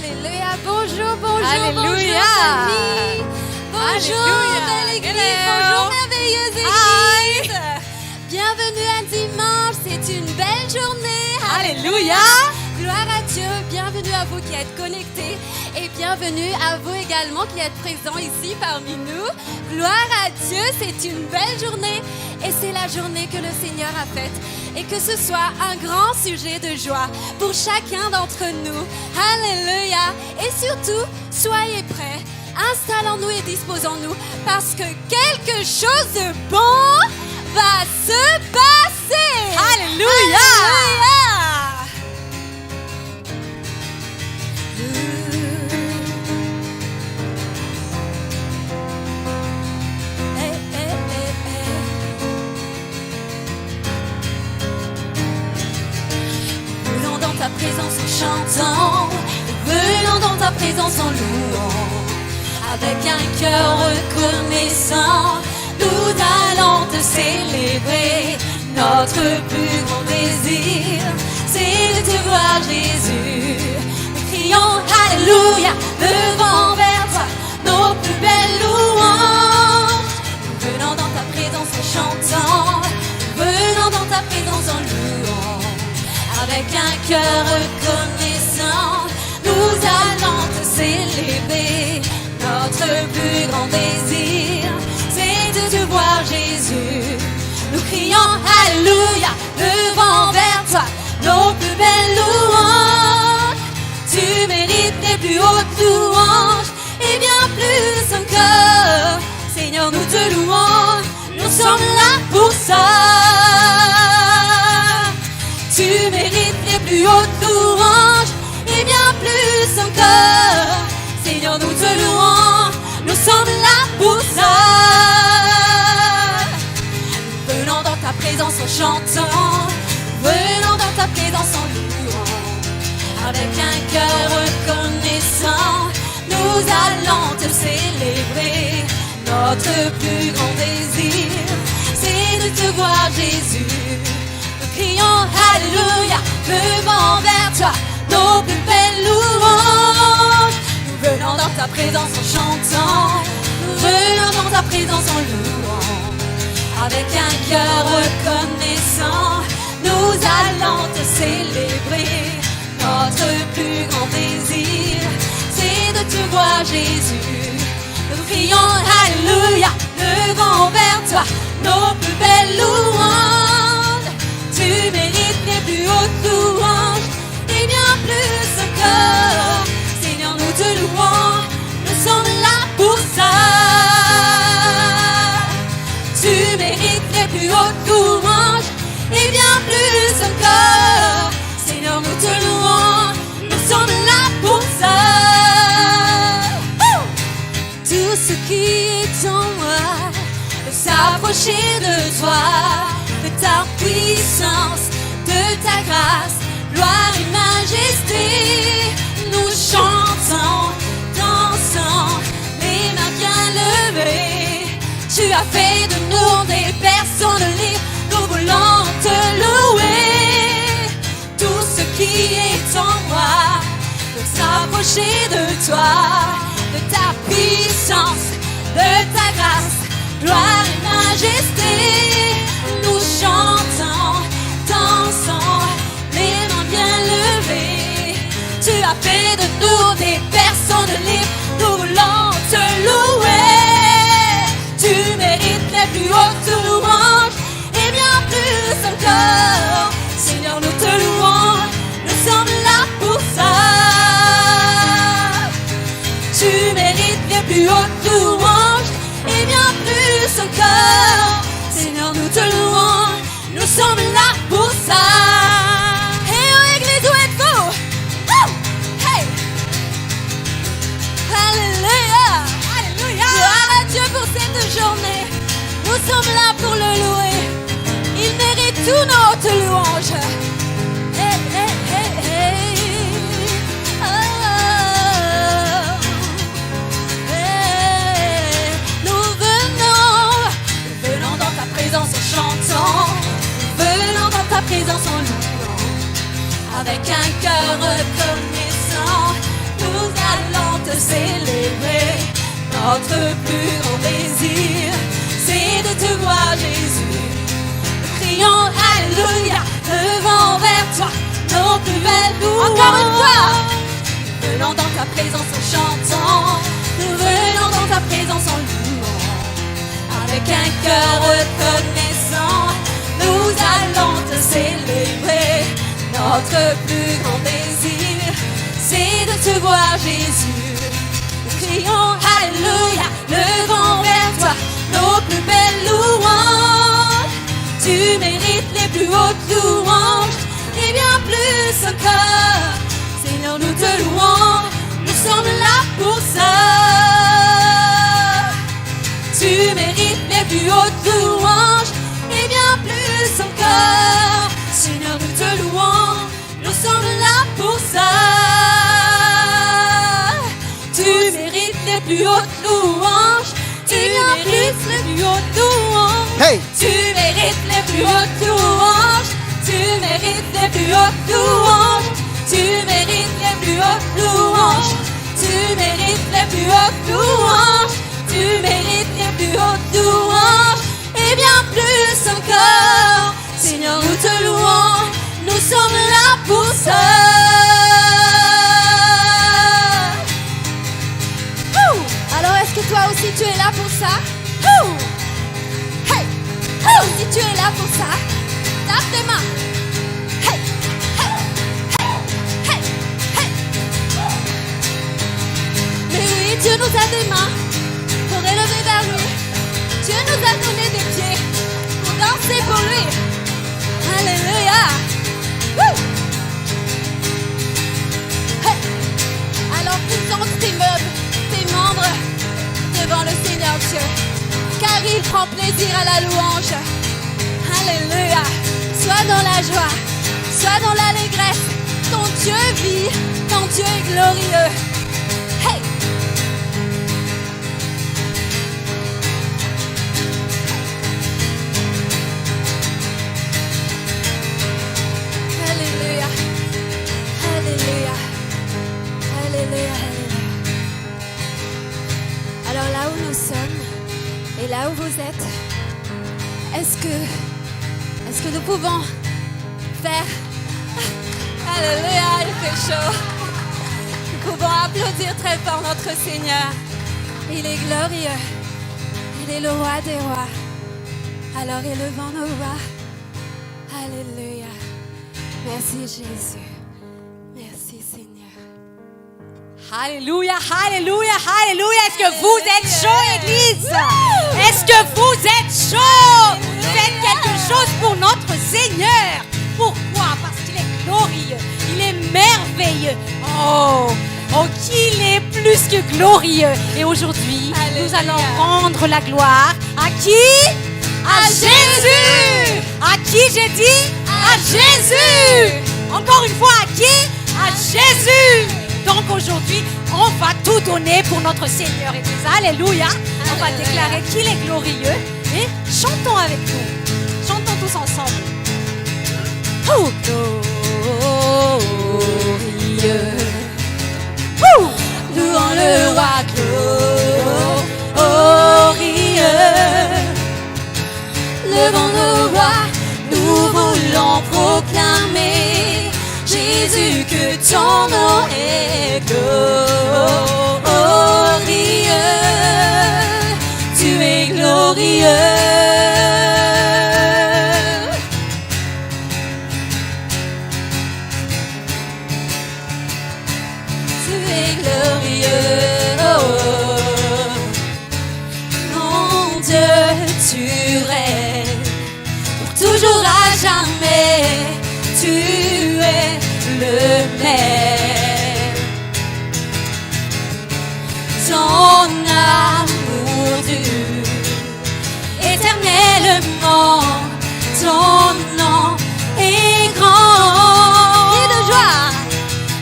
Alléluia. Bonjour, bonjour, Alléluia. bonjour famille. Bonjour Alléluia. belle église. Hello. Bonjour merveilleuse église. Bienvenue à dimanche, c'est une belle journée. Alléluia. Gloire à Dieu, bienvenue à vous qui êtes connectés et bienvenue à vous également qui êtes présents ici parmi nous. Gloire à Dieu, c'est une belle journée et c'est la journée que le Seigneur a faite. Et que ce soit un grand sujet de joie pour chacun d'entre nous. Alléluia. Et surtout, soyez prêts, installons-nous et disposons-nous parce que quelque chose de bon va se passer. Alléluia. Alléluia. Ta présence en chantant, venons dans ta présence en louant, avec un cœur reconnaissant, nous allons te célébrer. Notre plus grand désir, c'est de te voir Jésus. Nous crions Alléluia, devant vers toi nos plus belles louanges. Venons dans ta présence en chantant, venons dans ta présence en louant. Avec un cœur reconnaissant, nous allons te célébrer. Notre plus grand désir, c'est de te voir Jésus. Nous crions Alléluia, devant vers toi nos plus belles louanges. Tu mérites les plus hautes louanges et bien plus encore. Seigneur, nous te louons, nous sommes là pour ça. Tu mérites les plus hautes louanges et bien plus encore. Seigneur, nous te louons, nous sommes là pour ça. Venons dans ta présence en chantant, venons dans ta présence en louant. Avec un cœur reconnaissant, nous allons te célébrer. Notre plus grand désir, c'est de te voir Jésus. Crions Alléluia, devant vers toi nos plus belles louanges. Nous venons dans ta présence en chantant, nous venons dans ta présence en louant. Avec un cœur reconnaissant, nous allons te célébrer. Notre plus grand désir, c'est de te voir Jésus. Nous crions Alléluia, devant vers toi nos plus belles louanges. Tu mérites les plus hautes louanges et bien plus encore. Seigneur, nous te louons, nous sommes là pour ça. Tu mérites les plus hautes louanges et bien plus encore. Seigneur, nous te louons, nous sommes là pour ça. Tout ce qui est en moi veut s'approcher de toi, de ta puissance, de ta grâce, gloire et majesté. Nous chantons, dansons, les mains bien levées. Tu as fait de nous des personnes libres, nous voulons te louer. Tout ce qui est en moi veut s'approcher de toi, de ta puissance, de ta grâce, gloire et majesté. Nous chantons, dansons, les mains bien levées. Tu as fait de nous des personnes libres, nous voulons te louer. Tu mérites les plus hautes louanges et bien plus encore. Seigneur, nous te louons, nous sommes là pour ça. Tu mérites les plus hautes louanges et bien plus encore. Seigneur, nous te louons, nous sommes là pour ça. Hey, oh, Église, où êtes-vous? Oh, hey! Alléluia! Alléluia! Gloire à Dieu pour cette journée. Nous sommes là pour le louer. Il mérite tout notre louange. Hey, hey, hey, hey. Oh, hey. Nous venons dans ta présence en chantant, venons dans ta présence en louant. Avec un cœur reconnaissant, nous allons te célébrer. Notre plus grand désir, c'est de te voir, Jésus. Nous crions Alléluia, devant vers toi nos plus belles louanges. Encore une fois, nous venons dans ta présence en chantant, nous venons dans ta présence en louant. Avec un cœur reconnaissant, nous allons te célébrer. Notre plus grand désir, c'est de te voir, Jésus. Nous crions Alléluia, levons vers toi nos plus belles louanges. Tu mérites les plus hautes louanges et bien plus encore. Seigneur, nous te louons, nous sommes là pour ça. Tu mérites les plus hautes louanges et bien plus encore. Seigneur, nous te louons, nous sommes là pour ça. Tu mérites les plus hautes louanges, tu mérites les plus hautes louanges. Hey! Tu mérites les plus hautes louanges, tu mérites les plus hautes louanges. Tu mérites les plus hautes louanges, tu mérites les plus hautes louanges. Tu mérites les plus hautes louanges et bien plus encore. Seigneur, nous te louons, nous sommes là pour ça. Alors est-ce que toi aussi tu es là pour ça? Hey! Alors si tu es là pour ça, tape tes mains. Hey! Hey! Hey! Hey! Hey! Mais oui, Dieu nous a des mains pour élever vers lui. Dieu nous a donné des pieds pour danser pour lui. Alléluia. Woo! Hey! Alors présente tes meubles, tes membres devant le Seigneur Dieu, car il prend plaisir à la louange. Alléluia. Sois dans la joie, sois dans l'allégresse. Ton Dieu vit, ton Dieu est glorieux. Hey! Alléluia. Alléluia. Alléluia. Alléluia. Alors là où nous sommes et là où vous êtes, est-ce que nous pouvons faire Alléluia, il fait chaud. Nous pouvons applaudir très fort notre Seigneur. Il est glorieux. Il est le roi des rois. Alors élevons nos voix. Alléluia. Merci Jésus. Merci Seigneur. Alléluia, alléluia, alléluia. Est-ce que vous êtes chaud, Église? Est-ce que vous êtes chaud? Faites quelque chose pour notre Seigneur. Pourquoi? Parce qu'il est glorieux. Il est merveilleux. Oh, qu'il est plus que glorieux. Et aujourd'hui, nous allons rendre la gloire à qui? À Jésus. À qui j'ai dit? À Jésus. Encore une fois, à qui? À Jésus. Donc aujourd'hui, on va tout donner pour notre Seigneur. Et alléluia. On va déclarer qu'il est glorieux. Et chantons avec nous. Chantons tous ensemble. Oh, glorieux. Louons le roi glorieux. Levons nos voix, nous voulons proclamer Jésus, que ton nom est glorieux. Tu es glorieux. Tu es glorieux. Mon Dieu, tu règnes pour toujours à jamais. Tu es le même. Ton amour dure éternellement. Ton nom est grand. Crie de joie.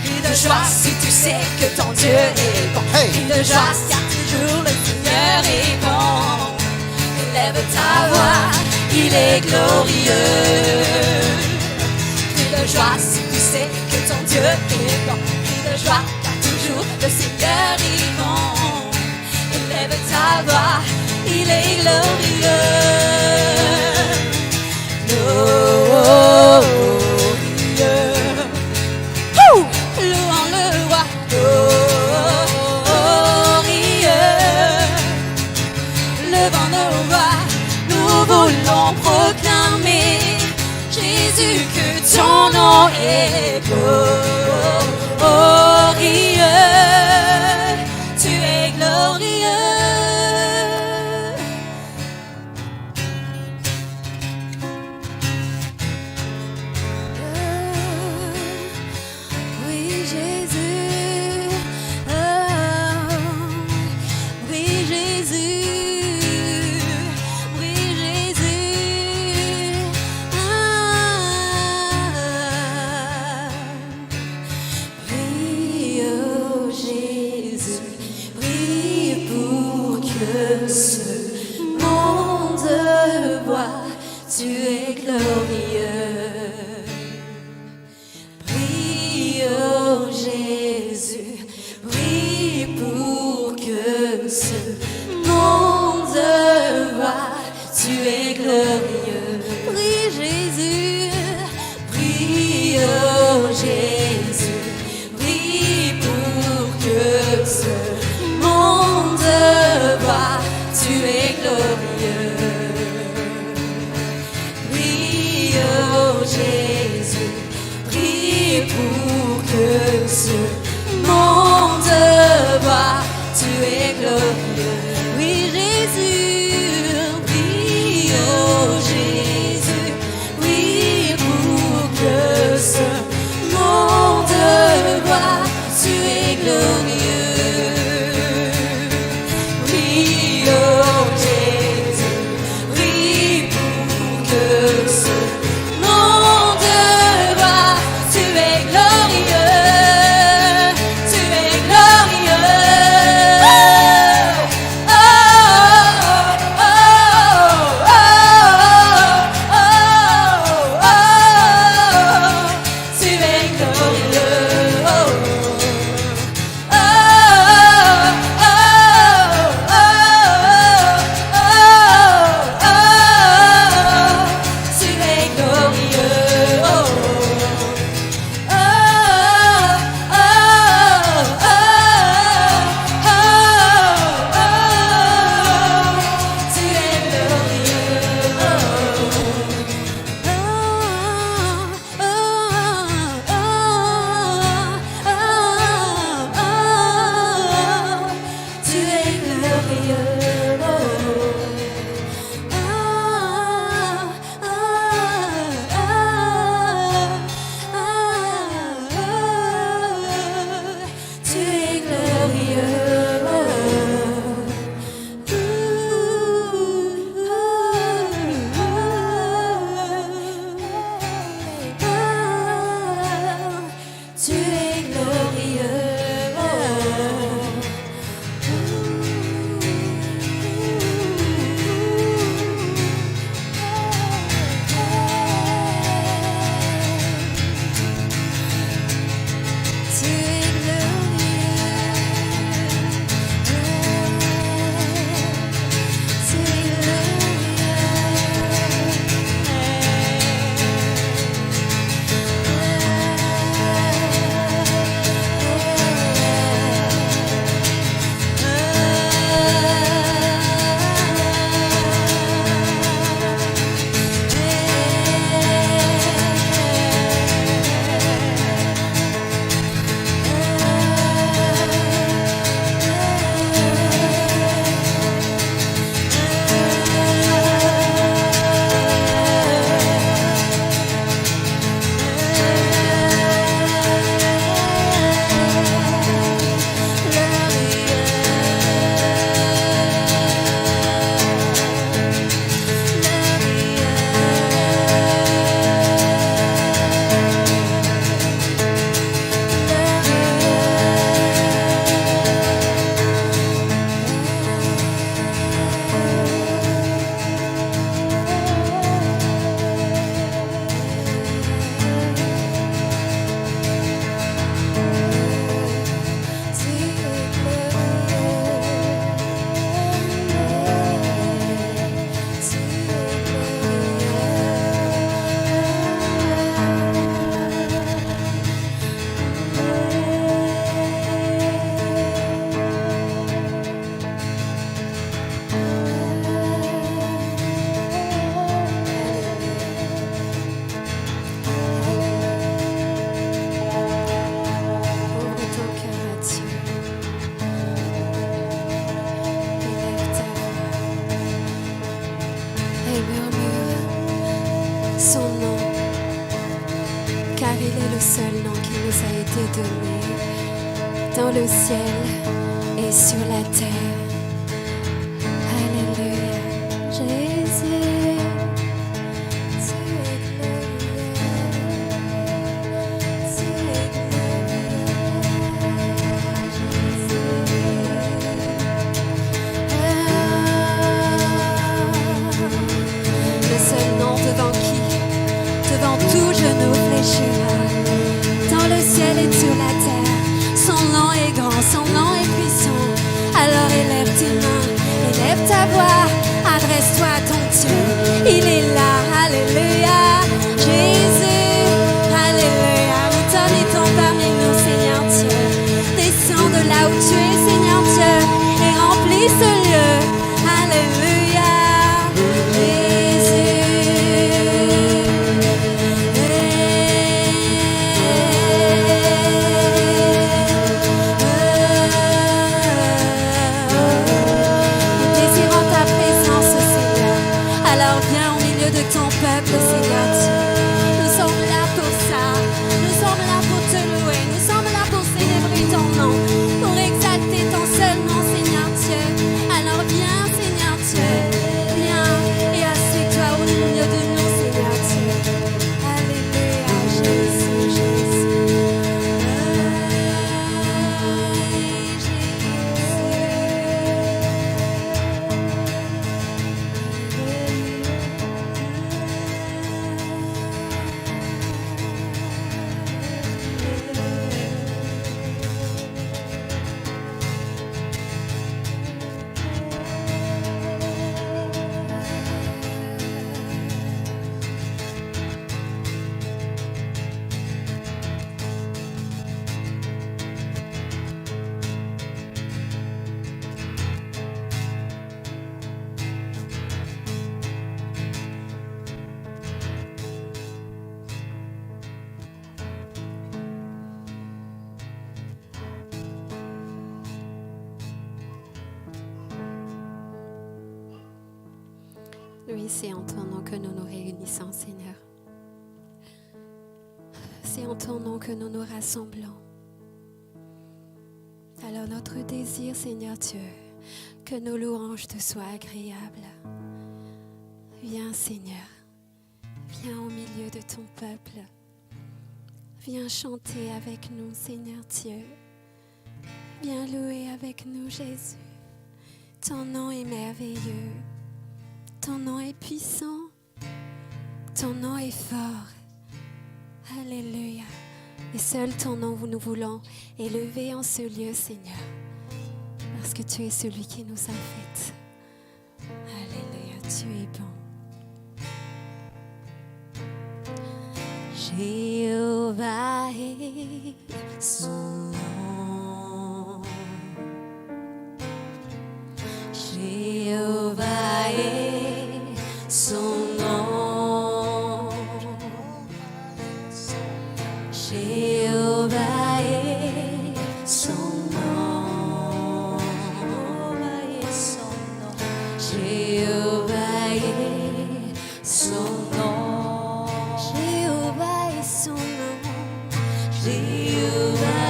Crie de joie si tu sais que ton Dieu est bon. Hey. Crie de joie car toujours le Seigneur est bon. Élève ta voix, il est glorieux. Crie de joie si tu sais que ton Dieu est bon. Crie de joie car toujours le Seigneur vivant. Élève ta voix, il est glorieux. Louons le roi, glorieux. Levant nos voix, nous voulons proclamer, Jésus, que ton nom est glorieux. Tu es glorieux. Oui, Jésus. Oui, Jésus. Oui, Jésus. Prie, oh Jésus, prie pour que ce monde voit, tu es glorieux. Prie, oh Jésus, prie pour que ce monde voit, tu es glorieux. Prie Jésus, prie, oh Jésus, prie pour que ce monde voit, tu es glorieux. Prie, oh Jésus, prie pour que ce monde voit, tu es glorieux. Oui, Jésus, prie, oh Jésus, prie pour que ce monde voit, tu es glorieux. Oui, oh Jésus, et murmure son nom, car il est le seul nom qui nous a été donné dans le ciel et sur la terre. Alléluia, Jésus, tu es devant tout genou fléchira, dans le ciel et sur la terre. Son nom est grand, son nom est puissant. Alors élève tes mains, élève ta voix, adresse-toi à ton Dieu. Il est là, alléluia, Jésus, alléluia. Nous t'invitons parmi nous, Seigneur Dieu. Descends de là où tu es, Seigneur Dieu, et remplis ce lieu, alléluia, Jésus. De ton peuple, Seigneur Dieu. Nous sommes là pour ça. Nous sommes là pour te louer. Nous sommes là pour célébrer ton nom, pour exalter ton seul nom, Seigneur Dieu. Alors viens, Seigneur Dieu. Viens et assieds-toi au milieu de nous, Seigneur Dieu. Alléluia, Jésus, Jésus. Oui, c'est en ton nom que nous nous réunissons, Seigneur. C'est en ton nom que nous nous rassemblons. Alors notre désir, Seigneur Dieu, que nos louanges te soient agréables. Viens, Seigneur, viens au milieu de ton peuple. Viens chanter avec nous, Seigneur Dieu. Viens louer avec nous, Jésus. Ton nom est merveilleux. Ton nom est puissant, ton nom est fort. Alléluia. Et seul ton nom, nous voulons élever en ce lieu, Seigneur, parce que tu es celui qui nous a fait. Alléluia, tu es bon. Jéhovah est son nom. Jéhovah est son nom. Jéhovah est son nom. Jéhovah est son nom. Jéhovah est son nom. Jéhovah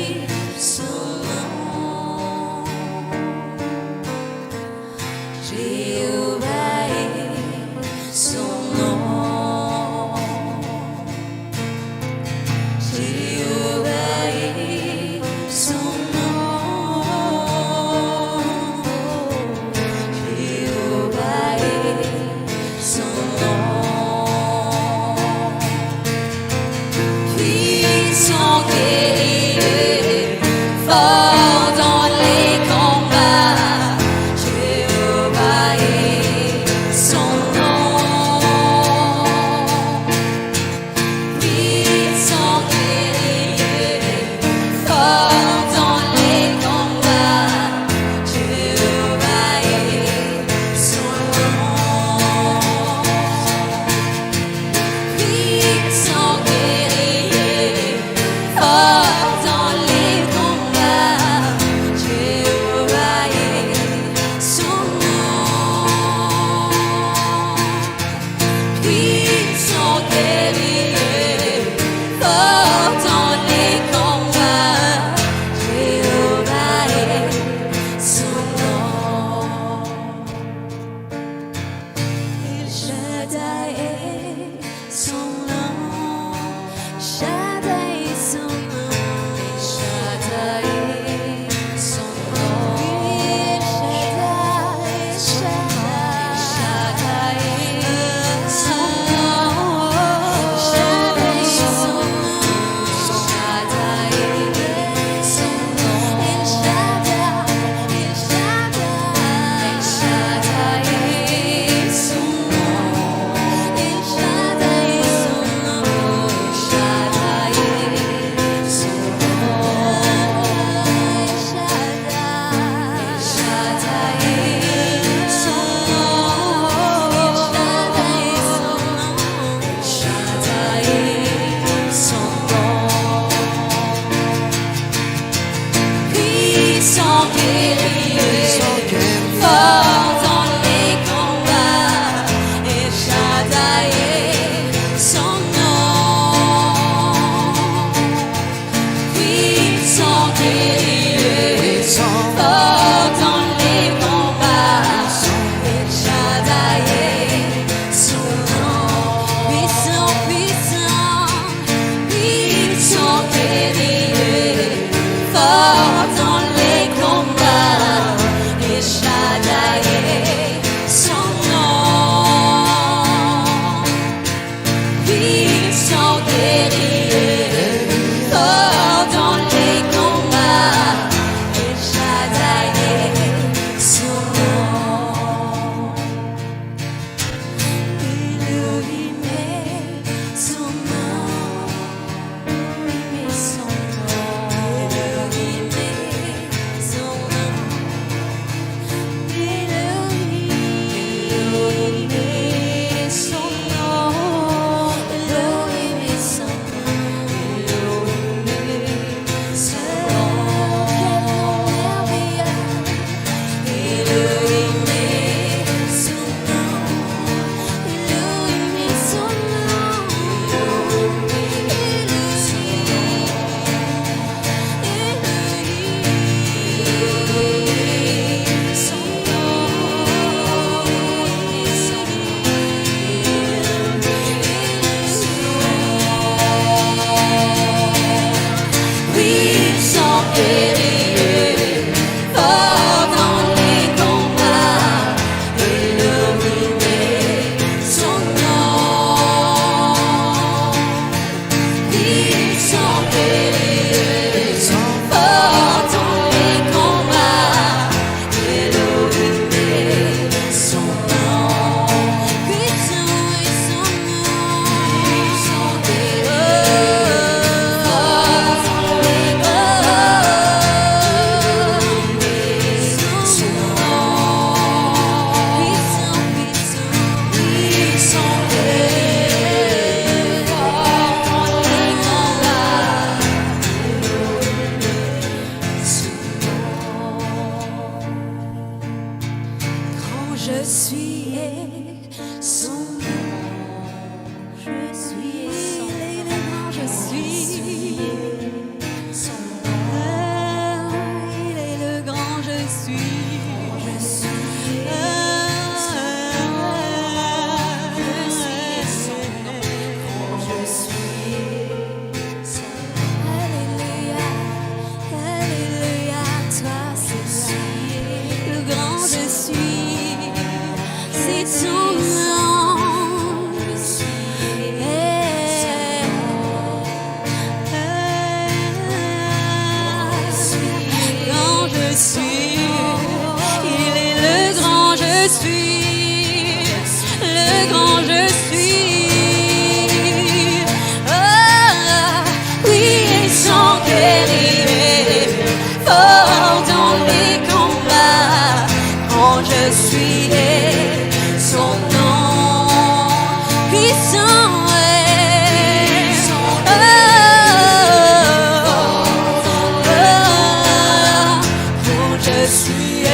est son nom. Jéhovah est son nom. Jéhovah est son nom. Jéhovah est son nom. Puissant guerrier, fort dans les combats. Jéhovah est son nom. Je suis son nom. Je suis son nom. Il est le grand je suis. Je suis son nom. Je suis son nom. Alléluia, alléluia, toi c'est le grand je suis. C'est ton nom. Je suis grand je suis. Il est le grand je suis. Le grand je suis. Ah, oui, et sans guerrier, fort dans les combats. Quand je suis son nom puissant est. Quand je suis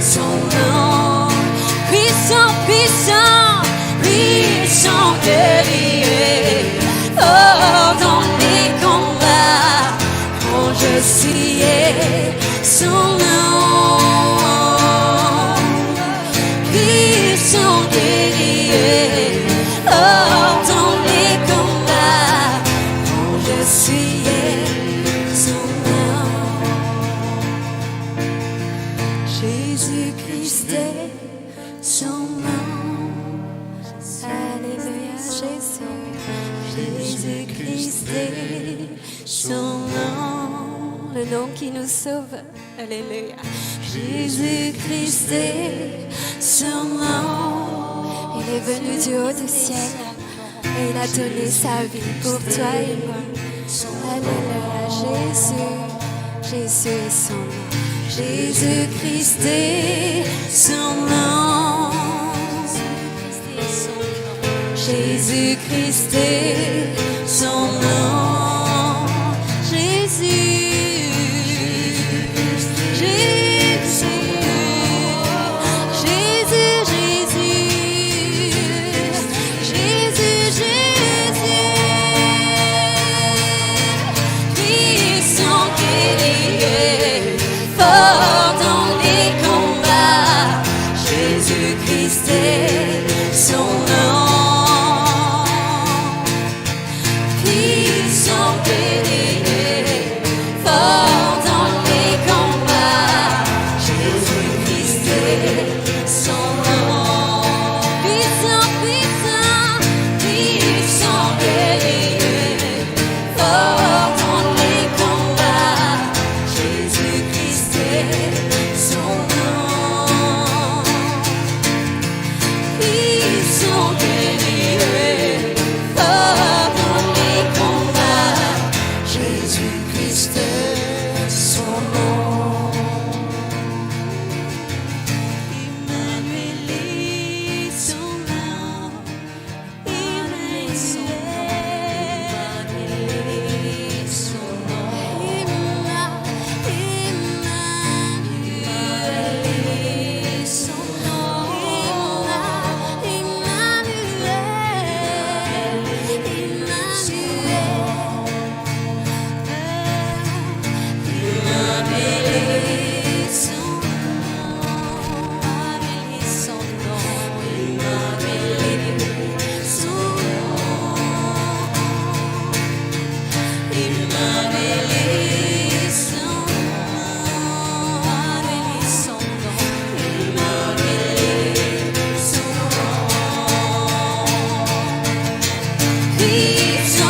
son nom puissant, puissant, puissant guerrier, fort dans les combats. Quand je suis son nom puissant guerrier, fort dans les combats. Quand je suis son nom. Jésus-Christ est son nom. Alléluia, Jésus. Jésus-Christ est son nom. Le nom qui nous sauve. Alléluia. Jésus-Christ est son nom. Il est venu du haut du ciel et il a donné sa vie pour toi et moi. Alléluia, Jésus. Jésus est son nom. Jésus-Christ est son nom. Jésus-Christ est son nom. Jésus, Jésus, Jésus, Jésus, Jésus, Jésus. Puissant guerrier, fort dans les combats. Jésus-Christ est son nom. Puissant guerrier, fort dans les combats. Jésus-Christ est son nom. Puissant, puissant, puissant guerrier, fort dans les combats. Jésus-Christ est son nom. Puissant guerrier, fort dans les combats. Jésus-Christ est son nom. Emmanuel est son nom. Emmanuel est son nom. Emmanuel est son nom. Puissant,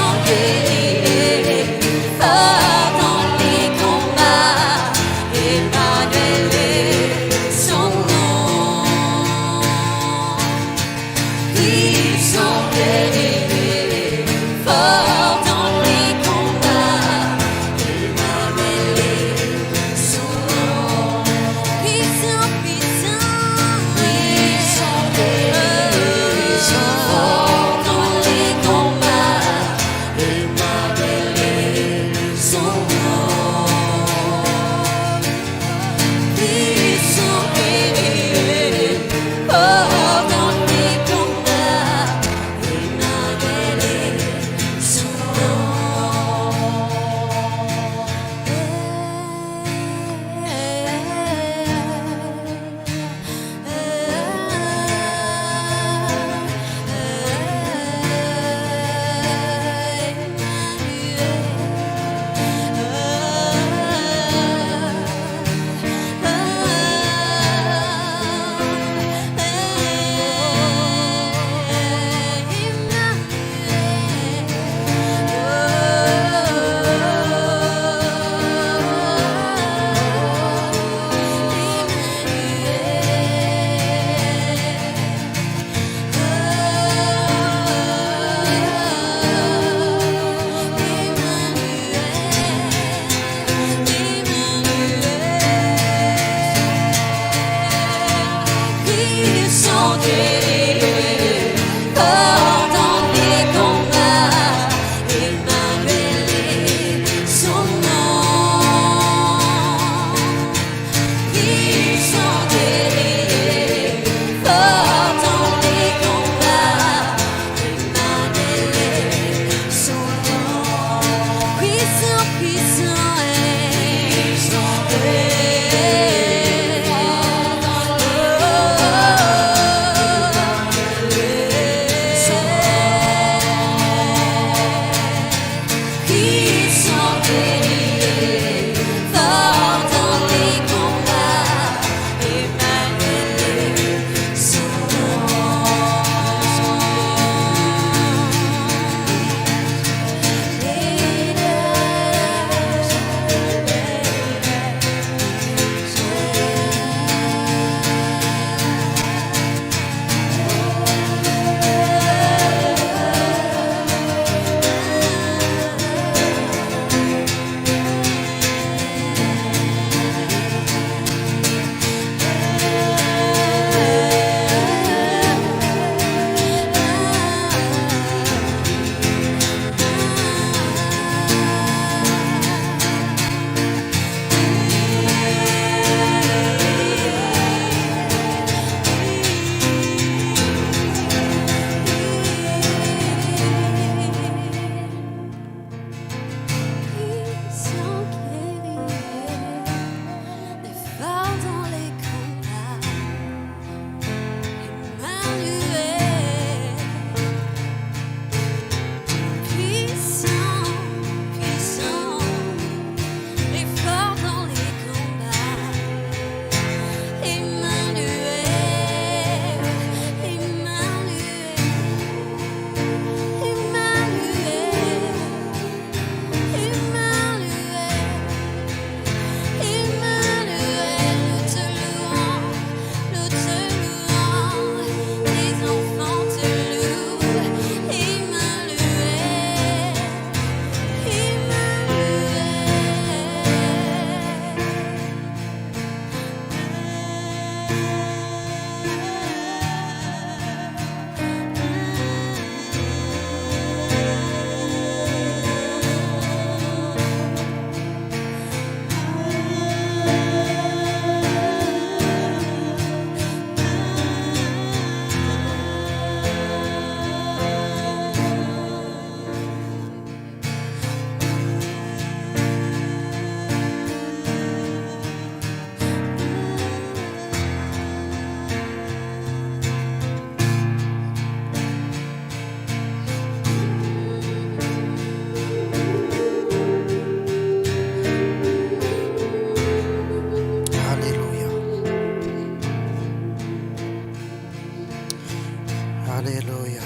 Alléluia.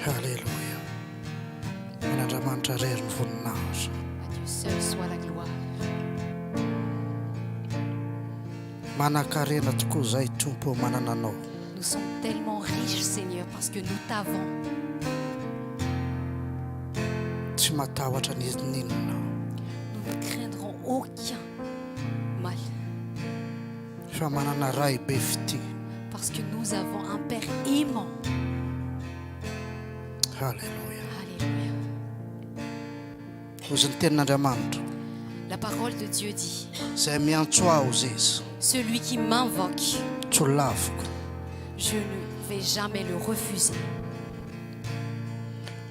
Alléluia. Manandramandra rery ny voninahitra. À Dieu seul soit la gloire. Manan-karena tokoa izay Tompo manana anao. Nous sommes tellement riches, Seigneur, parce que nous t'avons. Tsy matahotra ny ninona. Nous ne craindrons aucun mal, Fa manana ray be fity. parce que nous avons un Père aimant. Alléluia. Alléluia. Hozy ny tenin'Andriamanitra. La parole de Dieu dit, Izay miantso aho izy. celui qui m'invoque, Tsy ho laviko. je ne vais jamais le refuser.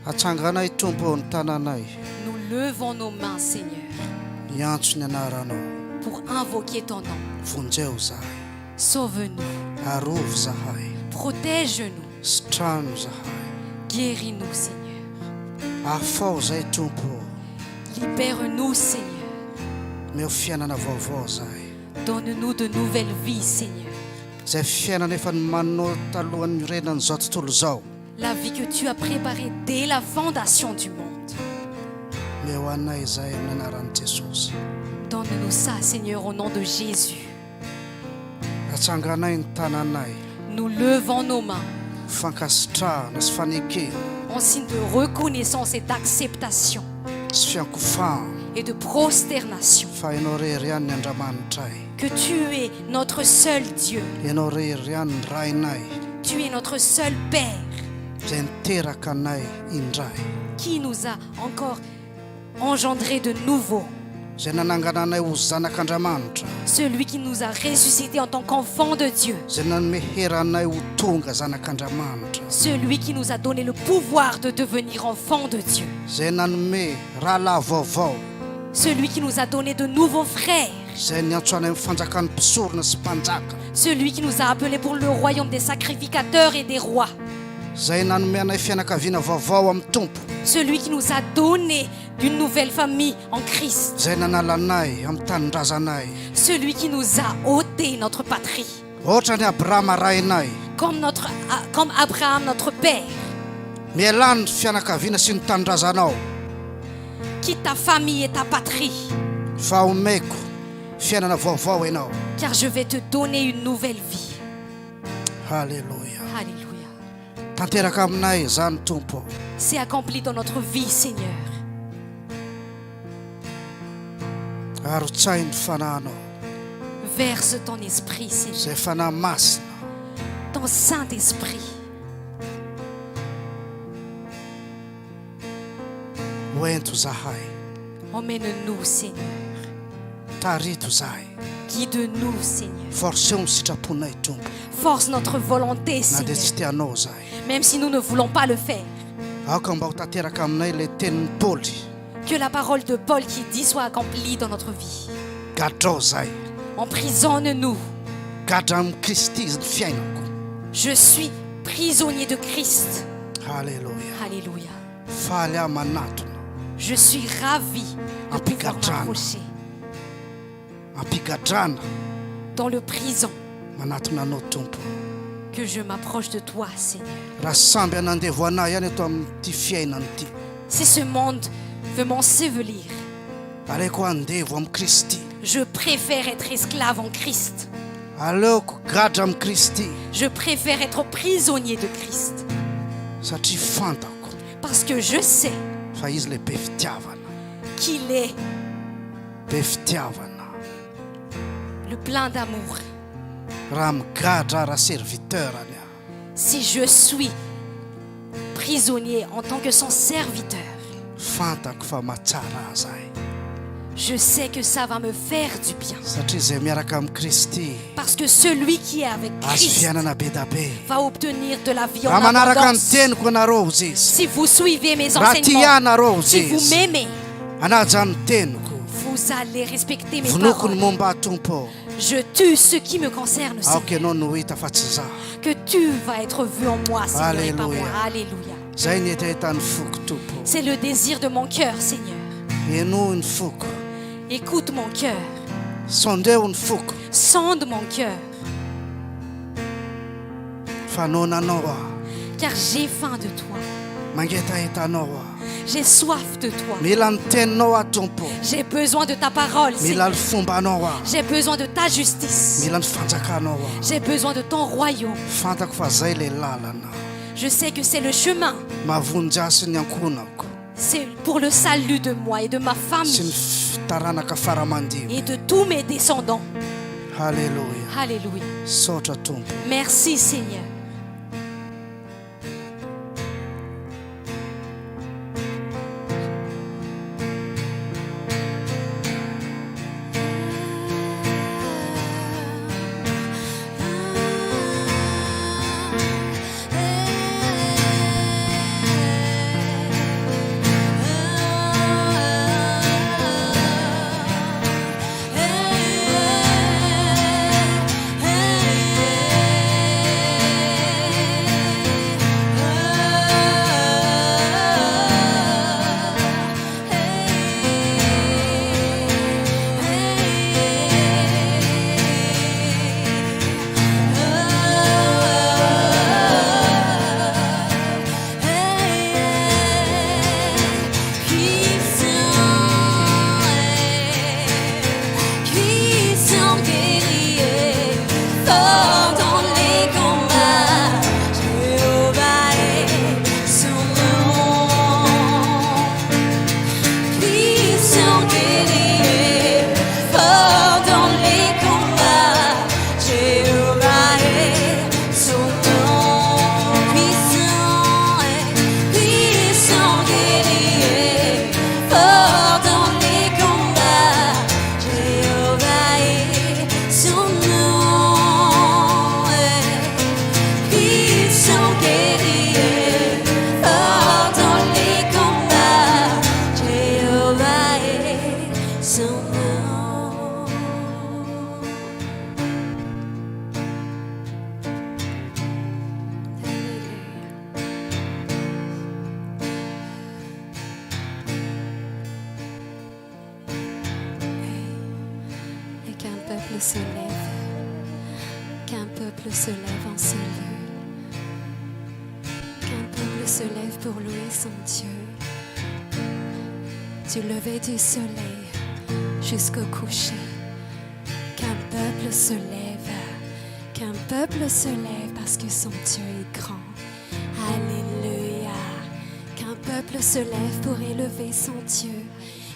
Atsanganay Tompo ny tananay. Nous levons nos mains, Seigneur, Miantso ny anaranao. pour invoquer ton nom. Vonjeo zahay. Sauve-nous, Arovo zahay. protège-nous, Sitrano zahay. guéris-nous, Seigneur. Afao zay Tompo. Libère-nous, Seigneur. Meo fiainana vaovao zahay. Donne-nous de nouvelles vies, Seigneur. Zay fiainana efa manao talohan'ny renany zao tontolo zao. La vie que tu as préparée dès la fondation du monde. Meo anay zay amin'ny anaran'i Jesosy. Donne-nous ça, Seigneur, au nom de Jésus. Atsanganay ny tananay. Nous levons nos mains Fankasitrahana sy fanekena en signe de reconnaissance et d'acceptation sy fiankofana et de prosternation fa ianao rery ihany ny Andriamanitra ay. que tu es notre seul Dieu. Ianao rery ihany ny rainay Tu es notre seul Père izay niteraka anay indray. qui nous a encore engendrés de nouveau. Izay nanangana anay ho zanak'Andriamanitra. Celui qui nous a ressuscités en tant qu'enfants de Dieu. Izay nanome hera anay ho tonga zanak'Andriamanitra. Celui qui nous a donné le pouvoir de devenir enfants de Dieu. Izay nanome rahalahy vaovao. Celui qui nous a donné de nouveaux frères. Izay niantsoana amin'ny fanjakan'ny mpisorona sy mpanjaka. Celui qui nous a appelés pour le royaume des sacrificateurs et des rois. Izay nanome anay fianakaviana vaovao amin'ny Tompo. Celui qui nous a donné d'une nouvelle famille en Christ. Izay nanala anay amin'ny tanindrazanay. Celui qui nous a ôté notre patrie. Ohatra ny Abrahama rainay. Comme Abraham, notre père. Mielany ny fianakaviana sy ny tanindrazanao. Quitte ta famille et ta patrie. Fa omeko fiainana vaovao ianao. Car je vais te donner une nouvelle vie. Halleluja. Alléluia. Tanteraka aminay zany Tompo. C'est accompli dans notre vie, Seigneur. Arotsay ny fanahinao. Verse ton esprit, Seigneur. Zay fanahy masina. Ton Saint-Esprit. Hoento zahay. Emmène-nous, Seigneur. Tarito zahay. Guide-nous, Seigneur. Forceo ny sitraponay Tompo. Force notre volonté, Na dia Seigneur. tsy tianao zahay. Même si nous ne voulons pas le faire. Aoka mba ho tanteraka aminay le tenin'ny Paoly. Que la parole de Paul qui dit soit accomplie dans notre vie. Gadrao zahay. Emprisonne-nous. Gadra amin'ny Kristy ny fiainako. Je suis prisonnier de Christ. Halleluja. Alléluia. Faly aho manatona. Je suis ravi de pouvoir m'approcher Ampigadrana dans le prison. manatona anao Tompo. Que je m'approche de toi, Seigneur. Raha samby anandevo anay ihany eto amin'ity fiainana ity. Si ce monde veut m'ensevelir, Aleoko andevo amin'ny Kristy. je préfère être esclave en Christ. Aleoko gadra amin'ny Kristy. Je préfère être prisonnier de Christ. Satria fantako Parce que je sais fa izy le be fitiavana. qu'il est Be fitiavana. le plein d'amour. Raha migadra raha serviteur any aho. Si je suis prisonnier en tant que son serviteur, Fantako fa matsara ahy zahay. je sais que ça va me faire du bien. Satria izay miaraka amin'ny Kristy Parce que celui qui est avec azo Christ fiainana be da be. va obtenir de la vie en Raha manaraka ny abondance. teniko anareo izy. Si vous suivez mes Raha tia enseignements, anareo si vous izy. m'aimez, Anaja ny teniko. vous allez respecter mes Vonoko ny paroles. momba ahy Tompo. Je tue ce qui me concerne, Aoka Seigneur. ianao no hita fa tsy za. Que tu vas être vu en moi, Seigneur, et pas moi. Alléluia. Alléluia. Zay ny etrahitan'ny foko Tompo. C'est le désir de mon cœur, Seigneur. Eno ny foko. Écoute mon cœur. Sondeo ny foko. Sonde mon cœur. fanonanao car j'ai faim de toi. mangetahitanao J'ai soif de toi. mila ny teninao tompo J'ai besoin de ta parole, mila Seigneur. ny fombanao J'ai besoin de ta justice. mila ny fanjakanao J'ai besoin de ton royaume. fantako fa zay le lalana Je sais que c'est le chemin. mavonjasy ny ankonako C'est pour le salut de moi et de ma sy famille ny taranaka faramandivo et de tous mes descendants. halleluja Alléluia. saotra tompo Merci, Seigneur. Se lève, qu'un peuple se lève en ce lieu, qu'un peuple se lève pour louer son Dieu, du lever du soleil jusqu'au coucher, qu'un peuple se lève parce que son Dieu est grand. Alléluia. Qu'un peuple se lève pour élever son Dieu,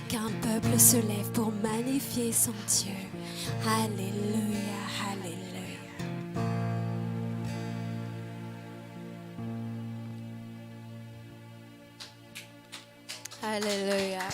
qu'un peuple se lève pour magnifier son Dieu. Alléluia, alléluia. Alléluia.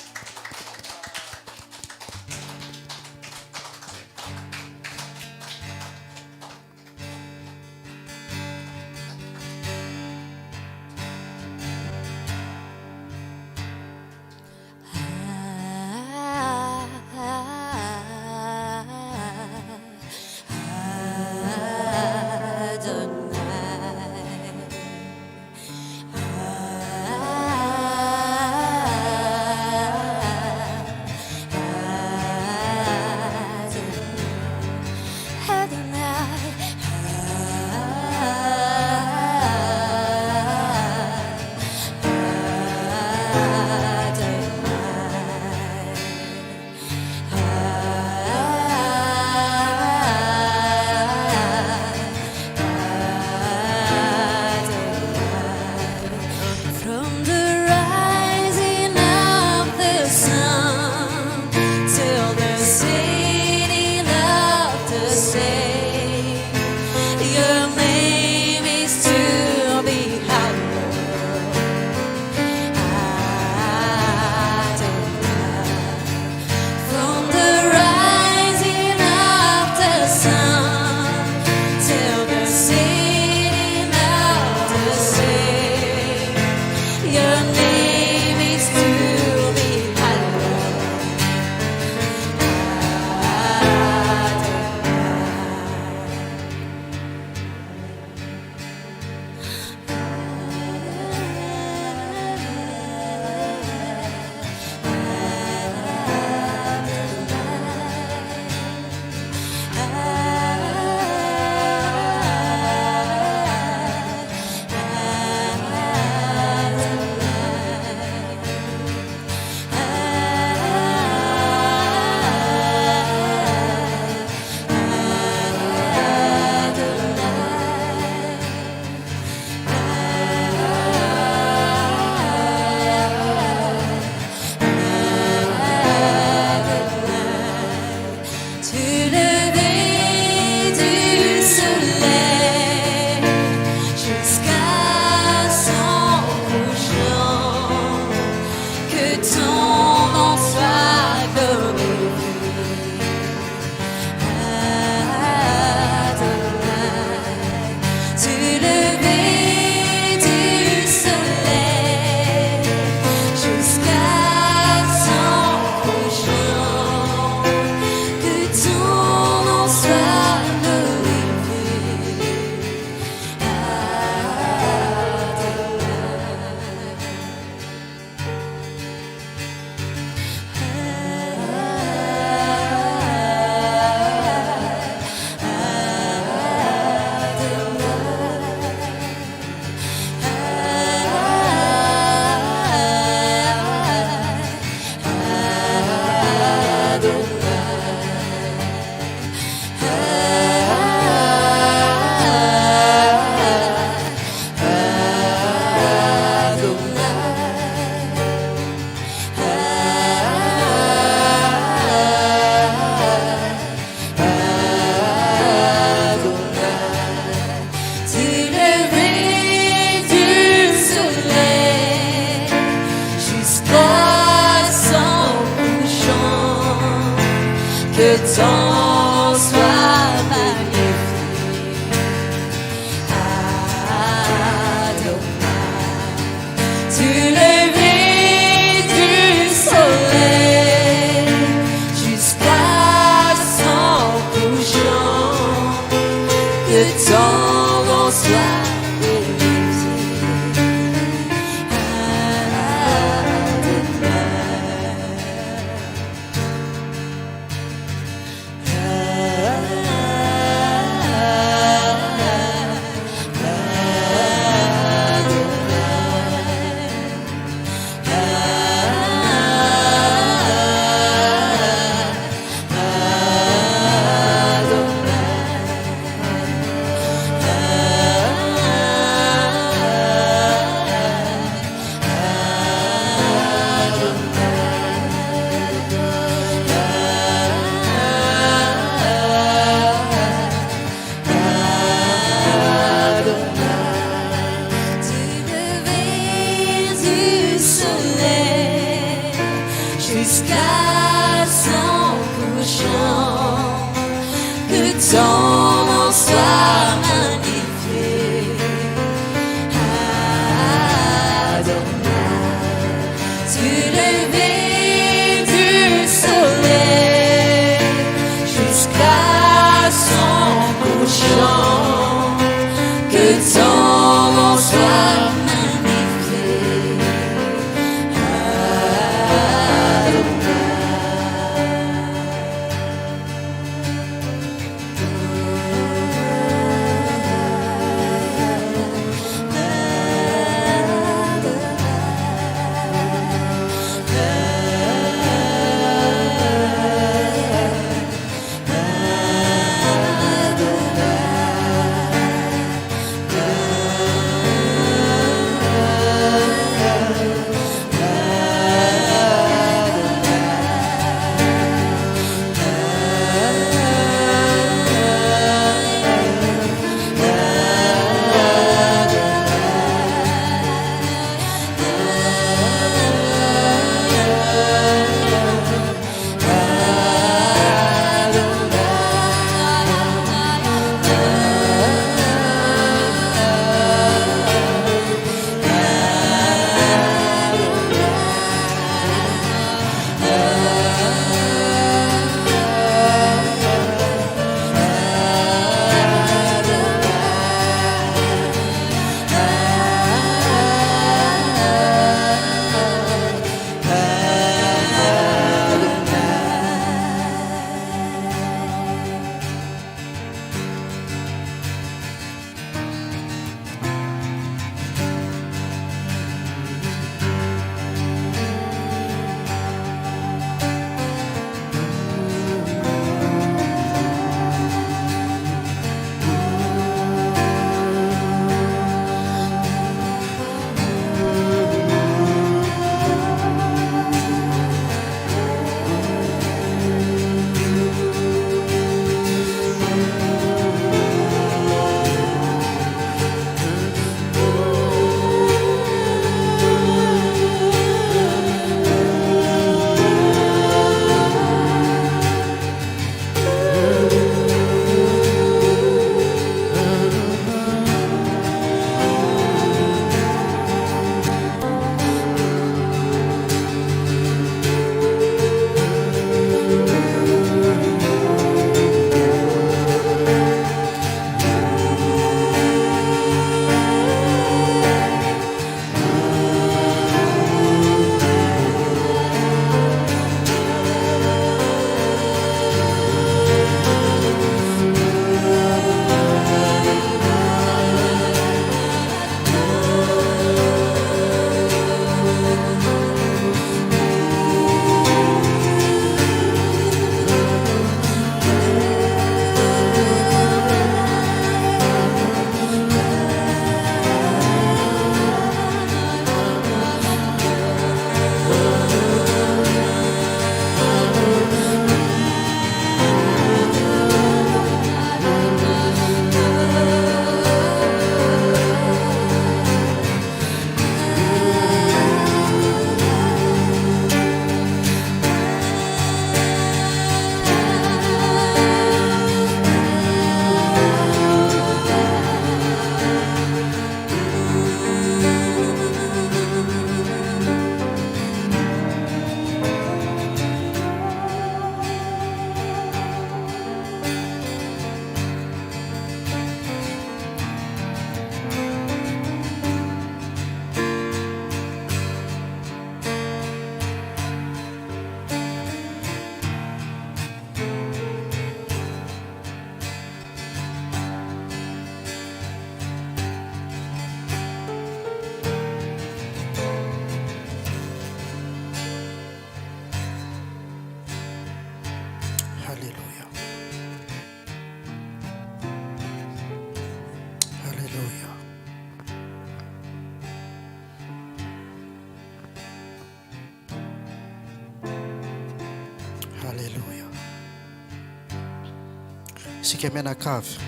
Isika mianakavy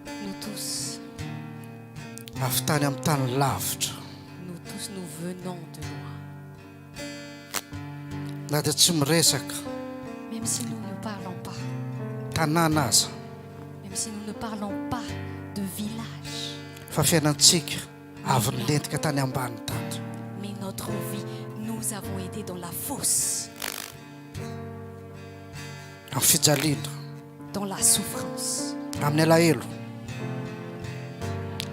nous tous, avy tany amin'ny tany lavitra nous venons de loin. na dia tsy miresaka Même si nous ne parlons pas, tanàna aza même si nous ne parlons pas de village, fa fiainantsika avy nilentika tany ambany tany. mais notre vie, nous avons été dans la fosse, Amin'ny fijaliana, dans la souffrance. amin'ny alahelo.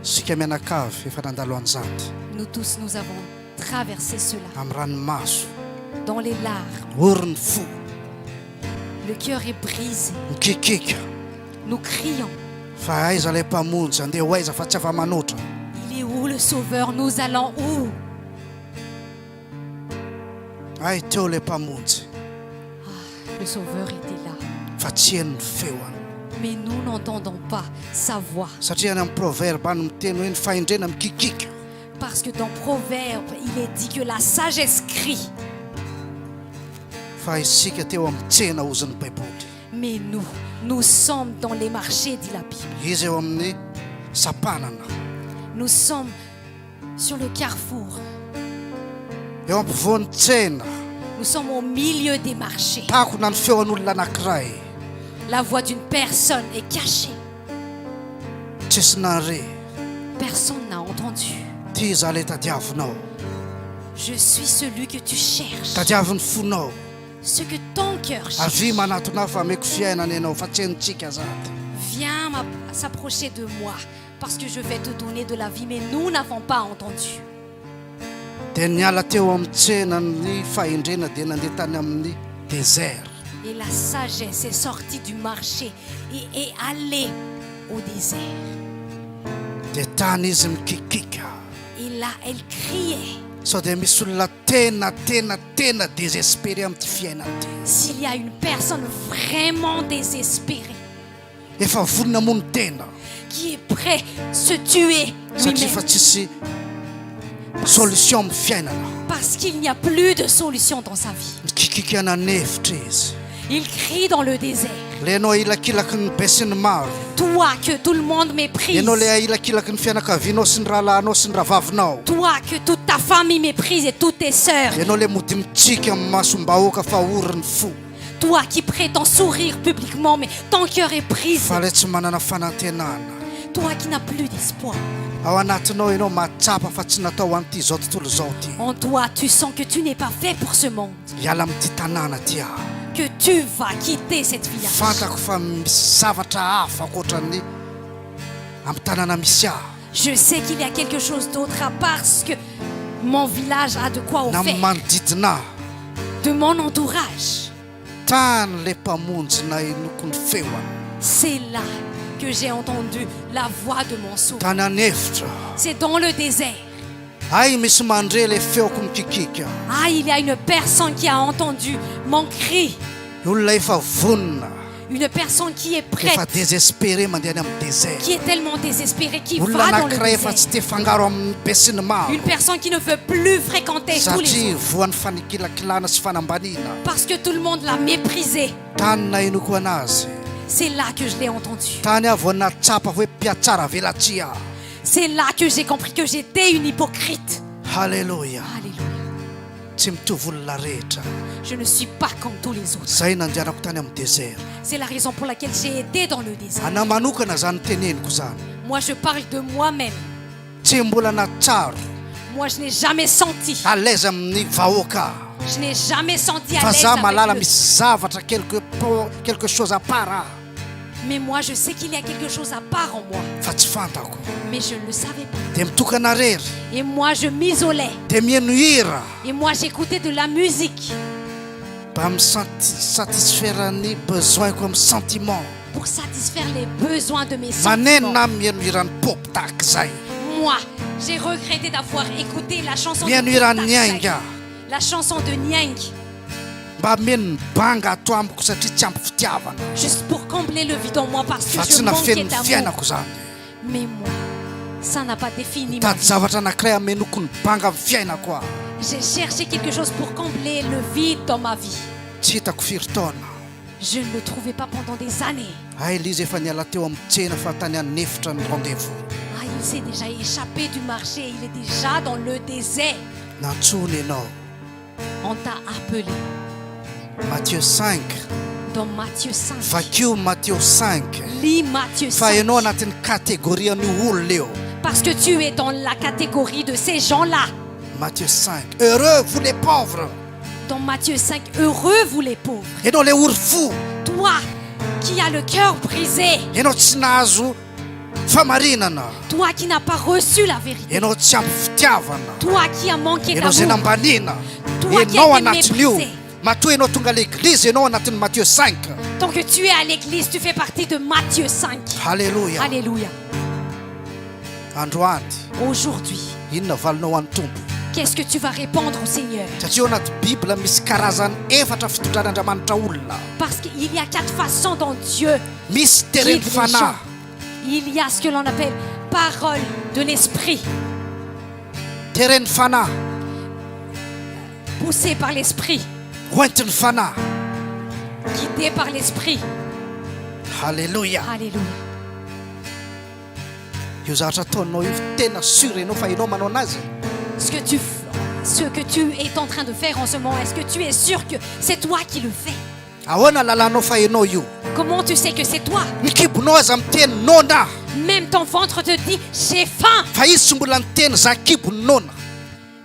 Isika mianakavy efa nandalo an'izany Nous tous, nous avons traversé cela, amin'ny ranomaso, dans les larmes. oriny fo, Le cœur est brisé. mikikika. Nous crions. Fa aiza ilay mpamonjy andeha ho aiza fa tsy afa-manoatra. Il est où le Sauveur? Nous allons où? Ay teo ilay mpamonjy Le Sauveur était là. fa tsy heno ny feoany. Mais nous n'entendons pas sa voix. Satria any amin'ny proverbe any miteny hoe ny fahendrena mikikika. Parce que dans Proverbe, il est dit que la sagesse crie. Fa isika teo amin'ny tsena ozin'ny Baiboly. Mais nous sommes dans les marchés, dit la Bible. Izy eo amin'ny sapanana, Nous sommes sur le carrefour. eo ampovoan'ny tsena. Nous sommes au milieu des marchés. Tako na ny feon'olona anankiray La voix d'une personne est cachée. tsisy nare. Personne n'a entendu. Ty izaho ilay tadiavinao, Je suis celui que tu cherches. tadiavin'ny fonao. Ce que ton cœur cherche. Avy manatona fa meko fiainana ianao fa tsy henontsika zany. Viens s'approcher de moi parce que je vais te donner de la vie. Mais nous n'avons pas entendu. Dia niala teo amin'ny tsena ny fahendrena dia nandeha tany amin'ny désert. Et la sagesse est sortie du marché et est allée au désert. Dia tany izy mikikika. Et là, elle criait. Sao dia misy olona tena désespéré amin'ny ty fiainana ty. S'il y a une personne vraiment désespérée Efa vonona mono tena qui est prêt à se tuer satria fa lui-même tsisy solution amin'ny fiainana. parce qu'il n'y a plus de solution dans sa vie. Mikikika nanefitra izy. Il crie dans le désert. Le ianao ilakilaky ny be sy ny maro. Toi que tout le monde méprise. Ianao le ilakilaky ny fianakavianao sy ny rahalahinao sy ny rahavavinao. Toi que toute ta famille méprise et toutes tes sœurs. Ianao le mody mitsika amin'ny masombahoaka fa oriny fo. Toi qui prétends sourire publiquement mais ton cœur est brisé. Fa le tsy manana fanantenana. Toi qui n'as plus d'espoir. Ao anatinao ianao matsapa fa tsy natao an'ity zao tontolo zao ty. En toi tu sens que tu n'es pas fait pour ce monde. Hiala amin'ity tanàna ty aho. Que tu vas quitter cette village. Fantako fa misy zavatra hafa ankoatran'ny amin'ny tanàna misy aho. Je sais qu'il y a quelque chose d'autre à parce que mon village a de quoi Na offrir. manodidina aho. De mon entourage. Tany le mpamonjy na inoko ny feoany. C'est là que j'ai entendu la voix de mon Sauveur. Tany anefitra. C'est dans le désert. Ay misy mandre le feoko mikikika. Ah, il y a une personne qui a entendu mon cri. Olona efa vonona. Une personne qui est prête, Efa désespéré mandeha any amin'ny désert. qui est tellement désespérée, qui Olona va dans le anankiray efa désert. tsy te fangaro amin'ny be sy ny maro. Une personne qui ne veut plus fréquenter tous les Satria jours. voan'ny fanikilakilana sy fanambanina. Parce que tout le monde l'a méprisé. Tany na inoko anazy. C'est là que je l'ai entendu. Tany aho vao natsapa hoe mpiatsara velatria. C'est là que j'ai compris que j'étais une hypocrite. Halleluja. Alléluia. Tsy mitovy olona rehetra. Je ne suis pas comme tous les autres. Zay nandehanako tany amin'ny désert. C'est la raison pour laquelle j'ai été dans le désert. Ana manokana zany teneniko zany. Moi, je parle de moi-même. Tsy mbola natsaro. Moi, je n'ai jamais senti. À l'aise amin'ny vahoaka. Je n'ai jamais senti à Fa l'aise za malala avec misy zavatra quelque chose à part. Mais moi, je sais qu'il y a quelque chose à part en moi. Fa tsy fantako. Mais je ne le savais pas. Dia mitokana rery. Et moi, je m'isolais. Dia mihaino hira. Et moi, j'écoutais de la musique Mba satisfaire ny besoinko amin'ny sentiment. pour satisfaire les besoins de mes Maneno sentiments. na mihaino hirany pop tahaka zay. Moi, j'ai regretté d'avoir écouté la chanson de Mihaino hirany Pop Nianga. Taxi. La chanson de Niang. Mba mihaino ny banga ato amiko satria tsy ampy fitiavana. Juste pour combler le vide en moi parce que Fa je tsy manquais nafeno ny d'amour. fiainako zany. Mais moi, ça n'a pas défini ma Tady vie. zavatra anankiray amenoko ny banga amin'ny fiainako aho. J'ai cherché quelque chose pour combler le vide dans ma vie. Tsy hitako firy taona. Je ne le trouvais pas pendant des années. ay ilay izy efa niala teo amin'ny tsena fa tany anefitra ny rendez-vous. Ah, il s'est déjà échappé du marché. Il est déjà dans le désert. Nantsony ianao. On t'a appelé. Matthieu 5 Dans Matthieu 5. vakio Matthieu 5 Lis Matthieu fa 5. ianao anatin'ny kategorian'io olona eo. Parce que tu es dans la catégorie de ces gens-là. Matthieu 5 heureux vous les pauvres. Dans Matthieu 5, heureux vous les pauvres. Ianao le ory fo. Toi qui as le cœur brisé. Ianao tsy nahazo famarinana. Toi qui n'as pas reçu la vérité. Ianao tsy ampy fitiavana. Toi qui as manqué Ianao zay d'amour. nambanina. Toi qui Ianao as été anatin'io méprisé. matoa ianao tonga l'église ianao anatin'ny Matthieu 5. Tant que tu es à l'église, tu fais partie de Matthieu 5. Alléluia. Alléluia. Androany Aujourd'hui, inona valinao an'ny tompo. qu'est-ce que tu vas répondre au Seigneur? Satria ao anaty Bibla misy karazany efatra fitondran'Andriamanitra olona. Parce qu'il y a 4 façons dans Dieu. Misy Guide tereny les fanahy. gens. Il y a ce que l'on appelle parole de l'esprit, tereny fanahy, poussée par l'esprit, hoentin'ny fanahy. guidée par l'esprit. Alléluia. Alléluia. Io zavatra ataonao io tena sûr ianao fa ianao manao anazy. Ce que tu es en train de faire en ce moment, est-ce que tu es sûr que c'est toi qui le fais? Ahoana lalanao fa ianao io. Comment tu sais que c'est toi? Ny kibonao aza miteny nona. Même ton ventre te dit j'ai faim, Fa izy tsy mbola niteny za kibony nona.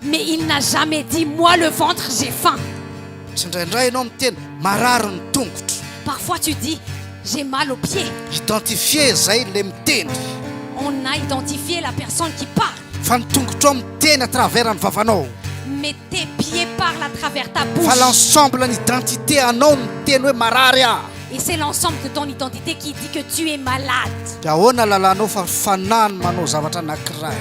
mais il n'a jamais dit moi le ventre j'ai faim. Tsy indraindray ianao miteny marary ny tongotra. Parfois tu dis j'ai mal aux pieds. Identifie zay le miteny. On a identifié la personne qui parle, Fa ny tongotrao miteny à travers ny vavanao. mais tes pieds parlent à travers ta bouche. Fa l'ensemble n'identité anao no miteny hoe marary ah. Et c'est l'ensemble de ton identité qui dit que tu es malade. Dia ahoana lalanao fa fanahy no manao zavatra anankiray.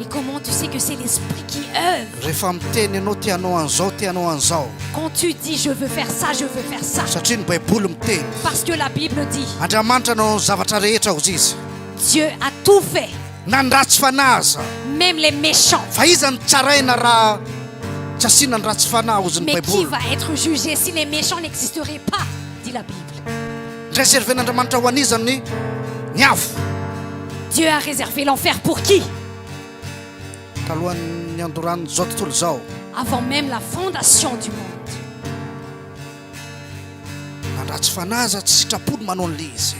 Et comment tu sais que c'est l'esprit qui œuvre? Rehefa miteny ianao tianao an'izao tianao an'izao. Quand tu dis je veux faire ça, je veux faire ça. Satria ny baiboly miteny Parce que la Bible dit Andriamanitra nanao ny zavatra rehetra hozy izy. Dieu a tout fait, Na ny ratsy fanahy aza. même les méchants. Fa iza ny tsaraina raha tsy asiana ny ratsy fanahy hozy ny Mais qui baiboly. va être jugé si les méchants n'existeraient pas, dit la Bible. Reserven'Andriamanitra ho an'izany ny afo. Dieu a réservé l'enfer pour qui? Talohan'ny andorany zao tontolo zao. Avant même la fondation du monde. Na ny ratsy fanahy aza tsy sitrapolo manao an'le izy.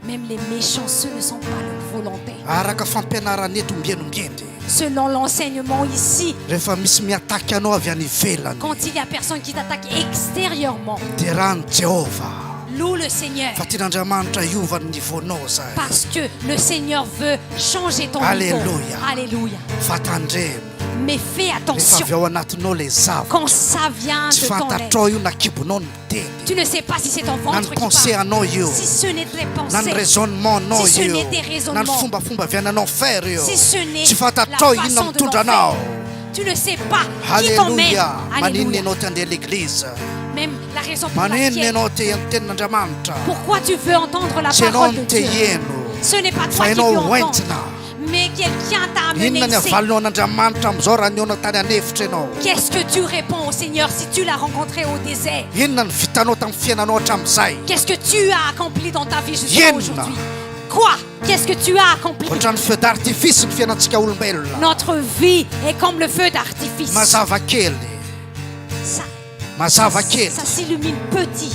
Même les méchants, ce ne sont pas leurs volontés. Araka fampianarana eto ombienongendy. Selon l'enseignement ici, Rehefa misy miataky anao avy any ivelany. quand il y a personne qui t'attaque extérieurement, Dia rano Jehova. loue le Seigneur. Fa tian'Andriamanitra hiovany nivaonao zay. Parce que le Seigneur veut changer ton Alléluia. niveau. Alléluia. Fatandremo. Mais fais Rehefa attention. avy ao anatinao le zavatra. Quand ça vient Tsy de ton lait, fantatrao io na kibonao no miteny. tu ne sais pas si c'est ton Na ventre ny qui pensée parle. anao io. Si ce n'est tes Na ny pensées, raisonnement anao Si ce io. n'est tes Na ny raisonnements. fombafomba aviananao faire io. si ce n'est Tsy la fantatrao inona façon de mitondra l'enfer, anao. tu ne sais pas qui t'emmène. Alléluia. Maninona Alléluia. ianao te handeha l'église. Même la raison pour Maninona laquelle, ianao te amin'ny tenin'Andriamanitra. pourquoi tu veux entendre la Tsy ianao parole de no te Dieu. hieno. Ce n'est pas Fa toi qui ianao veux entendre, hoentina. mais quelqu'un t'a amené Inona ny ici. avalinao an'Andriamanitra amin'izao raha niona tany anefitra ianao. Qu'est-ce que tu réponds au Seigneur si tu l'as rencontré au désert? Inona ny vitanao tamin'ny fiainanao hatramin'izay. Qu'est-ce que tu as accompli dans ta vie jusqu'à Yenna. aujourd'hui? Quoi? Qu'est-ce que tu as accompli? Ohatrany feu d'artifice ny fiainantsika olombelona. Notre vie est comme le feu d'artifice. Mazava kely. Mazava kely. Ça s'illumine petit,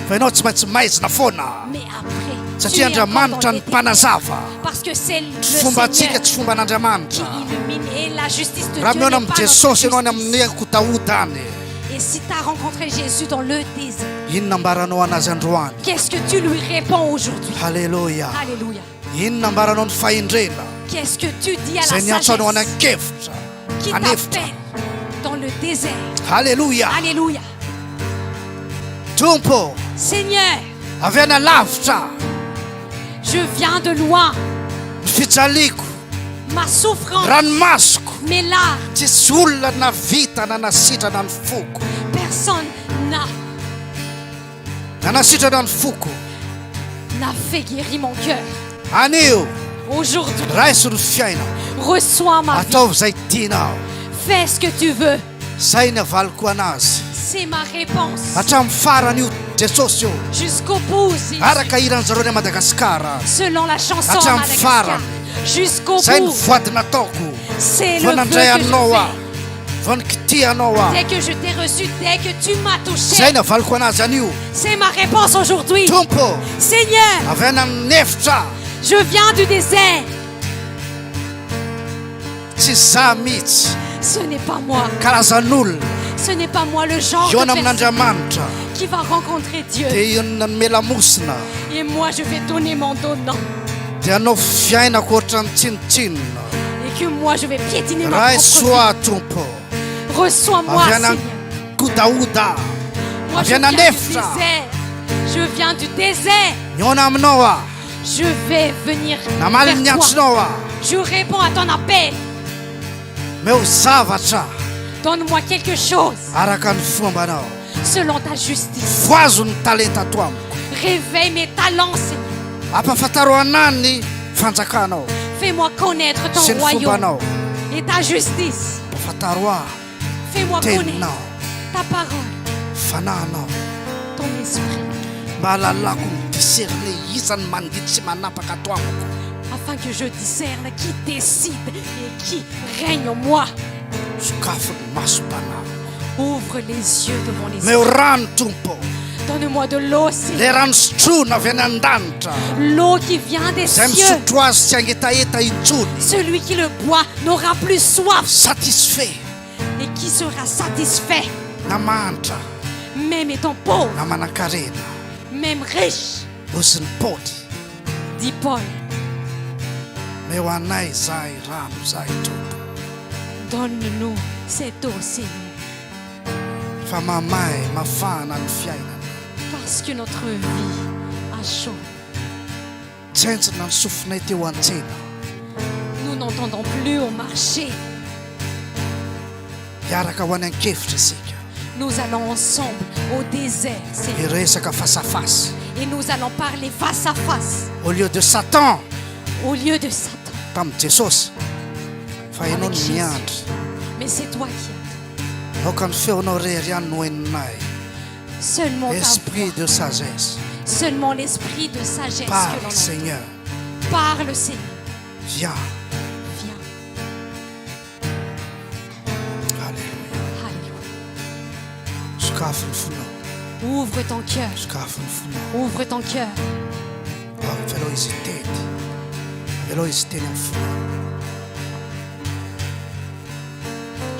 Fa ianao tsy maintsy maizina foana. mais après, tu Satria es encore Andriamanitra dans ny les mpanazava. parce que c'est le Fombantsika Seigneur tsy fomba qui an'Andriamanitra. illumine et la justice de Raha Dieu miona n'est pas amin'i notre Jesosy ianao any justice. amin'ny kotahoda any. Et si tu as rencontré Jésus dans le désert, Inona ambaranao anazy androany. qu'est-ce que tu lui réponds aujourd'hui? Alléluia. Alléluia. Inona ambaranao ny fahendrena. Qu'est-ce que tu dis à Zay la niantsoanao any sagesse ankevitra. qui Anefitra. t'appelle dans le désert? Alléluia. Alléluia. Tompo. Seigneur, Avy any alavitra. je viens de loin. Ny fijaliako. Ma souffrance, Ranomasoko. mes larmes, Tsisy olona na vita na nasitrana ny foko. personne n'a Na nasitrana ny foko. fait guérir mon cœur. Anio. Aujourd'hui, Raiso ny fiaina. reçois ma vie. Ataovy zay tianao. Fais ce que tu veux. Zay ny avaliko anazy. C'est ma réponse. hatramin'ny farany io Jesosy io Jusqu'au bout, Jésus. araka hiran'zareo ny Madagasikara Selon la chanson à Hatramin'ny Madagascar. farany. Jusqu'au zay ny bout. voady nataoko C'est vao le vœu nandray que je anao a fais. vao nikity anao a Dès que je t'ai reçu, dès que tu m'as touché. zay ny avaliko anazy an'io C'est ma réponse aujourd'hui. tompo Seigneur, avy any amin'ny efitra je viens du désert. tsy za mihitsy Ce n'est pas moi. karazan'olona Ce n'est pas moi le genre de iona personne amin'Andriamanitra qui va rencontrer Dieu. dia ionona ny melamosina Et moi, je vais donner mon donnant. dia anao fiainako ohatrany tsinotsinona Et que moi, je vais piétiner ma raha propre soa tompo vie. Reçois-moi, avy any Seigneur. godaoda Moi, avy je any viens du an'efitra désert. Je viens du désert. miona aminao a Je vais venir namaly ny vers toi. antsinao a Je réponds à ton appel. meo zavatra Donne-moi quelque chose araka ny fombanao selon ta justice. voazo ny talenta ato amiko Réveille mes talents, Seigneur. ampafantaro anany ny fanjakanao Fais-moi connaître ton sy ny royaume fombanao et ta justice. ampafantaro a Fais-moi connaître teninao ta parole, fanahinao ton esprit, mahalalako ny diserne isany mandidy sy manapaka ato amiko afin que je discerne qui décide et qui règne en moi. sokafo ny masom-panahy Ouvre les yeux de mon meo esprit. rano tompo Donne-moi de l'eau, Seigneur. le rano sotrona avy any an-danitra L'eau qui vient des zay cieux. misotro azy tsy angetaeta intsony Celui qui le boit n'aura plus soif satisfait et qui sera satisfait, na manitra même étant pauvre, na manan-karena même riche, ozy ny pôty dit Paul. meo anay zahay rano zahay tompo Donne-nous cette eau, Seigneur, fa mamay mafana ny fiainana parce que notre vie a chaud. tsentsina ny sofinay teo an-tsena Nous n'entendons plus au marché. hiaraka ho any an-kevitra isika Nous allons ensemble au désert, Seigneur, hiresaka fasafasy et nous allons parler face à face au lieu de Satan au lieu de Satan. tamin'ny Jesosy fa ianao ny Jésus. miandry Mais c'est toi qui aoka ny feonao rery any no heninay as seulement ta esprit voix, de sagesse seulement l'esprit de sagesse que parle l'on entend. Seigneur Parle, Seigneur. viens Viens. Alléluia Alléluia. sokafo ny fonao Ouvre ton cœur. sokafo ny fonao Ouvre ton cœur. velao izy tety velao izy teny amin'ny fonao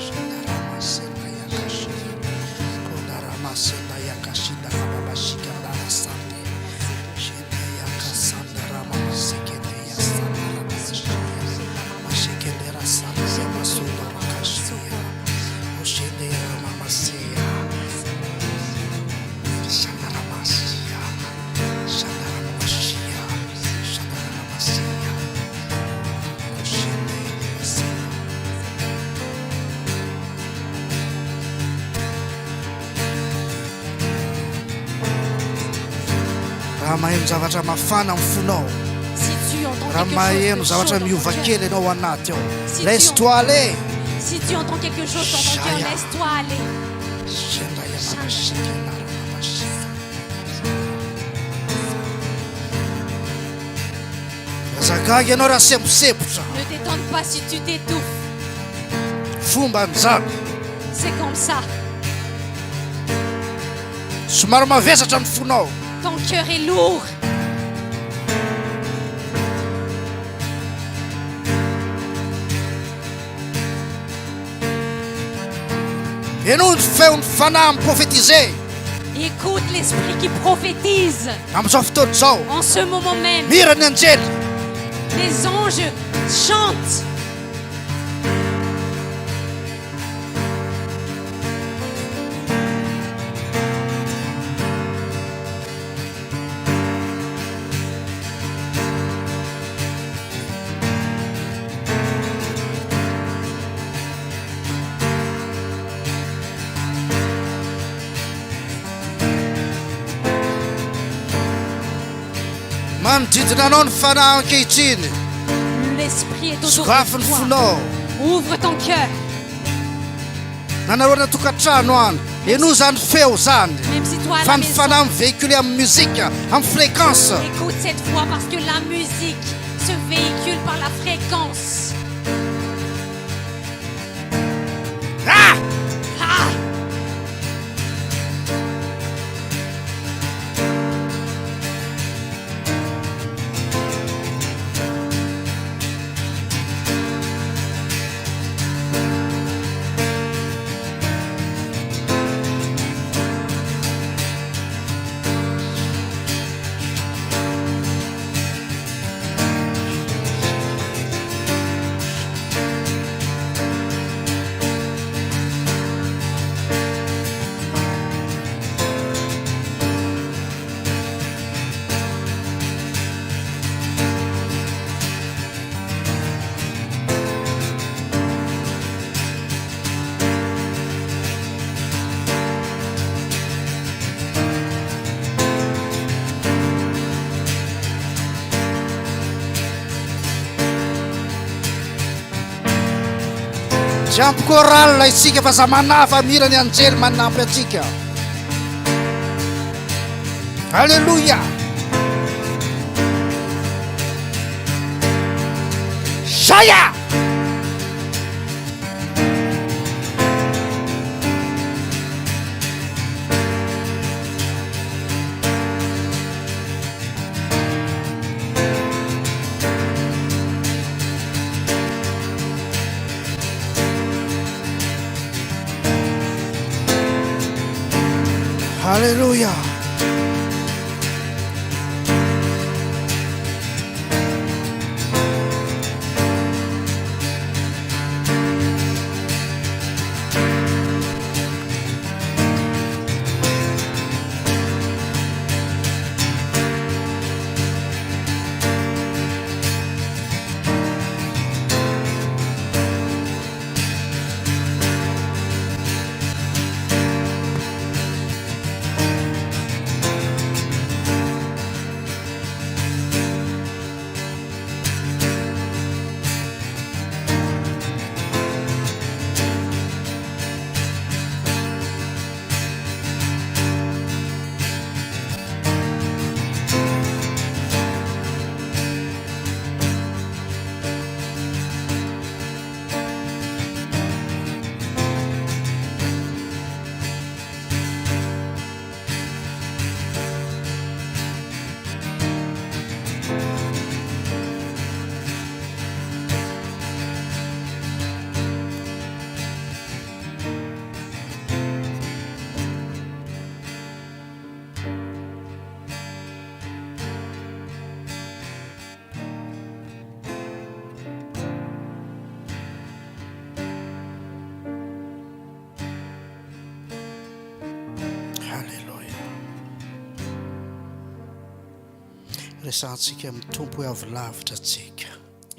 Shandarama yakashia Kondarama senda yakashinda babashika darasande Shende yakasandarama masekende yasandarama mashekende rasande masundo makashia Oshende yama masia Shandarama sia Shandarama mashia Shandarama masia Oshende masia raha maheno zavatra mafana amin'ny fonao Si tu entends raha quelque maheno chose zavatra de chaud miova dans ton kely cœur, ianao anaty ao Si laisse-toi aller si tu entends quelque chose dans ton cœur, Shaya. laisse-toi aller. Shenda yamakashika naramabashika azagagy ianao raha semposempotra Ne t'étonne pas si tu t'étouffes. fomba nyzany C'est comme ça. somary mavesatra ny fonao Ton cœur est lourd. ianao ny feon'ny fanahy miprofetize Écoute l'esprit qui prophétise. amin'izao fotoana izao En ce moment même, mira ny anjely les anges chantent. manodidina anao ny fanahy ankehitriny L'esprit est autour sokafo de ny toi. fonao Ouvre ton cœur. nanaroana tokantrano any Et nous en faisons, Même si toi à la maison, fan véhiculer en musique, en fréquence. écoute cette voix parce que la musique se véhicule par la fréquence. Ah! Ah! Jambo koralina isika fa za manafa mirany anjely manampy atsika. Alléluia. Chaya. Alléluia. Resantsika amin'ny tompo hoe avy lavitra atsika.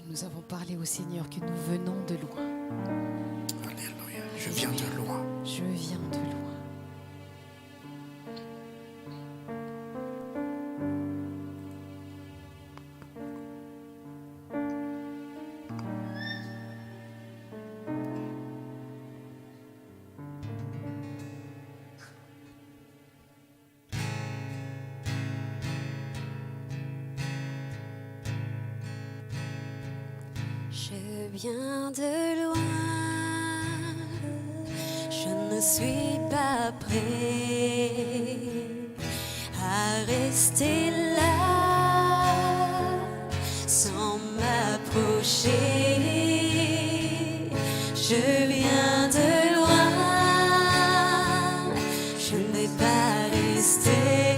Nous avons parlé au Seigneur que nous venons de loin. Alléluia. Je viens de loin. Je viens de loin. Je viens de loin, je ne suis pas prêt à rester là sans m'approcher. Je viens de loin, je ne vais pas rester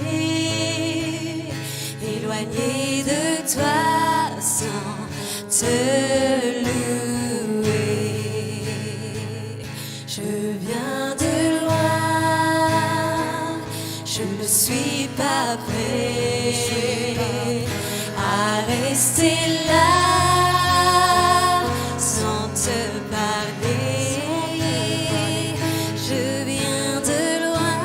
éloigné de toi sans te louer. Je viens de loin, je ne suis pas prêt à rester là sans te parler. Je viens de loin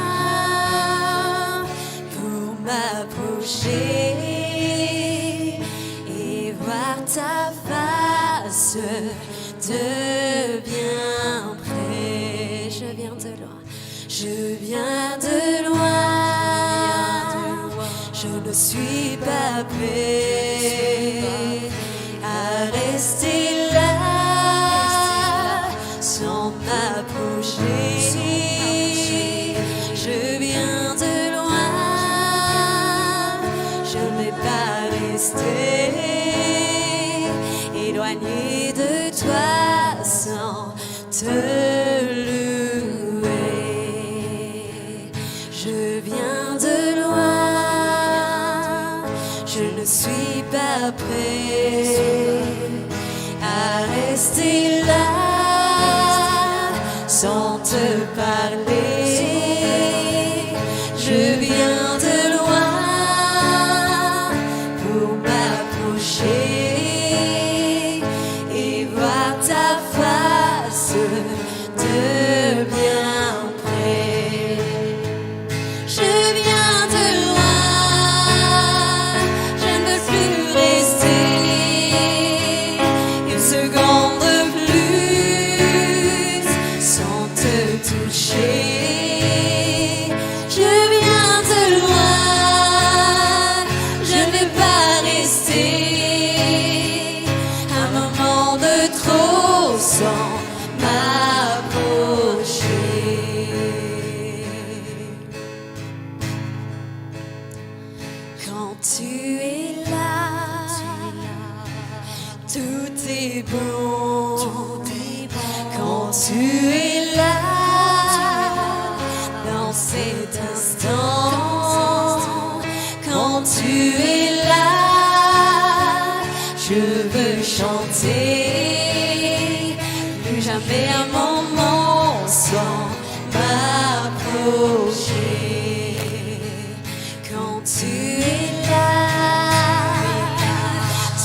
pour m'approcher et voir ta face de bien près. Je viens de loin, Je viens de loin, je ne suis pas prêt à rester là sans m'approcher. Je viens de loin, je ne vais pas rester éloigné de toi sans te louer. Je viens de loin, je ne suis pas prêt à rester là sans te parler. Je viens de loin pour m'approcher et voir ta face de bien près. Je viens de loin, je ne veux plus rester une seconde plus sans te toucher. Je viens de loin, je ne vais pas rester un moment de trop sans m'approcher. Quand tu es là, tout est bon. Quand tu es là, dans cet instant, quand tu es là, je veux chanter. Plus jamais un moment sans m'approcher. Quand tu es là,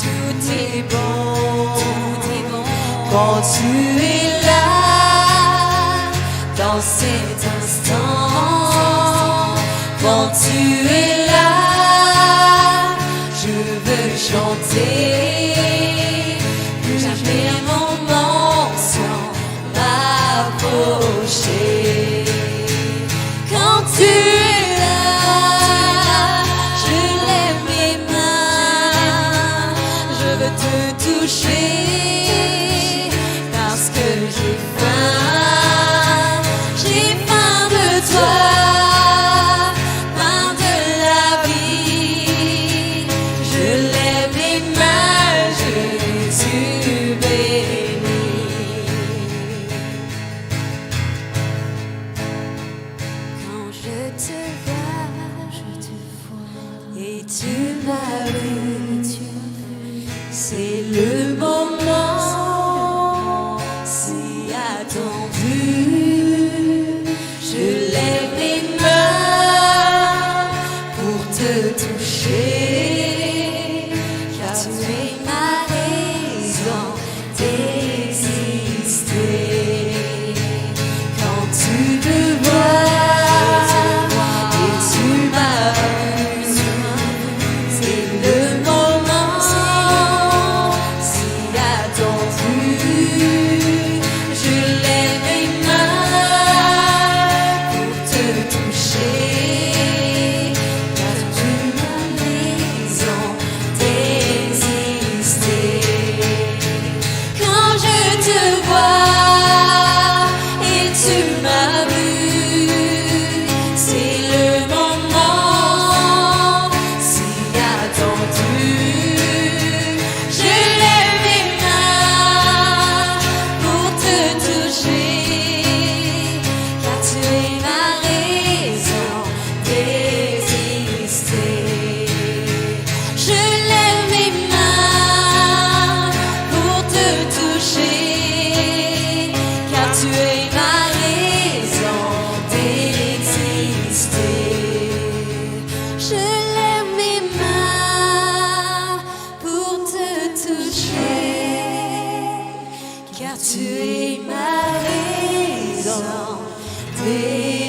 tout est bon. Quand tu es là, dans cet instant, quand tu es là, je veux chanter. Plus jamais un moment sans m'approcher. Quand tu es là, je lève mes mains, je veux te toucher parce que j'ai faim de toi, faim de la vie. Je lève les mains, Jésus béni. Quand je te vois et tu m'as vu, c'est le moment si attendu. Je lève les mains pour te toucher, car tu es ma raison d'exister. Quand tu me vois et tu m'as vu, c'est le moment si attendu. Je lève les mains pour te toucher, car tu m'as raison d'exister. Quand je te vois et tu m'as vu, c'est le moment si attendu. Je lève les mains pour te toucher, car tu es ma raison d'exister. Je lève mes mains pour te toucher, car tu es ma raison d'exister. Je lève mes mains pour te toucher, car tu es ma raison d'exister.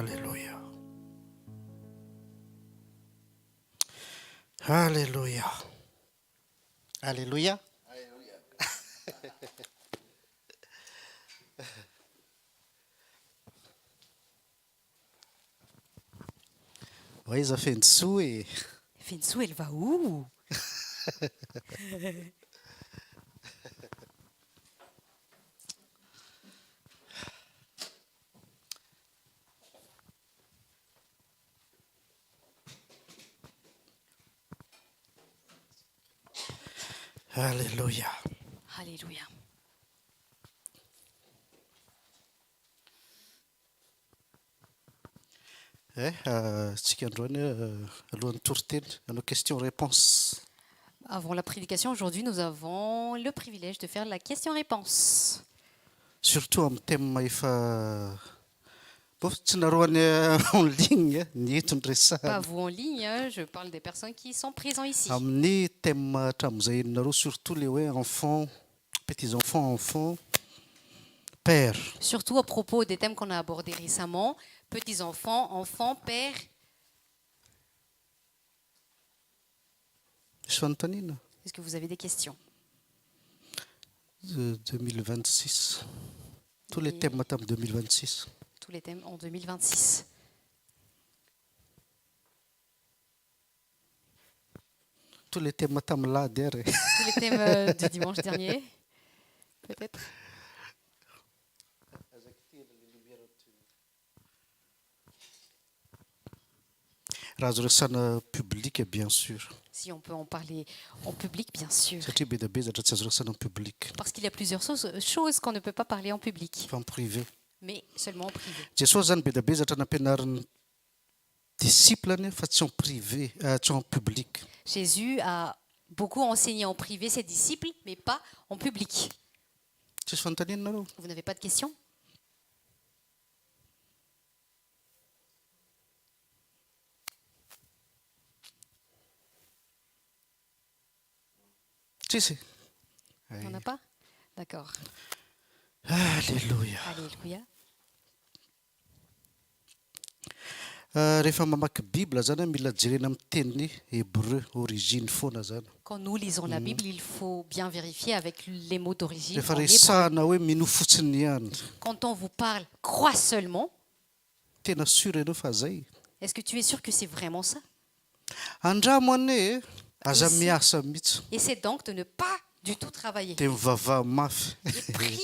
Alléluia. Alléluia. Alléluia. Oui, ça fait une souhait. Fensou, elle va où? Alléluia. Alléluia. Tsika androany alohan'ny toriteny anao question-réponse. Avant la prédication, aujourd'hui, nous avons le privilège de faire la question-réponse. Surtout amin'ny thème efa tsy naroany en ligne ny etony Pas resahana. vous en ligne, hein, je parle des personnes qui sont présentes ici. Amin'ny thème hatramin'izay enonareo surtout les hoe enfants, petits-enfants, enfants, père. Surtout à propos des thèmes qu'on a abordés récemment, petits-enfants, enfants, pères. Misy fanontaniana Est-ce que vous avez des questions? 2026. Tous les Oui. thèmes tamin'ny 2026. Tous les thèmes en 2026. Tous les thèmes tamin'ny lahady ary. Tous les thèmes du dimanche dernier, peut-être. Raha azo resana public bien sûr. Si on peut en parler en public, bien sûr. Satria be dia be zavatra tsy azo resana en public. Parce qu'il y a plusieurs choses qu'on ne peut pas parler en public, Fa en privé. mais seulement en privé. Jesosy zany be dia be zavatra nampianarin'ny discipleny fa tsy en privé, tsy en public. Jésus a beaucoup enseigné en privé ses disciples, mais pas en public. Tsisy fanontaniana nareo. Vous n'avez pas de questions? Tsisy. Il n'y en a pas? D'accord. Alléluia. Alléluia. Rehefa mamaky Bible zany mila jerena amin'ny teny hébreu origine foana zany. Quand nous lisons la Bible, il faut bien vérifier avec les mots d'origine. Rehefa en hébreu. resahana hoe mino fotsiny ihany. Quand on vous parle, crois seulement. Tena sûr ianao fa zay. Est-ce que tu es sûr que c'est vraiment ça? Andramo ane aza Ici. miasa mihitsy. Essaie donc de ne pas du tout travailler. Dia mivavaha mafy. Et prie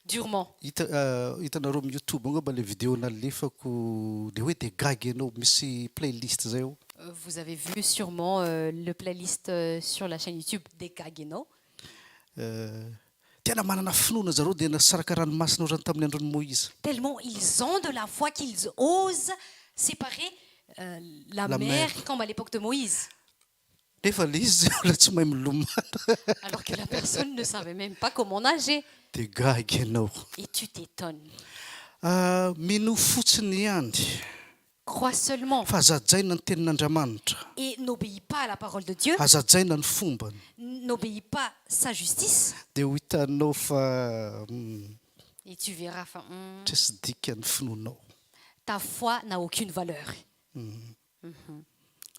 durement. Hitanareo amin'ny YouTube angamba le vidéo nalefako dia hoe dia gagy ianao misy playlist zay ao. Vous avez vu sûrement le playlist sur la chaîne YouTube des Kageno. Tena manana finoana zareo dia nasaraka ranomasina rano tamin'ny andron'i Moïse. Tellement ils ont de la foi qu'ils osent séparer la La mer mer. comme à l'époque de Moïse. Nefa le izy olona tsy mahay milomano. Alors que la personne ne savait même pas comment nager. Dia gagy ianao. Et tu t'étonnes. Mino fotsiny ihany Crois seulement fa azajaina ny tenin'Andriamanitra. et n'obéis pas à la parole de Dieu. Azajaina ny fombany. N'obéis pas sa justice. Dia ho hitanao fa Et tu verras, tsisy dika ny finoanao. ta foi n'a aucune valeur.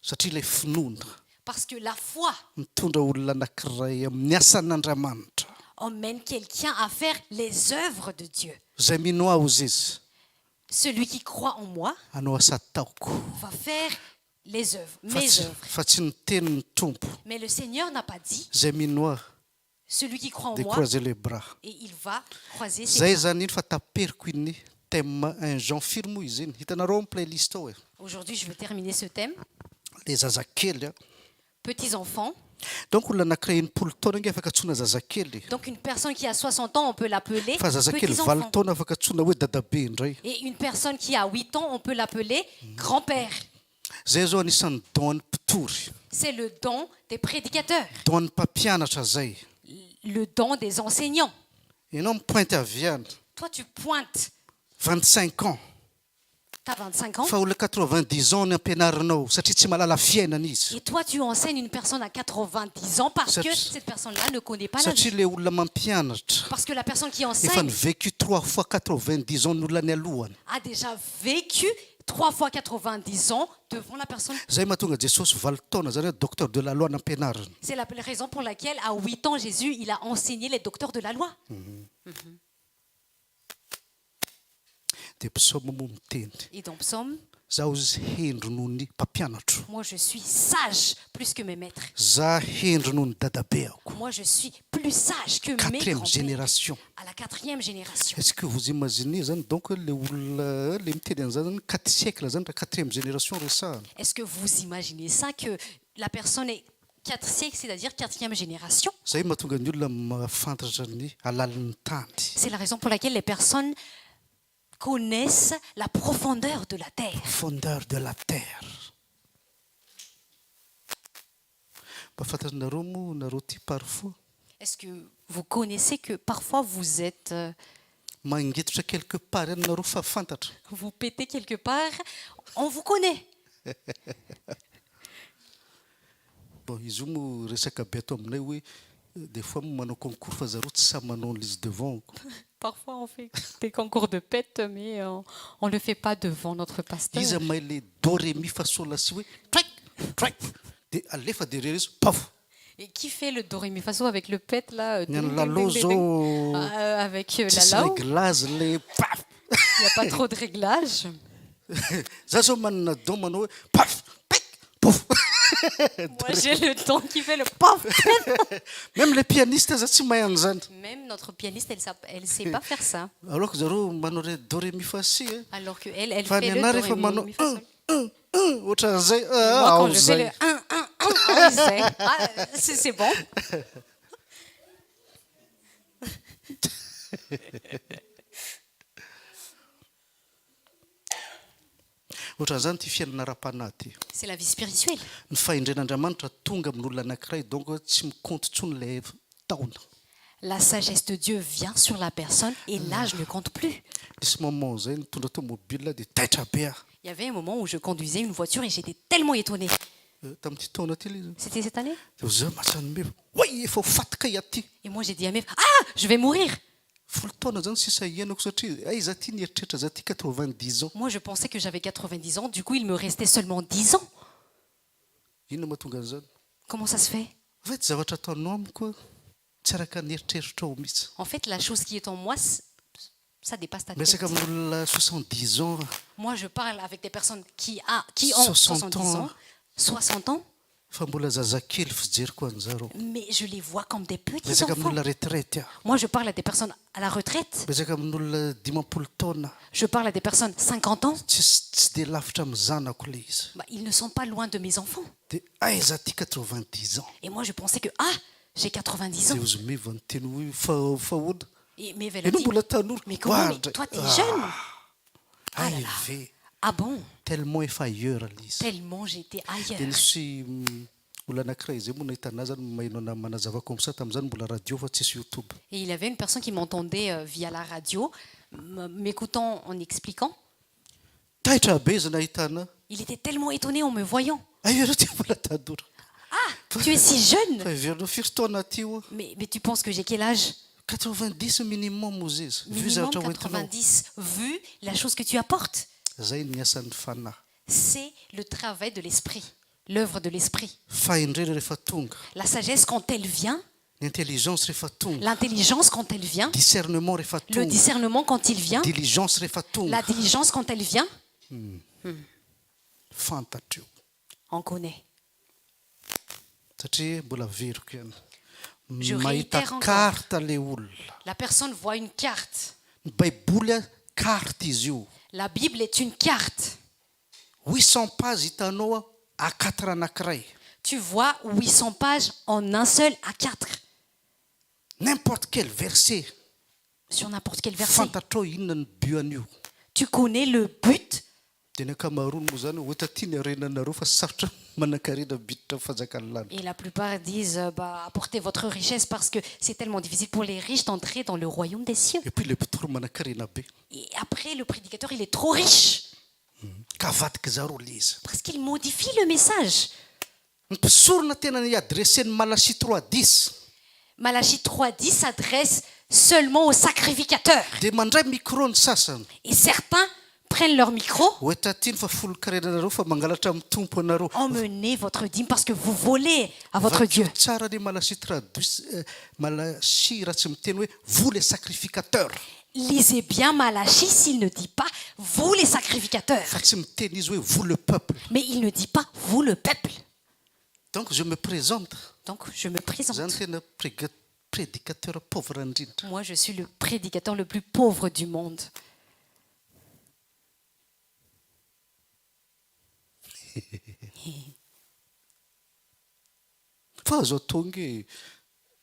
Satria ilay finoana Parce que la foi mitondra olona anankiray amin'ny asan'Andriamanitra. emmène quelqu'un à faire les œuvres de Dieu. Zay mino aho izy izy. Celui qui croit en moi Anao asa ataoko. va faire les œuvres, Fa mes tsy- œuvres. fa tsy ny tenin'ny tompo. Mais le Seigneur n'a pas dit, Zay mino aho celui qui croit en dia moi, croiser les bras. et il va croiser ses Zay bras. zany iny fa taperiko iny thème un Jean firmo izy iny. Hitanareo amin'ny playlist ao e. Aujourd'hui, je veux terminer ce thème. Le zazakely a. Petits-enfants. Donc olona anankiray enimpolo taona inge afaka atsoina zazakely. Donc une personne qui a 60 ans, on peut l'appeler Fa zazakely valo petits-enfants. taona afaka atsoina hoe dadabe indray. Et une personne qui a 8 ans, on peut l'appeler grand-père. Zay zao anisan'ny don an'ny mpitory. C'est le don des prédicateurs, Don an'ny mpampianatra zay. le don des enseignants. Ianao mipointe aviana. Toi, tu pointes, 25 ans. tu as 25 ans, Fa olona 90 ans ny ampianarinao satria tsy mahalala fiainana izy. et toi, tu enseignes une personne à 90 ans parce Ça- que cette personne-là ne connaît pas la Satria vie. le olona mampianatra Parce que la personne qui efa enseigne nivécu 3 fois 90 ans ny olona ny alohany. a déjà vécu 3 fois 90 ans devant la personne. zay mahatonga Jesosy 20 taona zany hoe docteur de la loi nampianariny. C'est la raison pour laquelle à 8 ans, Jésus, il a enseigné les docteurs de la loi. Dia psaoma moa miteny Et dans Psaume, zaho izy hendry noho ny mpampianatro, moi je suis sage plus que mes maîtres. za hendry noho ny dadabeako. Moi je suis plus sage que mes 4e grands-pères. génération. À la 4e génération. Est-ce que vous imaginez zany donc le olona le miteny an'izany zany 4 siècle zany raha 4e génération resahana. Est-ce que vous imaginez ça, que la personne est 4 siècles, c'est-à-dire 4e génération? Zay mahatonga ny olona mahafantatra ny alalin'ny tany. C'est la raison pour laquelle les personnes connaissent la profondeur de la terre. Fondeur de la terre. Mba fantatrareo moa nareo ty parfois Est-ce que vous connaissez que parfois vous êtes, mangetotra quelque part any nareo fa fantatra. vous pétez quelque part, on vous connaît. Bon izy io moa resaka be ato aminay hoe des fois moa manao concours fa zareo tsy samy manao l'izy devant. Parfois on fait des concours de pète, mais on ne le fait pas devant notre pasteur. Izy mahay le do ré mi fa sol la si hoe traik traik de alefa derrière izy paf. Et qui fait le do ré mi fa so avec le pète là? Ny any lalao zao Avec la tsisy lao, réglage le paf. il n'y a pas trop de réglage. Za zao manana do manao hoe paf pik pouf. Moi j'ai le ton qui fait le paf. Même les pianistes za tsy mahay an'izany. Même notre pianiste, elle sait pas faire ça. Alors que zareo manao re do ré mi fa si Alors qu'elle fa fait ny le ana do rehefa ré manao mi fa sol. ohatran'izay Moi, ao quand je fais le zay. 1, 1, 1, il sait. Ah, c'est bon. Ohatran'izany ty fiainana ara-panahy ty. C'est la vie spirituelle. Ny fahendren'Andriamanitra tonga amin'olona anankiray donc tsy mikonto tsony le taona. La sagesse de Dieu vient sur la personne et l'âge ne compte plus. Nisy moment zay nitondra tomobile dia taitra be aho. Il y avait un moment où je conduisais une voiture et j'étais tellement étonnée. Tamin'ity taona ty le C'était cette année? dia za matsany meva oy efa ho fatika iaty. Et moi j'ai dit à mes frères, ah, je vais mourir. Folo taona zany sisa ianako satria ay za ty nieritreritra za ty 90 ans. Moi je pensais que j'avais 90 ans, du coup il me restait seulement 10 ans. Inona mahatonga an'izany? Comment ça se fait? En fait zavatra ataonao amiko tsy araka ny eritreritrao mihitsy. En fait, la chose qui est en moi, ça dépasse ta tête. Miresaka amin'olona 70 ans. Moi, je parle avec des personnes qui ont 70 ans, 60 ans, Fa mbola zazakely fijeriko an'zareo. mais je les vois comme des petits Miresaka enfants. amin'olona retraite aho. Moi, je parle à des personnes à la retraite. Miresaka amin'olona 50 taona. Je parle à des personnes 50 ans. Tsy dia lavitra amin'ny zanako le izy. Bah, ils ne sont pas loin de mes enfants. Dia aiza ty 90 ans. Et moi, je pensais que, j'ai 90 ans. Zay ozy meva ny teny hoe fahoana. Et mes Ianao veulent dire, mbola tanora. mais comment, mais Oahatra. toi, t'es jeune. Ah là Ay là. ve. Ah bon? Tellement efa ailleurs izy. Tellement j'étais Dia ailleurs. nisy olona anankiray zay moa nahita anazy zany maheno ana manazava comme ça tamin'izany mbola radio fa tsisy YouTube. Et il y avait une personne qui m'entendait via la radio, m'écoutant en expliquant. Taitra be izy nahita ana. Il était tellement étonné en me voyant. Ay ianao ty mbola tanora. Ah, tu es si jeune. Fa iverinao firy taona ty io. Mais tu penses que j'ai quel âge? 90 minimum ozy izy. Vu Minimum zavatra hoentinao. 90, vu la chose que tu apportes. Zay ny asan'ny fanahy. C'est le travail de l'esprit, l'œuvre de l'esprit. Fahendrena rehefa tonga. La sagesse quand elle vient, Ny intelligence rehefa tonga. l'intelligence quand elle vient, Discernement rehefa le tonga. discernement quand il vient, Diligence rehefa tonga. la diligence quand elle vient, Fantatra io. on connaît. Satria mbola veriko ihany. Je Mahita réitère encore. carte le olona. La personne voit une carte. Ny baiboly carte izy io. La Bible est une carte. 800 pages hitanao à 4 anankiray. Tu vois 800 pages en un seul à 4. N'importe quel verset. Sur n'importe quel verset. Fantatrao inona ny but an'io. Tu connais le but. Dia ny ankamaroany moa zany ohatra tia ny arenanareo fa sarotra manan-karena biditra fajakany lanitra. Et la plupart disent, apportez votre richesse parce que c'est tellement difficile pour les riches d'entrer dans le royaume des cieux. Et puis le pitoro manan-karena be. Et après, le prédicateur, il est trop riche Ka avadika zareo le izy. parce qu'il modifie le message. Ny mpisorona tena ny adressen'ny Malachie 3:10 Malachie 3.10 s'adresse seulement aux sacrificateurs. dia mandray micro ny sasany. Et certains prennent leur micro. ohatra ty ny fa folo karenanareo fa mangalatra amin'ny tompo anareo Emmenez votre dîme parce que vous volez à votre Dieu. tsara le malachi malachi raha tsy miteny hoe vous les sacrificateurs Lisez bien Malachie s'il ne dit pas vous les sacrificateurs. fa tsy miteny izy hoe vous le peuple. Mais il ne dit pas vous le peuple. Donc je me présente. Donc je me présente. Zany tena prédicateur pauvre indrindra. Moi je suis le prédicateur le plus pauvre du monde. Fa zao tonga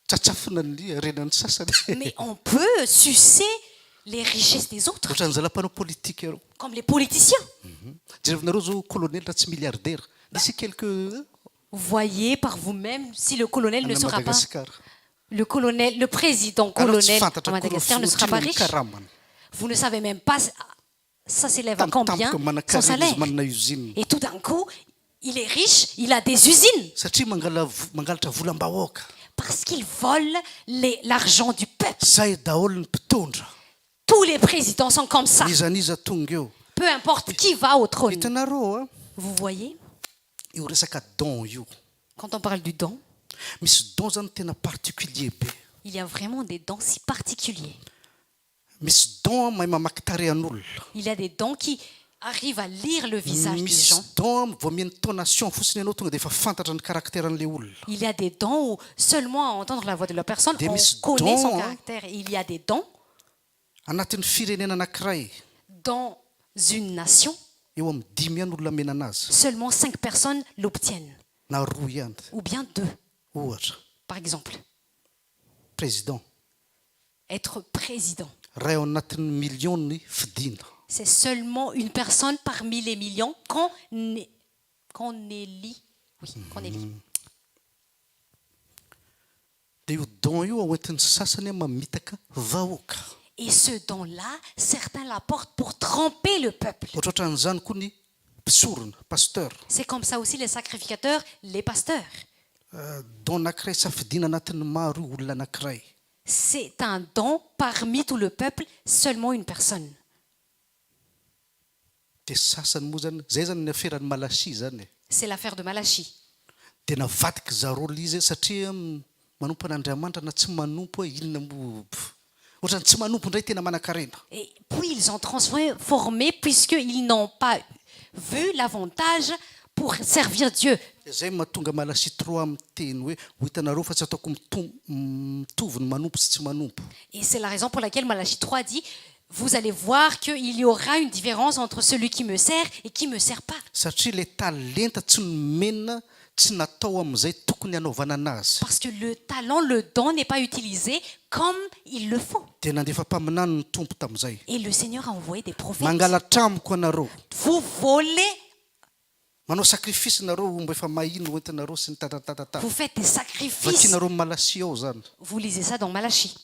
tsatsafina ny renan'ny sasany. Mais on peut sucer les richesses des autres, Ohatran'ny zalam-panao politique ireo. comme les politiciens. Jerevinareo zao colonel raha tsy milliardaire. D'ici quelques Voyez par vous-même si le colonel ne à sera pas Madagascar. le président Alors tsy colonel fantatra à Madagascar ne sera pas riche. karamana. Vous ne savez même pas ça s'élève à combien Tampotampoka son manan-karena salaire. izy manana usine. Et tout d'un coup, il est riche, il a des usines Satria mangalatra volam-bahoaka. parce qu'il vole l'argent du peuple. Zay daholo ny mpitondra. Tous les présidents sont comme ça. Nizaniza tonga eo. Peu importe qui va au trône. Hitanareo a Vous voyez, io resaka don io. quand on parle du don, Misy don zany tena particulier be. il y a vraiment des dons si particuliers. Misy don mahay mamaky tarehan'olona. Il y a des dons qui arrivent à lire le visage des Misy gens. don vao mihaino tonation fotsiny ianao tonga dia efa fantatra ny karakteran'ilay olona. Il y a des dons où seulement à entendre la voix de la personne, Des on miss connaît son dons, hein. caractère. Et il y a des dons Anatin'ny firenena anankiray dans une nation, eo amin'ny 10 ihany olona mena anazy seulement 5 personnes l'obtiennent. na roa ihany. Ou bien 2, Ohatra par exemple. président Être président, ray ao anatin'ny million ny fidina. c'est seulement une personne parmi les millions qu'on élit. Oui, qu'on élit. Dia io don io aoentin'ny sasany mamitaka vahoaka. Et ce don-là, certains l'apportent pour tromper le peuple. Ohatran'izany koa ny mpisorona pasteur. C'est comme ça aussi les sacrificateurs, les pasteurs. Don anankiray safidina anatin'ny maro io olona anankiray. C'est un don parmi tout le peuple, seulement une personne. Dia sasany moa zany zay zany ny aferan'ny malachi zany. C'est l'affaire de Malachie. Dia navadiky zareo izy satria manompo an'Andriamanitra na tsy manompo inona ohatrany tsy manompo indray tena manan-karena. Et puis ils ont transformé puisqu'ils n'ont pas vu l'avantage pour servir Dieu. Zay mahatonga malachi 3 amin'ny teny hoe ho hitanareo fa tsy ataoko mitovy ny manompo sy tsy manompo. Et c'est la raison pour laquelle Malachie 3 dit, vous allez voir qu'il y aura une différence entre celui qui me sert et qui ne me sert pas. Satria le talenta tsy nomena tsy natao amin'izay tokony hanaovana anazy. Parce que le talent, le don n'est pas utilisé comme il le faut. Dia nandefa mpaminany ny tompo tamin'izay. Et le Seigneur a envoyé des prophètes. Mangalatra amiko anareo. Vous volez, Manao sacrifice nareo mba efa mahino entinareo sy ny tatatatata. vous faites des sacrifices. Vakinareo malachi ao zany. Vous lisez ça dans Malachie.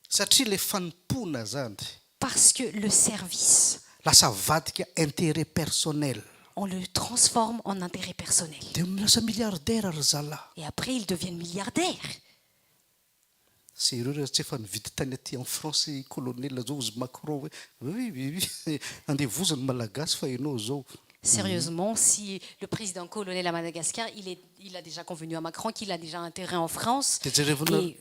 Satria le fanompona zany Parce que le service, lasa vadika intérêt personnel. on le transforme en intérêt personnel. Dia lasa milliardaire ry zalahy. Et après, ils deviennent milliardaires. Sy ireo tsy efa nividy tany aty en France colonel zao izy Macron hoe oui andevozany malagasy fa ianao zao. Sérieusement, si le président colonel à Madagascar, il a déjà convenu à Macron qu'il a déjà un terrain en France et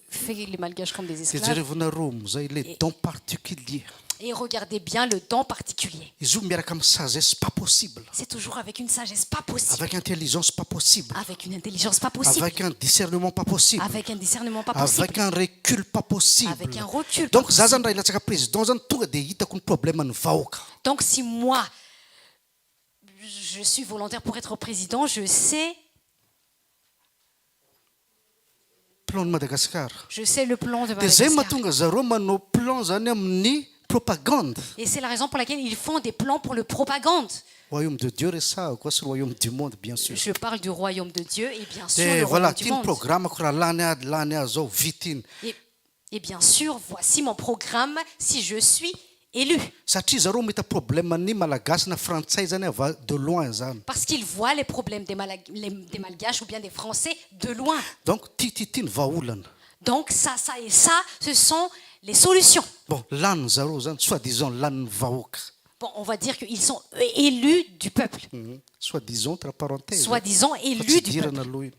fait les Malgaches comme des Dia esclaves. jerevinareo am'izay le don particulier. Et regardez bien le don particulier. Izy io miaraka amin'ny sagesse pas possible. C'est toujours avec une sagesse pas possible, Avec intelligence pas possible. avec une intelligence pas possible, Avec un discernement pas possible. avec un discernement pas possible, Avec un recul pas possible. avec un recul pas Donc za possible. zany raha ilatsaka président zany tonga dia hitako ny problème ny vahoaka. Donc si moi, je suis volontaire pour être président, je sais Plan de Madagascar. le plan de Dia zay Madagascar. mahatonga zareo manao plan zany amin'ny propagande. Et c'est la raison pour laquelle ils font des plans pour le propagande. Royaume de Dieu resahako sy royaume du monde bien sûr. Je parle du royaume de Dieu et bien sûr Dia le voilà royaume du tia ny monde. programmako raha lany azy zao vita iny. Et bien sûr, voici mon programme si je suis élu. Satria zareo mahita problème ny malagasy na frantsay zany avy de loin zany. Parce qu'ils voient les problèmes des Malgaches ou bien des Français de loin. Donc ty ny vahaolana. Donc ça et ça, ce sont les solutions. Bon lany zareo zany soi-disant lan'ny vahoaka. Bon, on va dire qu'ils sont élus du peuple. Soi-disant entre parenthèses. Soi-disant Fa élus tsy du dirana peuple. aloha iny.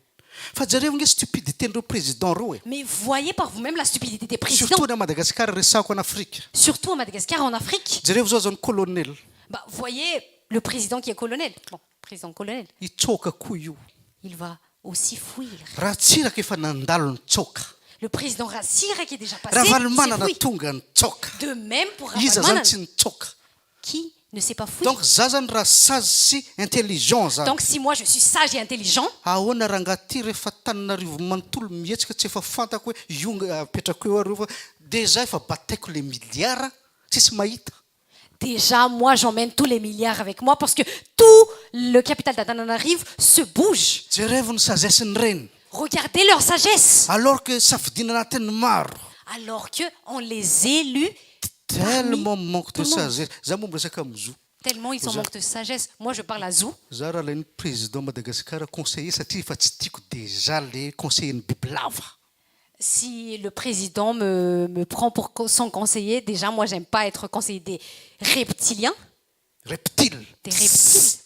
Fa jareo nge stupidité-ndreo président reo e. Mais voyez par vous-même la stupidité des présidents. Surtout à Madagascar resako en Afrique. Surtout à Madagascar, en Afrique. Jareo zao zany colonel. Bah, voyez le président qui est colonel. Bon, président colonel. Itsoka koa io. Il va aussi fuir. Raha tsiraka efa nandalo ny tsoka. Le président Rassira qui est déjà passé, Raha il valomanana s'est fui. tonga ny tsoka. De même pour Iza zany Ravalmanan, tsy nitsoka. qui ne s'est pas fui. Donc za zany raha sazy sy intelligent zany. Donc si moi je suis sage et intelligent, Ahoana raha ngaty rehefa Tananarivo manontolo mihetsika tsy efa fantako hoe io apetrako eo areo fa déjà efa bataiko le milliard tsisy mahita. déjà moi j'emmène tous les milliards avec moi parce que tout le capital d'Antananarivo se bouge. Jerevo ny sagesse-ny reny. Regardez leur sagesse. Alors que safidiana anatin'ny maro. Alors qu'on les élus Tellement manque de tout le monde. sagesse. Za momba resaka am'zo. tellement ils sont Vous manque de sagesse. Moi je parle à Zou. Za raha ilain'ny président Madagascar conseiller satria efa tsy tiako déjà le conseiller-ny bibilava. Si le président me prend pour son conseiller, déjà moi j'aime pas être conseiller des reptiliens, Reptile. des reptiles.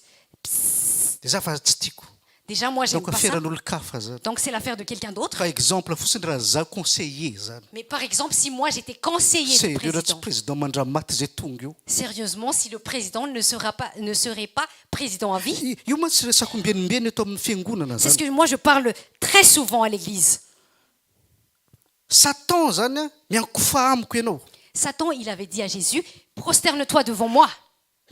Déjà fa tsy tiako. Déjà moi j'aime Donc pas ça. aferan'olo kafa zany. Donc c'est l'affaire de quelqu'un d'autre. Par exemple fotsiny raha za conseiller zany. Mais par exemple si moi j'étais conseiller du Sérieux raha tsy président, président mandramaty zay tonga io. sérieusement si le président ne serait pas président à vie, Io ma tsy resako mbienimbeny eto amin'ny fiangonana c'est ce zany. que moi je parle très souvent à l'église. Satan zany a miankofa amiko ianao. Satan il avait dit à Jésus, prosterne-toi devant moi.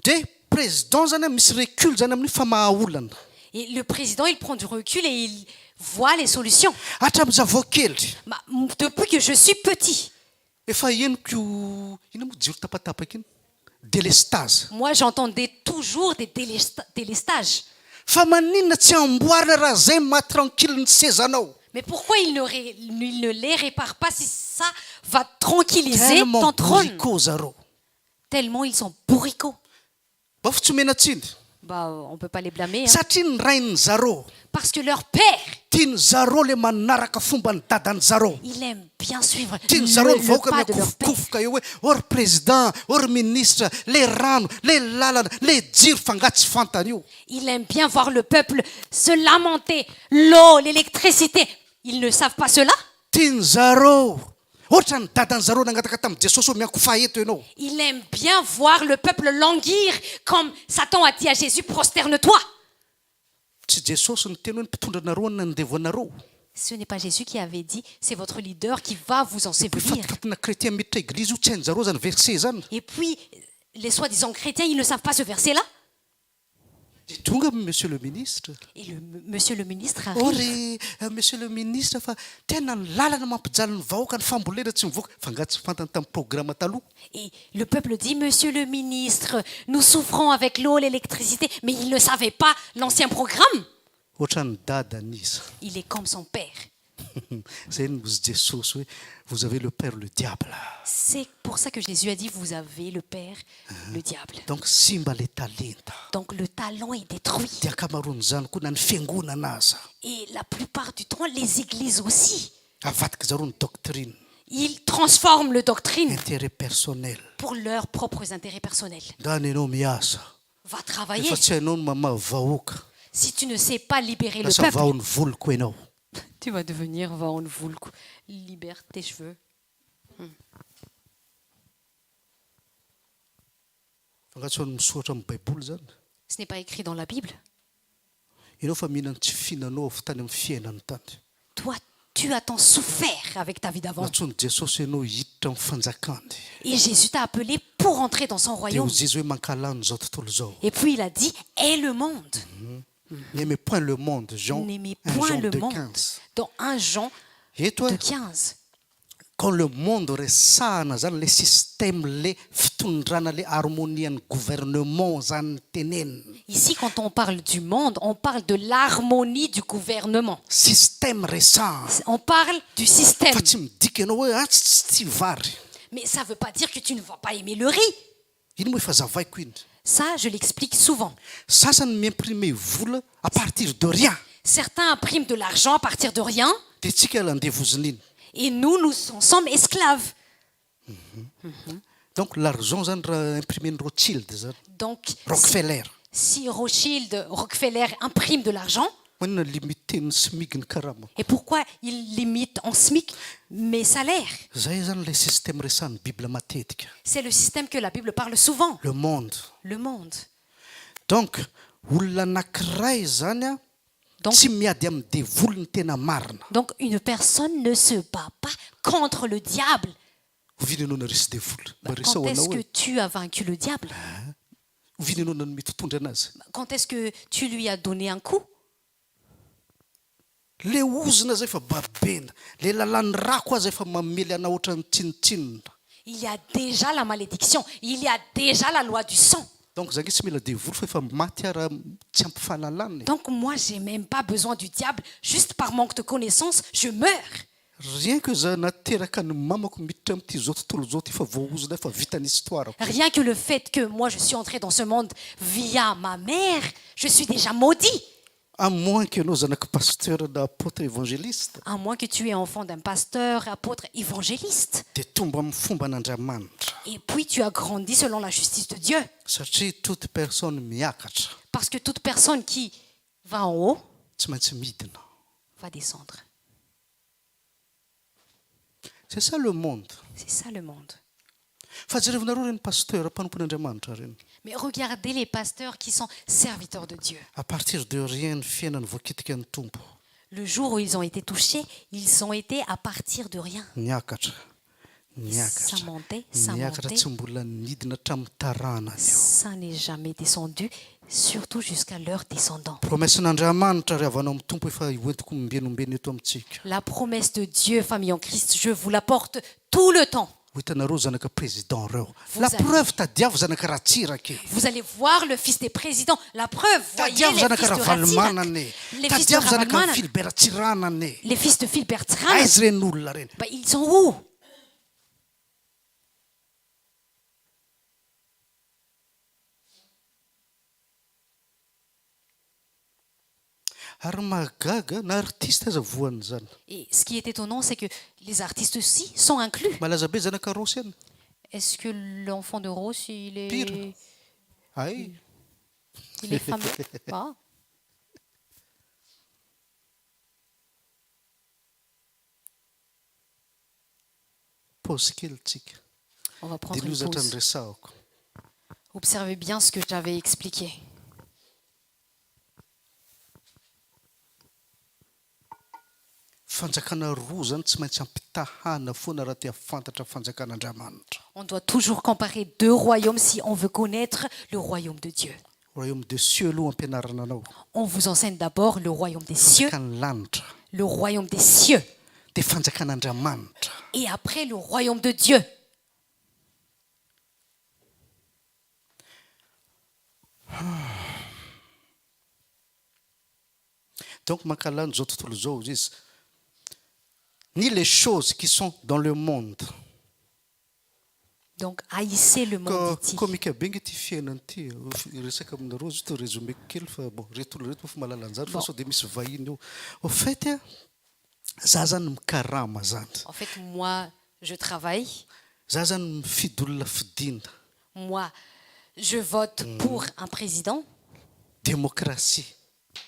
De président zany a misy recul zany amin'ny famahaolana. Et le président il prend du recul et il voit les solutions. Hatramin'izao kely. Bah, depuis que je suis petit, Efa henoko io ina moa jiro tapatapaka iny. Délestage. moi j'entendais toujours des délestages. Fa maninona tsy amboarina raha zay mahatranquille ny sezanao. Mais pourquoi il ne les répare pas si ça va tranquilliser Tellement ton trône? bourricot zareo. Tellement ils sont bourricots. Mba fa tsy omena tsiny. Bah, on peut pas les blâmer. Hein. Satria ny rainy zareo. Parce que leur père, Tiany zareo le manaraka fomba ny dadany zareo. il aime bien suivre Tiany zareo ny le vahoaka pas de leur père. miakofokofoka eo hoe or président, or ministre, le rano, le lalana, le jiro fa nga tsy fantany io. Il aime bien voir le peuple se lamenter. L'eau, l'électricité. Ils ne savent pas cela. Tiany zareo. Ohatra ny dadany zareo nangataka tamin'i Jesosy hoe miankofa eto ianao. Il aime bien voir le peuple languir comme Satan a dit à Jésus, prosterne-toi. Tsy Jesosy ny teny hoe ny mpitondra anareo ny nandevo anareo. Ce n'est pas Jésus qui avait dit, c'est votre leader qui va vous ensevelir. Fatifatina chrétien miditra église io tsy hainy zareo zany verset zany. Et puis, les soi-disant chrétiens, ils ne savent pas ce verset-là. De tonga monsieur le ministre. Et monsieur le ministre Or arrive. monsieur le ministre fa tena ny lalana mampijaly ny vahoaka ny fambolena tsy mivoaka fa nga tsy fantany tamin'ny programme taloha. Et le peuple dit, monsieur le ministre, nous souffrons avec l'eau, l'électricité. Mais il ne savait pas l'ancien programme. Ohatra ny dadany izy. Il est comme son père. Zay ny ozy Jesosy hoe vous avez le père le diable. C'est pour ça que Jésus a dit, vous avez le père, le diable. Donc simba le talenta. Donc le talent est détruit. Dia ankamaroan'izany koa na ny fiangonana aza. Et la plupart du temps, les églises aussi. Avadika zareo ny doctrine. Ils transforment le doctrine Intérêt personnel. pour leurs propres intérêts personnels. Ndany ianao miasa. Va travailler. Efa tsy hainao ny mamaha vahoaka. Si tu ne sais pas libérer le Lasa peuple, vao ny voloko ianao. tu vas devenir Van Vulko. Libère tes cheveux. Fangatsoany misoratra amin'ny baiboly zany. Ce n'est pas écrit dans la Bible. Ianao fa mihinana tsy fihinanao avy tany amin'ny fiainany tany. Toi, tu as tant souffert avec ta vie d'avant. Natsony Jesosy ianao hiditra amin'ny fanjakany. Et Jésus t'a appelé pour entrer dans son Dia royaume. hozy izy hoe mankalany zao tontolo zao. Et puis il a dit, aie le monde. N'aimez point le monde, Jean, N'aimez 1 point Jean le 2, monde. 15. Dans 1 Jean Et toi, 2,15. quand le monde resahana zany le système le fitondrana le harmonian'ny gouvernement zany tenenina. Ici, quand on parle du monde, on parle de l'harmonie du gouvernement. Système resahana. On parle du système. Fa tsy midika ianao hoe tsy ty vary. Mais ça ne veut pas dire que tu ne vas pas aimer le riz. Iny moa efa zavaiko iny. Ça, je l'explique souvent. Sasany miimprimer vola à partir de rien. Certains impriment de l'argent à partir de rien. Dia tsika landevoziny iny. Et nous en sommes esclaves. donc l'argent zany raha imprimé ny Rothschild zany Donc, Rockefeller si Rothschild, Rockefeller imprime de l'argent, manana limité ny SMIC ny karama et pourquoi il limite en SMIC mes salaires? zay zany le système resan'ny Bible matetika C'est le système que la Bible parle souvent, le monde le monde. donc olona anankiray zany a Donc, tsy miady amin'ny devoly ny tena marina donc une personne ne se bat pas contre le diable. oviny anao na resy devoly mba Quand resao est-ce anao que hoe tu as vaincu le diable? oviny anao na mitotondra anazy Quand est-ce que tu lui as donné un coup? le ozina zay fa babena le lalàny rako azy efa mamely ana ohatran'ny tsinotsinona Il y a déjà la malédiction, il y a déjà la loi du sang. donc zany tsy mila devoly fa efa maty ara tsy ampy fahalalany Donc moi, j'ai même pas besoin du diable. Juste par manque de connaissance, je meurs. rien que za nateraka ny mamako miditra am'ty zao tontolo zao ty fa voaozina fa vitany histoire Rien que le fait que moi, je suis entrée dans ce monde via ma mère, je suis déjà maudit. à moins que ianao zanaky pasteur na apôtre évangéliste À moins que tu es enfant d'un pasteur, apôtre, évangéliste. de tomba amin'ny fomba an'Andriamanitra Et puis tu as grandi selon la justice de Dieu. satria toute personne miakatra Parce que toute personne qui va en haut tsy maintsy midina va descendre. c'est ça le monde C'est ça le monde. fa jerevinareo reny pasteur mpanompon'Andriamanitra reny Mais regardez les pasteurs qui sont serviteurs de Dieu. à partir de rien ny fiainany voakitika ny tompo Le jour où ils ont été touchés, ils ont été à partir de rien. miakatra Ça montait, ça miakatra montait. tsy mbola nidina hatramin'ny tarana io Ça n'est jamais descendu, surtout jusqu'à leur descendant. promessen'Andriamanitra ry avanao amin'ny tompo efa hoentiko ombenombeny eto amintsika La promesse de Dieu, famille en Christ, je vous la porte tout le temps. ho hitanareo zanaka président reo Vous la allez- preuve tadiavo zanaka ratsiraka e Vous allez voir le fils des présidents. La preuve, voyez tadiavo les zanaka fils de ravalmanana Ratsirak, e les fils de tadiavo zanaka Ravalmana, filiberatsiranana e les fils de Philbert Tran. aizy reny olona reny Bah, ils sont où? ary mahagaga na artiste aza voany zany Et ce qui est étonnant, c'est que les artistes aussi sont inclus. malaza be zanaka rosy any Est-ce que l'enfant de Rose, il Pire. est, ay il est fameux? Ah. pose kely tsika On va prendre de une lozatra ny pause. resahako Observez bien ce que j'avais expliqué. fanjakana roa zany tsy maintsy ampitahana foana raha te afantatra fanjakan'Andriamanitra On doit toujours comparer deux royaumes si on veut connaître le royaume de Dieu. royaume de cieux aloha ampianarana anao On vous enseigne d'abord le royaume des cieux, fanjakany lanitra le royaume des cieux, de fanjakan'Andriamanitra et après le royaume de Dieu. donc mankalany zao tontolo zao izy ni les choses qui sont dans le monde Donc haïssez le monde, dit-il. komika be nge ty fiainany ty resaka aminareo zo to résumeko kely fa bon reto olona reto fa malalanjary fa sao de misy vahiny eo au fait a za zany mikarama zany En fait, moi, je travaille. za zany mifidy olona fidina Moi, je vote pour un président, démocratie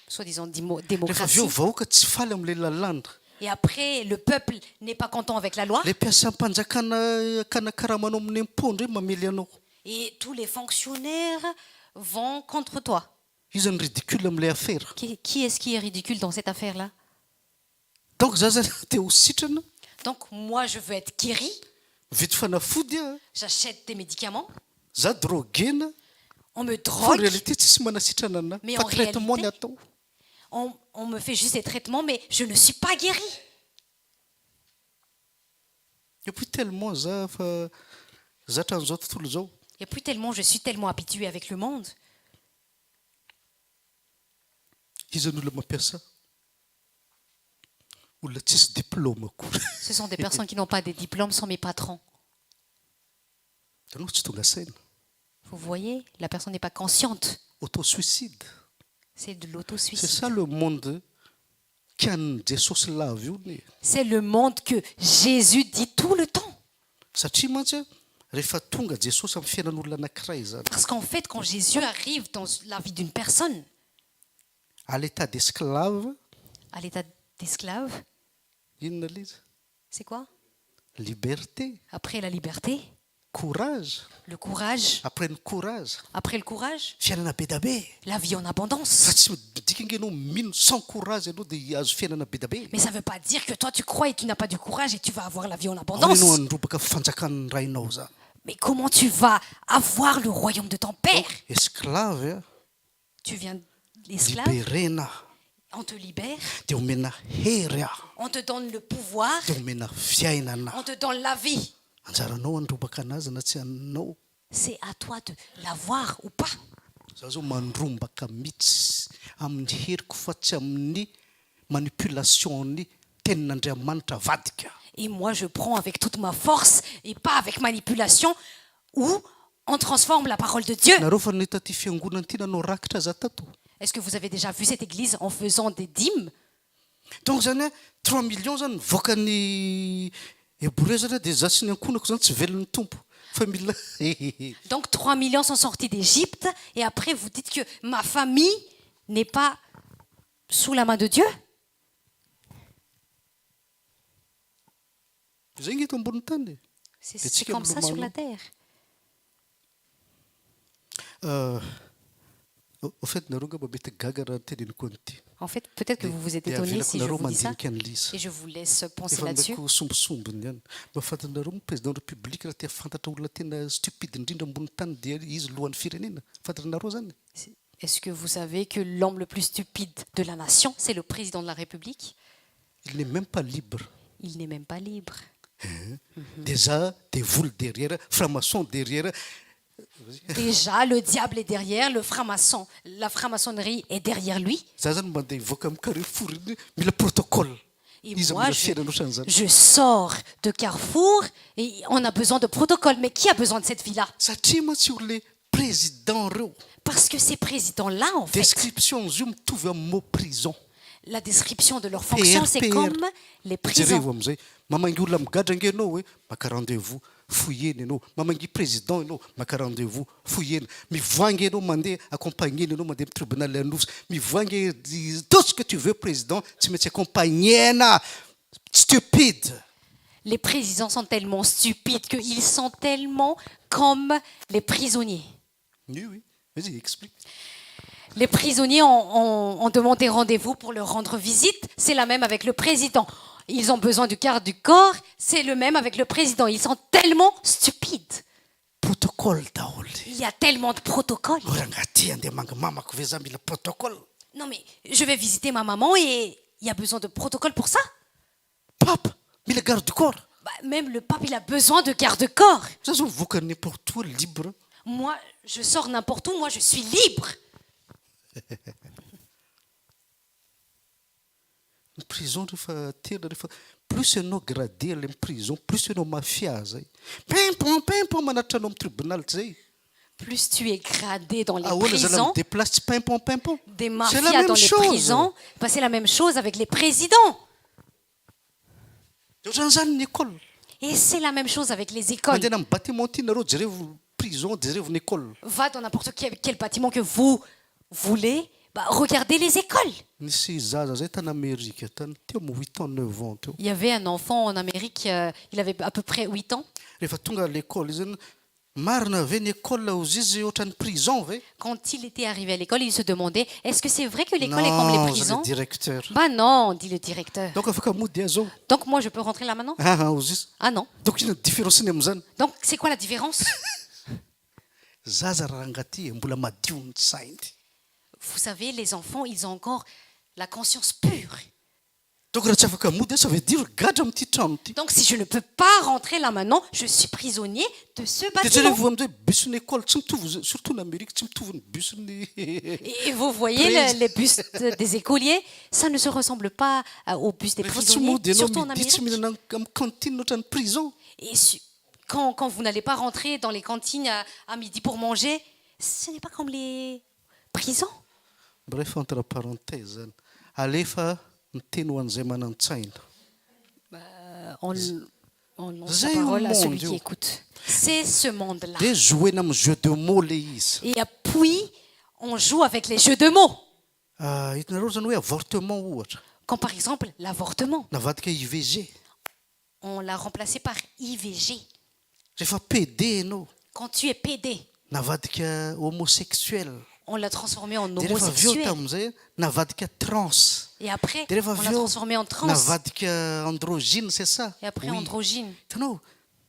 soi-disant rehefa démocratie. aveo vahoaka tsy faly am'le lalàna Et après, le peuple n'est pas content avec la loi. le mpiasam-panjakana kanakaramanao amin'ny impondra hoe mamely anao Et tous les fonctionnaires vont contre toi. izy ny ridicule am'le affaire Qui est-ce qui est ridicule dans cette affaire-là? donc za zany te ho sitrana Donc, moi, je veux être guéri. vity fanafody a J'achète des médicaments. za droguena On me fa drogue. réalité tsisy manasitrana ana Mais fa en traitement ny réalité- atao On me fait juste des traitements, mais je ne suis pas guéri. et puis tellement za fa zatra an'izao tontolo zao Et puis tellement, je suis tellement habituée avec le monde. izy ny olona mampiasa olona tsisy diplôme akory Ce sont des personnes qui n'ont pas des diplômes, sont mes patrons. tanao tsy tonga saina Vous voyez, la personne n'est pas consciente. auto-suicide C'est de c'est l'autosuicide. ça le monde kian'ny jesosy lavy io ny C'est le monde que Jésus dit tout le temps. satria mantsy a rehefa tonga jesosy amin'ny fiainan'olona anankiray zany Parce qu'en fait, quand Jésus arrive dans la vie d'une personne, à l'état d'esclave à l'état d'esclave, inona le izy c'est quoi? liberté Après la liberté, courage le courage. après ny courage Après le courage, fiainana be da be la vie en abondance. fa tsy midika inge ianao mino sans courage ianao dia azo fiainana be da be Mais ça ne veut pas dire que toi tu crois et tu n'as pas du courage et tu vas avoir la vie en ao abondance. ianao androbaka fanjakan'ny rainao zany Mais comment tu vas avoir le royaume de ton Père? esclave a Tu viens l'esclave, liberena on te libère, dia omena hery a on te donne le pouvoir, dia omena fiainana on te donne la vie. anjaranao androbaka anazy na tsy anao C'est à toi de l'avoir ou pas. zaho zao mandrombaka mihitsy amin'ny heriko fa tsy amin'ny manipulationny tenin'Andriamanitra vadika Et moi, je prends avec toute ma force et pas avec manipulation où on transforme la parole de Dieu. nareo fa nahita ty fiangonana ty nanao rakitra za tato Est-ce que vous avez déjà vu cette église en faisant des dîmes? donc zany a 3 millions zany nivoaka ny hébreu zany a dia za sy ny ankonako zany tsy velon'ny tompo fa mila Donc 3 millions sont sortis d'Égypte et après vous dites que ma famille n'est pas sous la main de Dieu? zay ny eto ambony tany C'est comme ça sur la terre. au fait nareo ngamba mety gaga raha teneniko an'ity En fait, peut-être que vous vous êtes dia étonné avelako si je nareo vous dis ça. mandinika an'lisa Et je vous laisse penser efa là-dessus. ndako sombosombony ihany mba fantanareo mo président république raha tia fantatra olona tena stupide indrindra ambony tany dia izy lohan'ny firenena fantatranareo zany Est-ce que vous savez que l'homme le plus stupide de la nation, c'est le président de la République? il n'est même pas libre Il n'est même pas libre. déjà des vols derrière franc-maçon derrière Déjà, le diable est derrière, le franc-maçon, la franc-maçonnerie est derrière lui. za zany mandeha hivoaka amin'ny Carrefour iny mila protocole Et izy moi, amina fiainanao sany zany je sors de Carrefour et on a besoin de protocole. Mais qui a besoin de cette vie-là? satria mantsy io le président reo Parce que ces présidents-là, en fait, description izy io mitovy amin'ny mot prison la description de leur fonction, c'est PR. comme les prisons. jereo amizay mamangy olona migadrange ianao hoe maka rendez-vous foyeny ianao mamangy président ianao maka rendez-vous foyeny mivoangy ianao mandeha accompagneny ianao mandeha tribunal anosy mivoangy tout ce que tu veux président tsy maintsy accompagnena stupide Les présidents sont tellement stupides qu'ils sont tellement comme les prisonniers. oui vas-y explique Les prisonniers ont demandé rendez-vous pour leur rendre visite. C'est la même avec le président. Ils ont besoin du quart du corps. C'est le même avec le président. Ils sont tellement stupides. protocole daholo Il y a tellement de protocoles. orangaty andeha mangamamako ve za mila protocole Non mais je vais visiter ma maman et il y a besoin de protocole pour ça. pape mila garde du corps Bah, même le pape, il a besoin de garde-corps. za zao mivoaka n'importe où libre Moi, je sors n'importe où. Moi, je suis libre. ny prison rehefa tena rehefa plus ianao gradé le prison plus ianao mafia zay pimpon manatitra anao amin'ny tribunal tsy zay Plus tu es gradé dans les ahoana zala prisons, midéplace tsy pimpon des c'est la mafias dans même les chose prisons, bah, c'est la même chose avec les présidents. ohatrany zany ny école Et c'est la même chose avec les écoles. mandeha amin'ny bâtiment ty nareo jerevo prison jerevo ny école Va dans n'importe quel bâtiment que vous voulez, bah, regardez les écoles. nisy zaza zay tany Amérika tany teo mo 8 ans 9 ans teo Il y avait un enfant en Amérique, il avait à peu près 8 ans. rehefa tonga à l'école izy zany marina ve ny école ozy izy ohatrany prison ve Quand il était arrivé à l'école, il se demandait, est-ce que c'est vrai que l'école est comme les non prisons? le directeur Bah non, dit le directeur. donc afaka mody azao Donc moi, je peux rentrer là maintenant? ozy izy Ah non. donc ina différence ny am'zany Donc c'est quoi la différence? zaza rangaty mbola madio ny sainy Vous savez, les enfants, ils ont encore la conscience pure. donc raha tsy afaka mody ça veut dire gadra am'ty trano ty Donc si je ne peux pas rentrer là maintenant, je suis prisonnier de ce de bâtiment. jerevo amizay busny école tsy mitovy surtout ny Amérique tsy mitovy ny busny Et vous voyez les bus des écoliers, ça ne se ressemble pas aux bus des rehefa tsy prisonniers, mody ianao surtout en midi tsy Amérique. mihinana amin'ny cantine ohatrany prison Et quand vous n'allez pas rentrer dans les cantines à midi pour manger, ce n'est pas comme les prisons. bref entre parenthèse zany alefa ny teny ho an'izay manan-tsaina annonce sa Zay parole à monde celui qui io. écoute. C'est ce monde-là. De jouena amin'ny jeu de mots le izy. Et puis, on joue avec les jeux de mots. Hitanareo zany hoe avortement ohatra. Comme par exemple l'avortement. Navadika IVG. On l'a remplacé par IVG. Rehefa PD ianao, Quand tu es PD, navadika homosexuel. on l'a transformé en De rehefa avy eo homosexuel. tamin'izay navadika trans. Et après, De rehefa on avy l'a eo transformé en trans. navadika androgyne, c'est ça? Et après, Oui. androgyne. Hitanao,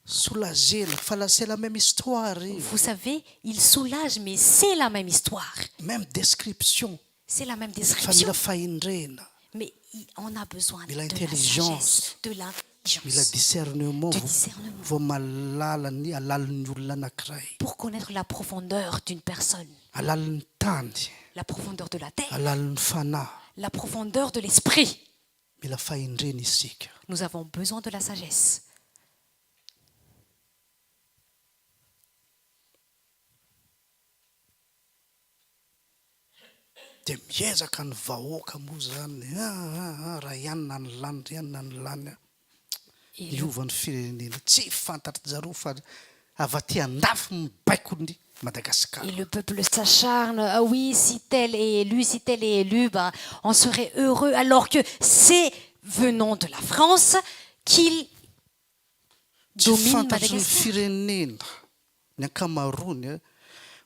soulagena fa là c'est la même histoire io. Vous savez, il soulage, mais c'est la même histoire. Même description. C'est la même Fa description. mila fahindrena, Mais on a besoin de Mila la intelligence. sagesse, de mila l'intelligence, discernement du discernement vao malala ny alalin'ny olona anankiray, pour connaître la profondeur d'une personne, alalin'ny tany, la profondeur de la terre, alalin'ny fanahy. la profondeur de l'esprit. Mila fahindrena isika. Nous avons besoin de la sagesse. Dia miezaka ny vahoaka moa zany raha ianona ny lany ianona ny lany Et le, iovan'ny firenena tsy fantatry zareo fa avaty andafy mibaiko ny Madagascar. et le peuple s'acharne. Ah oui, si tel est élu, si tel est élu, ben, on serait heureux. Alors que c'est venant de la France qu'il Tsy domine fantatry ny Madagascar. firenena ny ankamaroany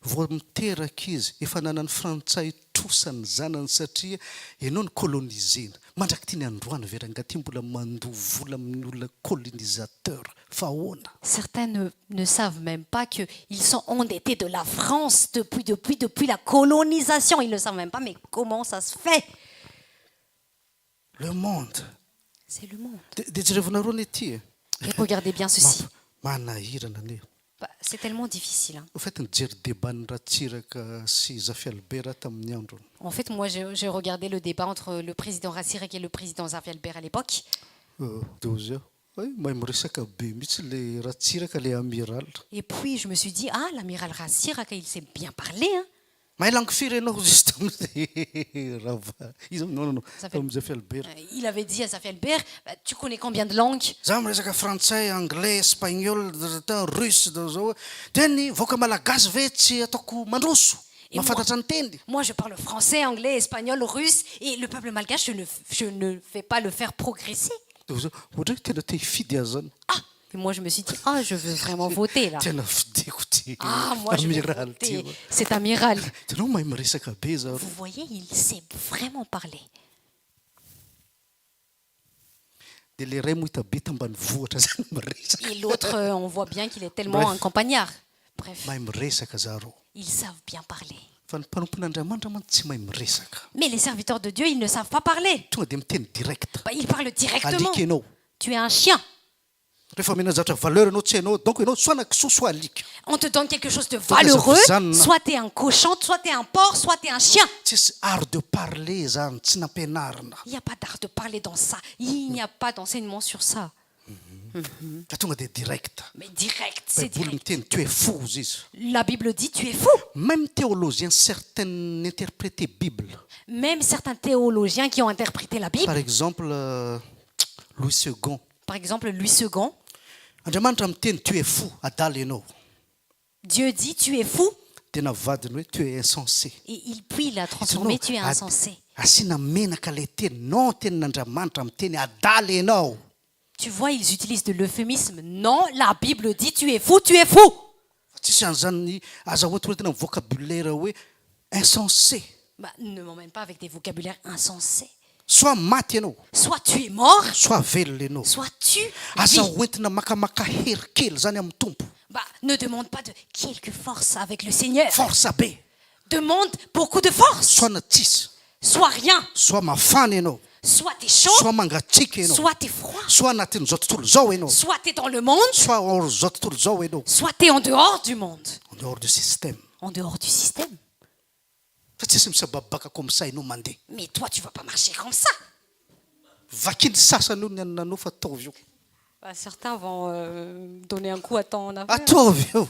vao miteraka izy efa nanany frantsay trosany zanany satria ianao ny kolonisena mandraky tia ny androany verangaty mbola mandoa vola amin'ny olona colonisateur fa ahoana. Certains ne savent même pas qu'ils sont endettés de la France depuis la colonisation. Ils ne savent même pas, mais comment ça se fait? Le monde C'est le monde. dia jerevanareo ny ety Et regardez bien ceci. manahirana ane. Bah, c'est tellement difficile. Hein. Au fait nijery débat-ny Ratsiraka sy Zafi Albert tamin'ny andro. En fait, moi, j'ai regardé le débat entre le président Ratsiraka et le président Zafi Albert à l'époque. Dia ozy aho mahay miresaka be mihitsy le Ratsiraka le amiral. Et puis, je me suis dit, ah, l'amiral Ratsiraka, il sait bien parler. Hein. Mahay langue firenao izy tamin'izay rava izy non tamin'ny Zafi Albert. Il avait dit à Zafi Albert, bah, tu connais combien de langues? Za miresaka frantsay, anglais, espagnol, russe zao dia ny voaka malagasy ve tsy ataoko mandroso mahafantatra ny teny. Moi, je parle français, anglais, espagnol, russe. Et le peuple malgache, je ne vais pas le faire progresser. Dia ozy ohatra hoe tena te hifidy azy zany. Ah, et moi, je me suis dit, ah, je veux vraiment voter là. Tena fidiko ty Ah, moi, je vais amiral ty. voter cet amiral. Itanao mahay miresaka be zareo. Vous voyez, il sait vraiment parler. Dia le ray moa hita be tambany vohatra zany miresaka. Et l'autre, on voit bien qu'il est tellement Bref. un campagnard. Bref, Mahay miresaka zareo. ils savent bien parler. Fa ny mpanompon'Andriamanitra mantsy tsy mahay miresaka. Mais les serviteurs de Dieu, ils ne savent pas parler. Tonga dia miteny direct. Bah, ils parlent directement. Alika ianao. Tu es un chien. Rehefa mena zavatra valeur ianao tsy hainao, donc ianao soit na kisoa soit alika. On te donne quelque chose de Donc, valeureux. ça vous en- Soit tu es un cochon, soit tu es un porc, soit tu es un chien. Tsisy art de parler zany, tsy nampianarina. Il n'y a pas d'art de parler dans ça. Il n'y a pas d'enseignement sur ça. Fa tonga dia direct. Mais direct, c'est Baiboly direct. miteny tu es fou izy. La Bible dit tu es fou. Même théologiens certains interprétaient Bible. Même certains théologiens qui ont interprété la Bible, Par exemple Louis II. par exemple Louis II, Andriamanitra miteny tu es fou, adala ianao. Dieu dit tu es fou. Dia navadiny hoe tu es insensé. Et puis il a transformé tu es insensé. Asiana menaka le teny, non tenin'Andriamanitra miteny adala ianao. Tu vois, ils utilisent de l'euphémisme. Non, la Bible dit tu es fou, tu es fou. Fa tsisy an'izany azahoa tena vocabulaire hoe insensé. Bah, ne m'emmène pas avec des vocabulaires insensés. Soit maty ianao, Soit tu es mort, soit velona ianao. soit tu Aza vis. hoentina makamaka hery kely zany amin'ny tompo. Bah, ne demande pas de quelque force avec le Seigneur. Force be. Demande beaucoup de force. Soit na tsisy, Soit rien. soit mafana ianao, Soit tu es chaud, soit mangatsiaka ianao, soit tu es froid. soit anatin'izao tontolo zao ianao, Soit tu es dans le monde, soit ao zao tontolo zao ianao. soit tu es en dehors du monde. En dehors du système. En dehors du système. Fa tsisy misababaka comme ça ianao mandeha. Mais toi, tu vas pas marcher comme ça. Vakiny sasany io ny ananao fa ataovy io. Bah, certains vont donner un coup à ton affaire. Ataovy io.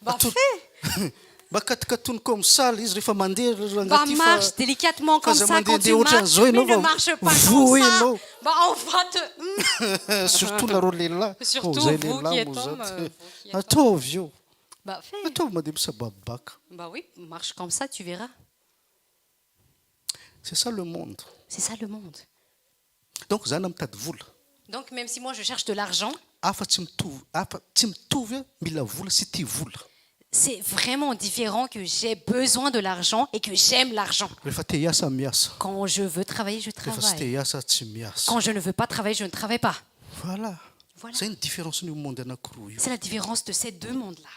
Bah, Ato- fais. mba katikatony comme ça izy rehefa mandeha Bah, marche délicatement comme ça quand tu marches, mais ne marche pas comme ça. Bah, on va te... surtout nareo lehilahy Surtout zay vous lehilahy qui êtes moa homme, zany. vous qui êtes Ataovy io Bah, fais. ataovy mandeha misababaka. Bah oui, marche comme ça, tu verras. C'est ça le monde. C'est ça le monde. Donc zany mitady vola Donc, même si moi je cherche de l'argent, afa tsy mitovy a mila vola sy tia vola. c'est vraiment différent que j'ai besoin de l'argent et que j'aime l'argent. Rehefa te hiasa miasa, Quand je veux travailler, je rehefa tsy te travaille. hiasa tsy miasa. Quand je ne veux pas travailler, je ne travaille pas. Voilà. Voilà. Zay ny différence n'io monde anankiroa io. C'est la différence de ces deux mondes-là.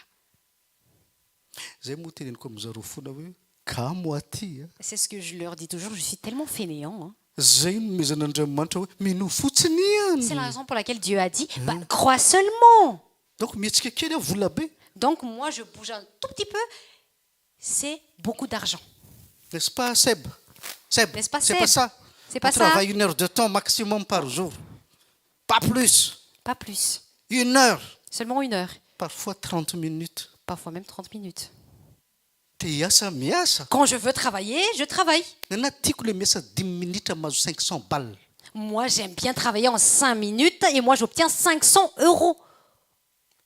Zay moa teneniko amizareo fona hoe kamo aty a. C'est ce que je leur dis toujours, je suis tellement fainéant. Hein. Zay nomezan'Andriamanitra hoe mino fotsiny C'est la ihany. raison pour laquelle Dieu a dit, bah, crois seulement. Donc mihetsika kely a vola be. Donc moi, je bouge un tout petit peu. C'est beaucoup d'argent. N'est-ce pas Seb? Seb, N'est-ce pas, c'est Seb? pas ça. C'est pas On ça. travaille 1 heure de temps maximum par jour. Pas plus. Pas plus. 1 heure. Seulement 1 heure. Parfois 30 minutes. Parfois même 30 minutes. Te hiasa miasa. Quand je veux travailler, je travaille. Nana tiako le miasa 10 minutes mahazo 500 balles. Moi, j'aime bien travailler en 5 minutes et moi, j'obtiens 500 €.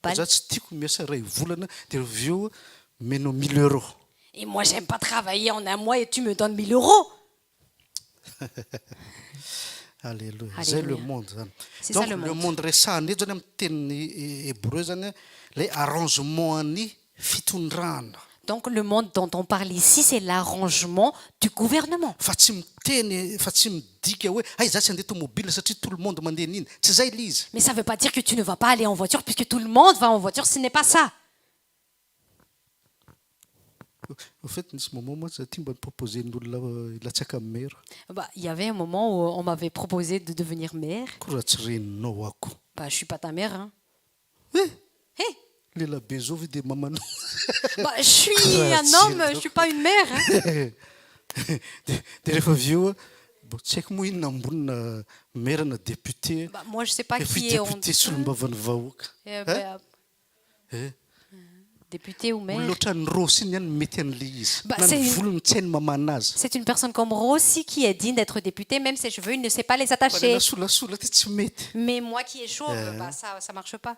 Balles. Za tsy tiako miasa ray volana dia avy eo menao 1000 euros. Et moi, j'aime pas travailler en un mois et tu me donnes 1 000 €. Alléluia. Alléluia. Zay le monde zany. C'est Donc ça, le le monde. monde resahana eto zany amin'ny teny hébreu zany le arrangement ny fitondrana. Donc, le monde dont on parle ici, c'est l'arrangement du gouvernement. Fa tsy miteny fa tsy midika hoe ay za tsy andeha tomobile satria tout le monde mandeha niny. Tsy zay le izy. Mais ça ne veut pas dire que tu ne vas pas aller en voiture puisque tout le monde va en voiture. Ce n'est pas ça. Au fait nisy moment moa za tia mba proposé n'olona ilatsaka amin'ny mera. Bah, il y avait un moment où on m'avait proposé de devenir mère. Koa raha tsy reninao ako. Bah, je ne suis pas ta mère. Hein. Eh, Hé, lehilahy be zao ve dia mamanao. bah, je suis un homme, je ne suis pas une mère. Hein. Dia rehefa avy eo bo tsy haiko moa inona ambonina mera na député. Bah, moi, je ne sais pas Et puis qui est député solombavan'ny vahoaka. Député ou mère. Loatra ny rosy iny ihany mety an'le izy. Bah, Na ny c'est- volony tsy hainy mamana azy. C'est une personne comme Rossi qui est digne d'être députée, même ses cheveux, il ne sait pas les Fa attacher. lena solasola ty tsy mety. Mais moi qui est chauve, bah, ça ne marche pas.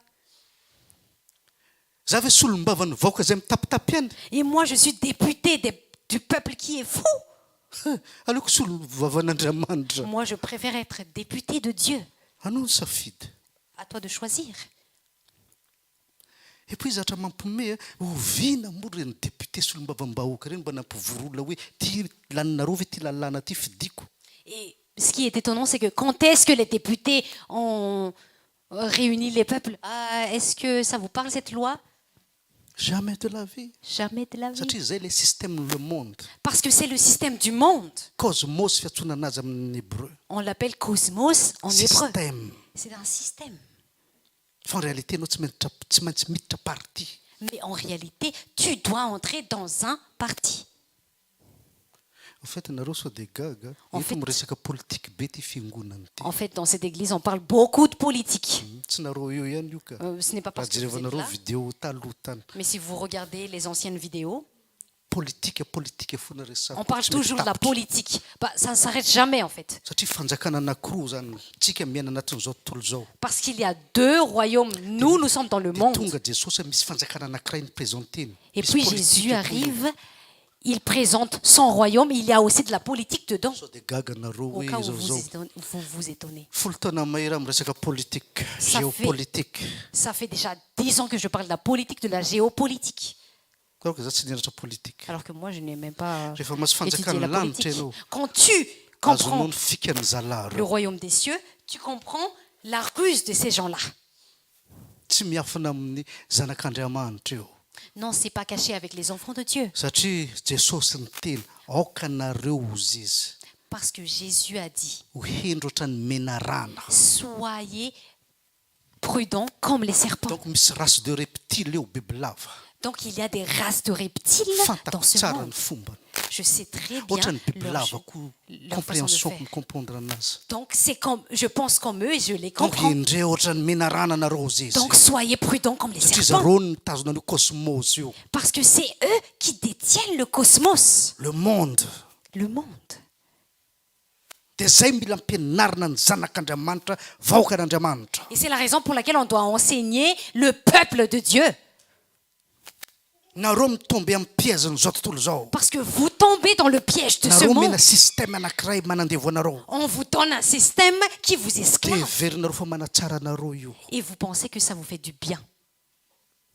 Za ve solombavan'ny vahoaka zay mitapitapiany. Et moi, je suis députée du peuple qui est fou. Aleoko solombavan'Andriamanitra. Moi, je préfère être députée de Dieu. Anao ny safidy. À toi de choisir. Et puis zatra mampiomehy ovina moa reny député solombavam-bahoaka reny mba nampivorola hoe ty laninareo ve ty lalàna ty fidiko. Et ce qui est étonnant, c'est que quand est-ce que les députés ont réuni les peuples? Est-ce que ça vous parle, cette loi? Jamais de la vie. Jamais de la vie. Satria zay le système le monde. Parce que c'est le système du monde. Cosmos fiantsonana azy amin'ny hébreu. On l'appelle cosmos en hébreu. Système. C'est un système. Fa en réalité anao tsy maintsy miditra parti. Mais en réalité, tu dois entrer dans un parti. En fait nareo sao de gaga En eto fait- miresaka politique be ty fiangonana ty. En fait, dans cette église, on parle beaucoup de politique. Tsy nareo eo ihany io ka. Ce n'est pas Raha parce que vous êtes jerevanareo là, vidéo taloha tany. mais si vous regardez les anciennes vidéos, Politique foana resaka. on parle Tsy mety toujours de la tapitra. politique. Bah, ça ne s'arrête jamais, en fait. Satria fanjakana anankiroa zany tsika miaina anatin'izao tontolo zao. Parce qu'il y a deux royaumes. Nous sommes dans le Dia monde. tonga Jesosy misy fanjakana anankiray nyprésenteny. Et Misy puis politique Jésus eo. arrive, il présente son royaume. Il y a aussi de la politique dedans. Sao de gaga nareo Au hoe cas où zao zao. vous vous étonnez. Folo taona mahery amin'ny resaka politique, Ça géopolitique. Ça fait déjà 10 ans que je parle de la politique, de la géopolitique. Koa za tsy nianatra politique. Alors que moi, je n'ai même pas Rehefa masy étudié fanjakana la lanitra politique. ianao, Quand tu azonao comprends ny fikan'ny zalahy le reo. royaume des cieux, tu comprends la ruse de ces gens-là. Tsy miafina amin'ny zanak'Andriamanitra eo. Non, c'est pas caché avec les enfants de Dieu. Satria Jesosy niteny aoka nareo ozy izy Parce que Jésus a dit, ho hendro ohatrany menarana. soyez prudents comme les serpents. Donc misy race de reptile eo bibilava. Donc il y a des races de reptiles dans Fantako ce tsara monde. ny fombany. Je sais très bien ohatrany biby leur, lavako leur façon de compréhension faire. ny comprendre anazy Donc, c'est comme, je pense comme eux et je les donc comprends. indray ohatrany menarana anareo izy Donc, soyez prudents comme les satria serpents. zareo no mitazona an'io cosmos io Parce que c'est eux qui détiennent le cosmos, le monde le monde. dia zay mila ampianarina ny zanak'andriamanitra vahoakan'andriamanitra Et c'est la raison pour laquelle on doit enseigner le peuple de Dieu. nareo mitomby amin'ny pièzin'izao tontolo zao Parce que vous tombez dans le piège de ce nareo monde. mena système anankiray manandevo anareo On vous donne un système qui vous dia esclave. heverinareo fa manatsara anareo io Et vous pensez que ça vous fait du bien.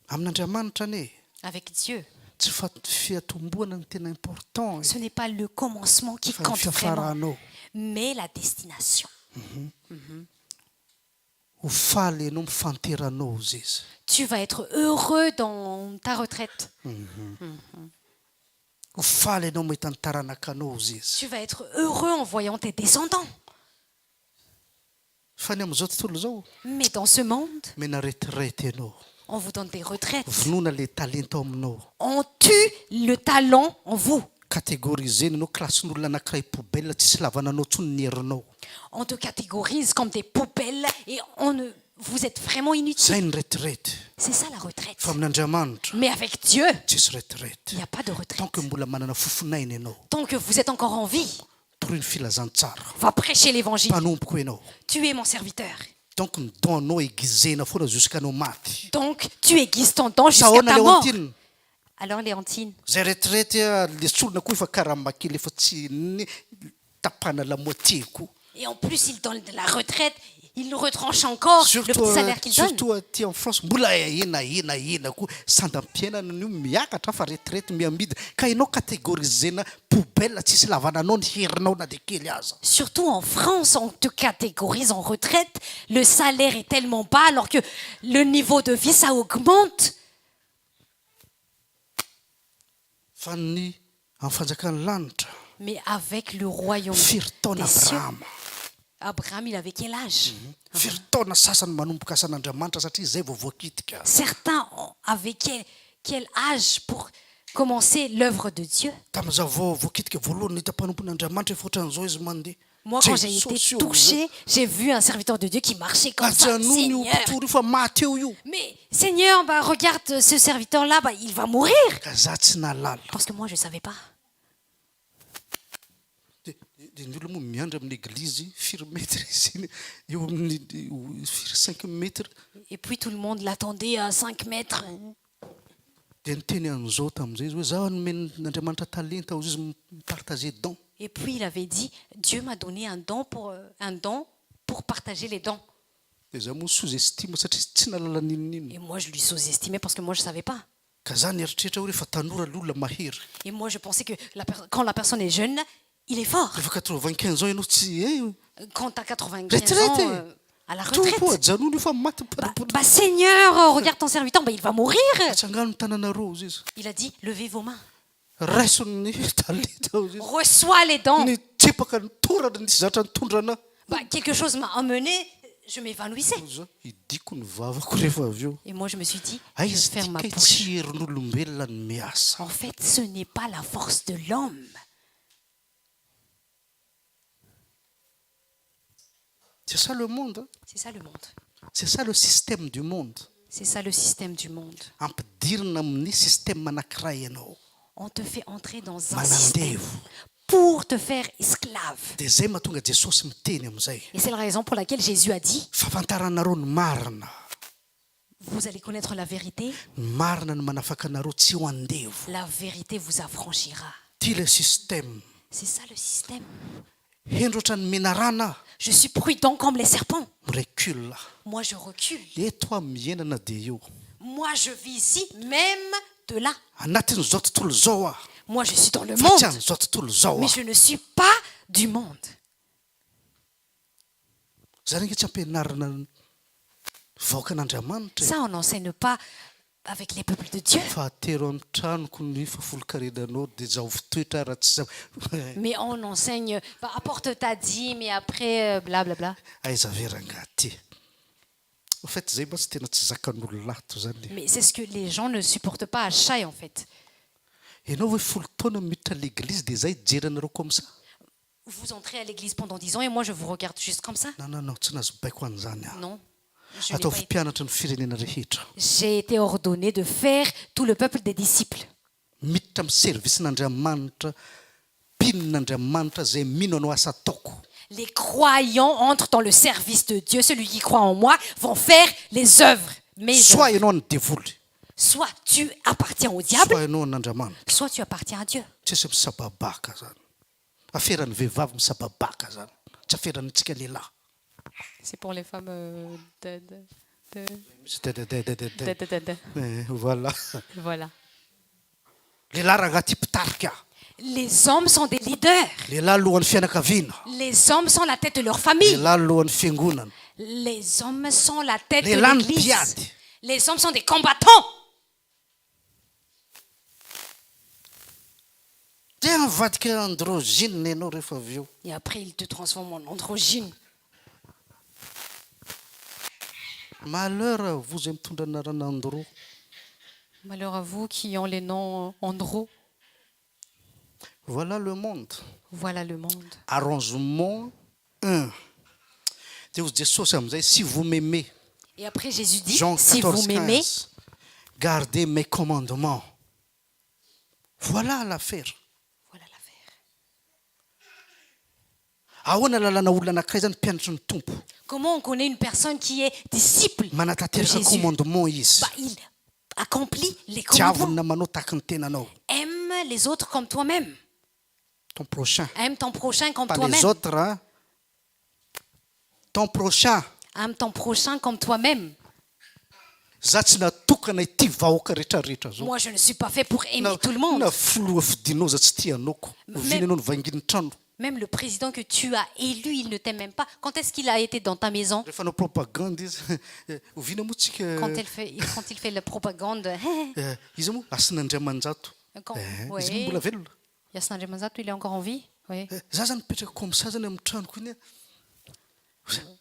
amin'andriamanitra ane Avec Dieu, tsy fa fiatomboana ny tena important ce n'est pas le commencement qui fa ny compte vraiment, fiafarahanao mais la destination. ho faly ianao mifanteranao izy izy Tu vas être heureux dans ta retraite. ho faly ianao mahita ny taranakanao izy izy Tu vas être heureux en voyant tes descendants. fa ny amin'izao tontolo zao Mais dans ce monde, mena retirety ianao on vous donne des retraites. vonoina le talenta ao aminao On tue le talent en vous. catégorisena anao klasin'olona anankiray poubelle tsisy lavananao tsony ny herinao On te catégorise comme des poubelles et vous êtes vraiment zay inutile. ny retirety C'est ça la retraite. fa amin'andriamanitra Mais avec Dieu, tsisy retirety il n'y a pas de retraite. tant que mbola manana fofinaina ianao Tant que vous êtes encore en vie, toroy ny filazantsara va prêcher l'évangile. mpanompoko ianao Tu es mon serviteur. donc ny don anao aiguisena foana jusqu'anao maty Donc, tu aiguises ton temps jusqu'à sahoana ta mort. leontine Alors, Léontine, zay retirety le solona koa efa karamakely efa tsy ny tapana la moitié koa et en plus, il donne de la retraite. Il retranche encore le petit salaire qu'il donne. surtout aty en France mbola ena koa sandam-piainana io miakatra fa retraite miamidy ka ianao catégorisena poubelle tsisy lavananao ny herinao na de kely aza Surtout en France, on te catégorise en retraite. Le salaire est tellement bas alors que le niveau de vie, ça augmente. fa ny amin'ny fanjakan'ny lanitra Mais avec le royaume firy taona des cieux, abrahama Abraham, il avait quel âge? firy taona sasany manomboka asan'andriamanitra satria zay vao voakitika Certains avaient quel âge pour commencer l'œuvre de Dieu? tamin'izao vao voakitika voalohany hita mpanompon'andriamanitra efa ohatran'izao izy mandeha Moi, quand j'ai été touchée, j'ai vu un serviteur de Dieu qui marchait comme ça. ajanony io Seigneur. mpitoro io fa maty eo io Mais Seigneur, regarde ce serviteur-là, il va mourir. ka za tsy nalala Parce que moi, je ne savais pas. de ny olona moa miandry amin'ny églizy firy metre izy iny eo amin'ny firy 5 metre Et puis tout le monde l'attendait à 5 mètres. dia niteny an'izao tamin'izay izy hoe zaho nomen'andriamanitra talenta ao izy mipartager don Et puis il avait dit, Dieu m'a donné un don pour partager les dons. dia za moa sous-estime satria tsy nalala ninonino Et moi, je lui sous-estimais parce que moi, je ne savais pas. ka za nieritreritra hoe rehefa tanora le olona mahery Et moi, je pensais que quand la personne est jeune, il est fort. rehefa 95 ans ianao tsy Quand tu as 95 Retraite. ans, à la retraite, tompo ajanony io fa maty Seigneur, regarde ton serviteur, il va mourir. atsangano ny tananareo izy izy Il a dit, levez vos mains. raisony talenta ao izy izy Reçois les dons. ny tsipaka ny torana nisy zatra nitondrana Quelque chose m'a emmené, je m'évanouissais. za idiko ny vavako rehefa avy eo Et moi, je me suis dit, ay je izy ferme ma tika bouche. tsy herin'olombelona ny miasa En fait, ce n'est pas la force de l'homme. c'est ça le monde hein. C'est ça le monde. c'est ça le système du monde C'est ça le système du monde. ampidirina amin'ny système anankiray ianao On te fait entrer dans un système manandevo pour te faire esclave. dia zay mahatonga jesosy miteny amin'izay Et c'est la raison pour laquelle Jésus a dit, fahafantaranareo ny marina vous allez connaître la vérité, ny marina ny manafaka anareo tsy ho andevo la vérité vous affranchira. ty le système C'est ça le système. hendro ohatrany menarana Je suis prudent comme les serpents. mirecule Moi, je recule. eto a miainana dia eo Moi, je vis ici, même de là. anatin'izao tontolo zao ah Moi, je suis dans le fa tsy monde, an'izao tontolo zao mais ah je ne suis pas du monde. zany nge tsy ampianarina vahoakan'andriamanitra Ça, on n'enseigne pas avec les peuples de Dieu. fahatero amin'ny tranoko ny fafolo-karenanao dia zaho fitoetra raha tsy Mais on enseigne, apporte ta dîme et après, blablabla. aiza veranga ty en fait zay mba tsy tena tsy zakan'olo lato zany Mais c'est ce que les gens ne supportent pas à Chai, en fait. ianao hoe folo taona miditra l'église dia zay jery anareo comme ça. Vous entrez à l'église pendant 10 ans et moi je vous regarde juste comme ça. Non, tsy nazo baiko an'izany aho. Non. Je n'ai Ataovy pas été- mpianatra ny firenena rehetra. J'ai été ordonné de faire tout le peuple des disciples. Miditra amin'ny servicen'Andriamanitra, mpinon'Andriamanitra zay mino anao asa ataoko. Les croyants entrent dans le service de Dieu. Celui qui croit en moi vont faire les œuvres. Mes Soit œuvres. ianao ny devoly, Soit tu appartiens au diable, soit ianao n'Andriamanitra. soit tu appartiens à Dieu. Tsy hoe misababaka zany. Aferan'ny vehivavy misababaka zany. Tsy aferan'itsika lehilahy. C'est pour les femmes Misy dededededede. Voilà. Voilà. Lehilahy raha ty mpitarika. Les hommes sont des leaders. Lehilahy lohan'ny fianakaviana. Les hommes sont la tête de leur famille. Lehilahy lohan'ny fiangonana. Les hommes sont la tête de Les langues l'église. piades. Les hommes sont des combattants. Dia mivadika androgyne ianao rehefa avy eo. Et après, ils te transforment en androgyne. Malheur à vous zay mitondra anarana andro. Malheur à vous qui ont les noms andro. Voilà le monde. Voilà le monde. Arrangement 1. Dia hozy Jesosy amin'izay si vous m'aimez. Et après, Jésus dit, Jean si vous 14, m'aimez, 15. Gardez mes commandements. Voilà l'affaire. voilà l'affaire. Ahoana lalana olona anankiray zany mpianatra ny tompo. Comment on connaît une personne qui est disciple de Manatanteraka Jésus? commandement izy. Bah, il accomplit les Tiavony commandements. namanao tahaka ny tenanao. Aime les autres comme toi-même. Ton prochain. Aime ton prochain comme Pas les toi-même. autres, hein. Ton prochain. Aime ton prochain comme toi-même. Za tsy natokana ity vahoaka rehetrarehetra zao. Moi, je ne suis pas fait pour aimer tout le monde. Na filoha fidinao za tsy tianao. Ovina anao nivanginy trano. Même le président que tu as élu, il ne t'aime même pas. Quand est-ce qu'il a été dans ta maison? Rehefa anao propagande izy. Ovina moa tsika. Quand il fait la propagande. Izy moa asin'Andriamanjato. Quand- Izy ouais. moa mbola velona. Yasna Manzato, il est encore en vie? Oui. Za zany mipetraka comme ça zany amin'ny tranoko iny.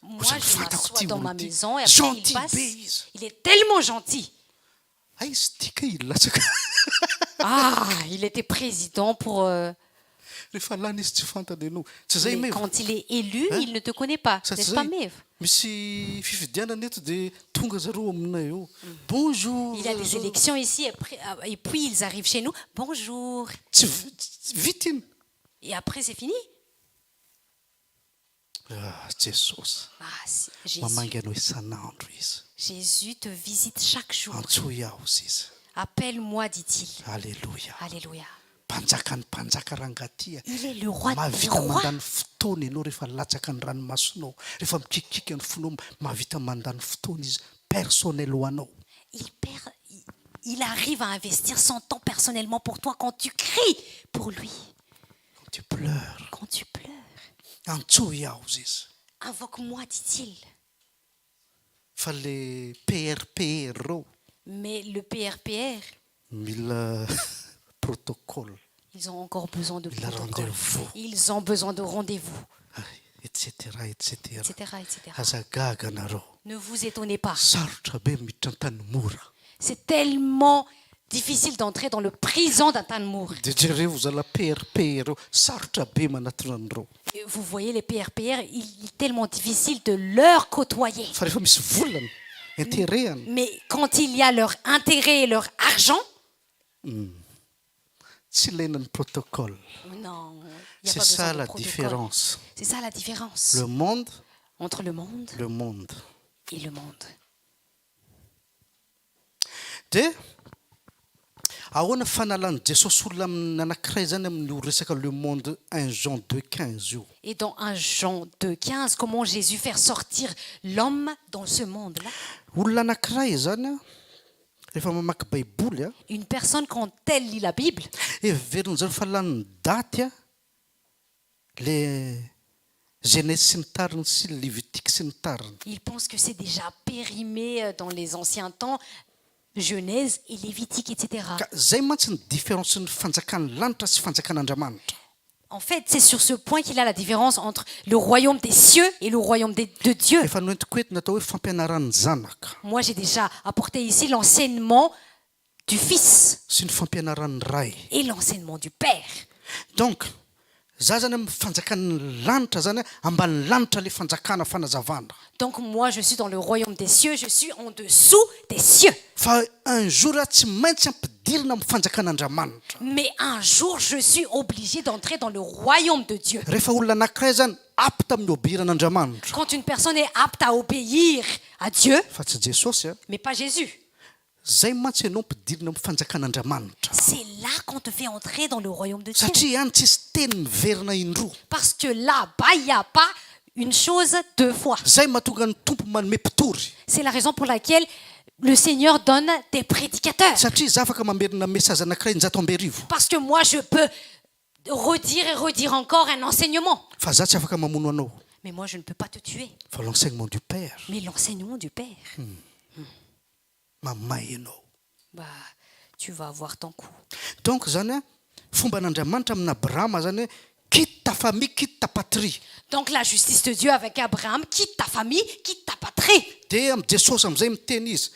Moi, je m'assois dans ma maison et après il Gentil passe. be izy. Il est tellement gentil. Ay izy tika ilatsaka. Ah, il était président pour... Rehefa lany izy tsy fantany anao. Tsy zay mais meva. quand il est élu, Hein? il ne te connaît pas. Ça, N'est-ce c'est pas, ça. Mev? Misy fifidianana eto dia tonga zareo aminay eo. Bonjour. Il y a des élections ici et puis ils arrivent chez nous. Bonjour. Tsy vita iny. Et après, c'est fini? Jesosy. Ah, Jésus. Mamangy anao isan'andro izy. Jésus te visite chaque jour. Antsoy aho izy. Appelle-moi, dit-il. Alléluia. Alléluia. Mpanjaka ny mpanjaka rangaty. Il est le roi des Mahavita rois. mandany fotoana ianao rehefa latsaka ny ranomasonao. Rehefa mikikikika ny fonao mahavita mandany fotoana izy personnel ho anao. Il arrive à investir son temps personnellement pour toi quand tu cries pour lui. Quand tu pleures. Quand tu pleures. Antsoy aho izy. Invoque-moi, dit-il. Fa le PRPR reo Mais le PRPR, mila protocole. ils ont encore besoin de Il a protocole. rendez-vous. Ils ont besoin de rendez-vous, Etc. etc., etc. Azagaga anareo. Ne vous étonnez pas. Sarotra be miditra ny tany mora. C'est tellement difficile d'entrer dans le prison d'un Tanmour. Dia jereo zala PRPR reo sarotra be manatona an'ireo. Et vous voyez, les PRPR, il est tellement difficile de leur côtoyer. Fa rehefa misy volana interehany Mais quand il y a leur intérêt et leur argent, tsy ilaina ny protocole. non, il n'y a C'est pas besoin ça de la protocole. différence. C'est ça la différence Le monde, entre le monde le monde. et le monde. Dia ahoana fanalany Jesosy olona amin'ny anankiray zany amin'ny resaka le monde 1 Jean 2:15 io. Et dans 1 Jean 2,15, comment Jésus fait sortir l'homme dans ce monde-là? Olona anankiray zany a rehefa mamaky baiboly a Une personne, quand elle lit la Bible, everiny zany fa lany daty a le Genèse sy ny tariny sy le Lévitique sy ny tariny. il pense que c'est déjà périmé dans les anciens temps, Genèse et Lévitique, etc. Ka zay mantsy ny différence ny fanjakan'ny lanitra sy fanjakan'Andriamanitra. En fait, c'est sur ce point qu'il a la différence entre le royaume des cieux et le royaume de Dieu. Efa noentiko eto natao hoe fampianaran'ny zanaka. Moi, j'ai déjà apporté ici l'enseignement du Fils sy ny fampianaran'ny ray. et l'enseignement du Père. Donc za zany amin'ny fanjakan'ny lanitra zany ambany lanitra le fanjakana fanazavana. Donc moi, je suis dans le royaume des cieux, je suis en dessous des cieux. Fa un jour tsy maintsy ampidirina amin'ny fanjakan'Andriamanitra. Mais un jour, je suis obligé d'entrer dans le royaume de Dieu. Rehefa olona anankiray zany apta amin'ny obiran'Andriamanitra. Quand une personne est apte à obéir à Dieu, Fa tsy Jesosy a. mais pas Jésus. Zay mantsy ianao ampidirina amin'ny fanjakan'Andriamanitra. C'est là qu'on te fait entrer dans le royaume de Dieu. Satria any tsisy teny miverina indroa. Parce que là-bas, il n'y a pas une chose deux fois. Zay mahatonga ny tompo manome mpitory. C'est la raison pour laquelle le Seigneur donne des prédicateurs. Satria za afaka mamerina message anankiray 900 Parce que moi, je peux redire et redire encore un enseignement. fa za tsy afaka mamono anao. Mais moi, je ne peux pas te tuer. Fa l'enseignement du Père Mais l'enseignement du Père, mamay ianao. bah, tu vas avoir ton coup. Donc zany a fomba an'Andriamanitra amin'ny Abrahama zany hoe quitte ta famille, quitte ta patrie. Donc la justice de Dieu avec Abraham, quitte ta famille, quitte ta patrie. De amin'ny Jesosy am'izay miteny izy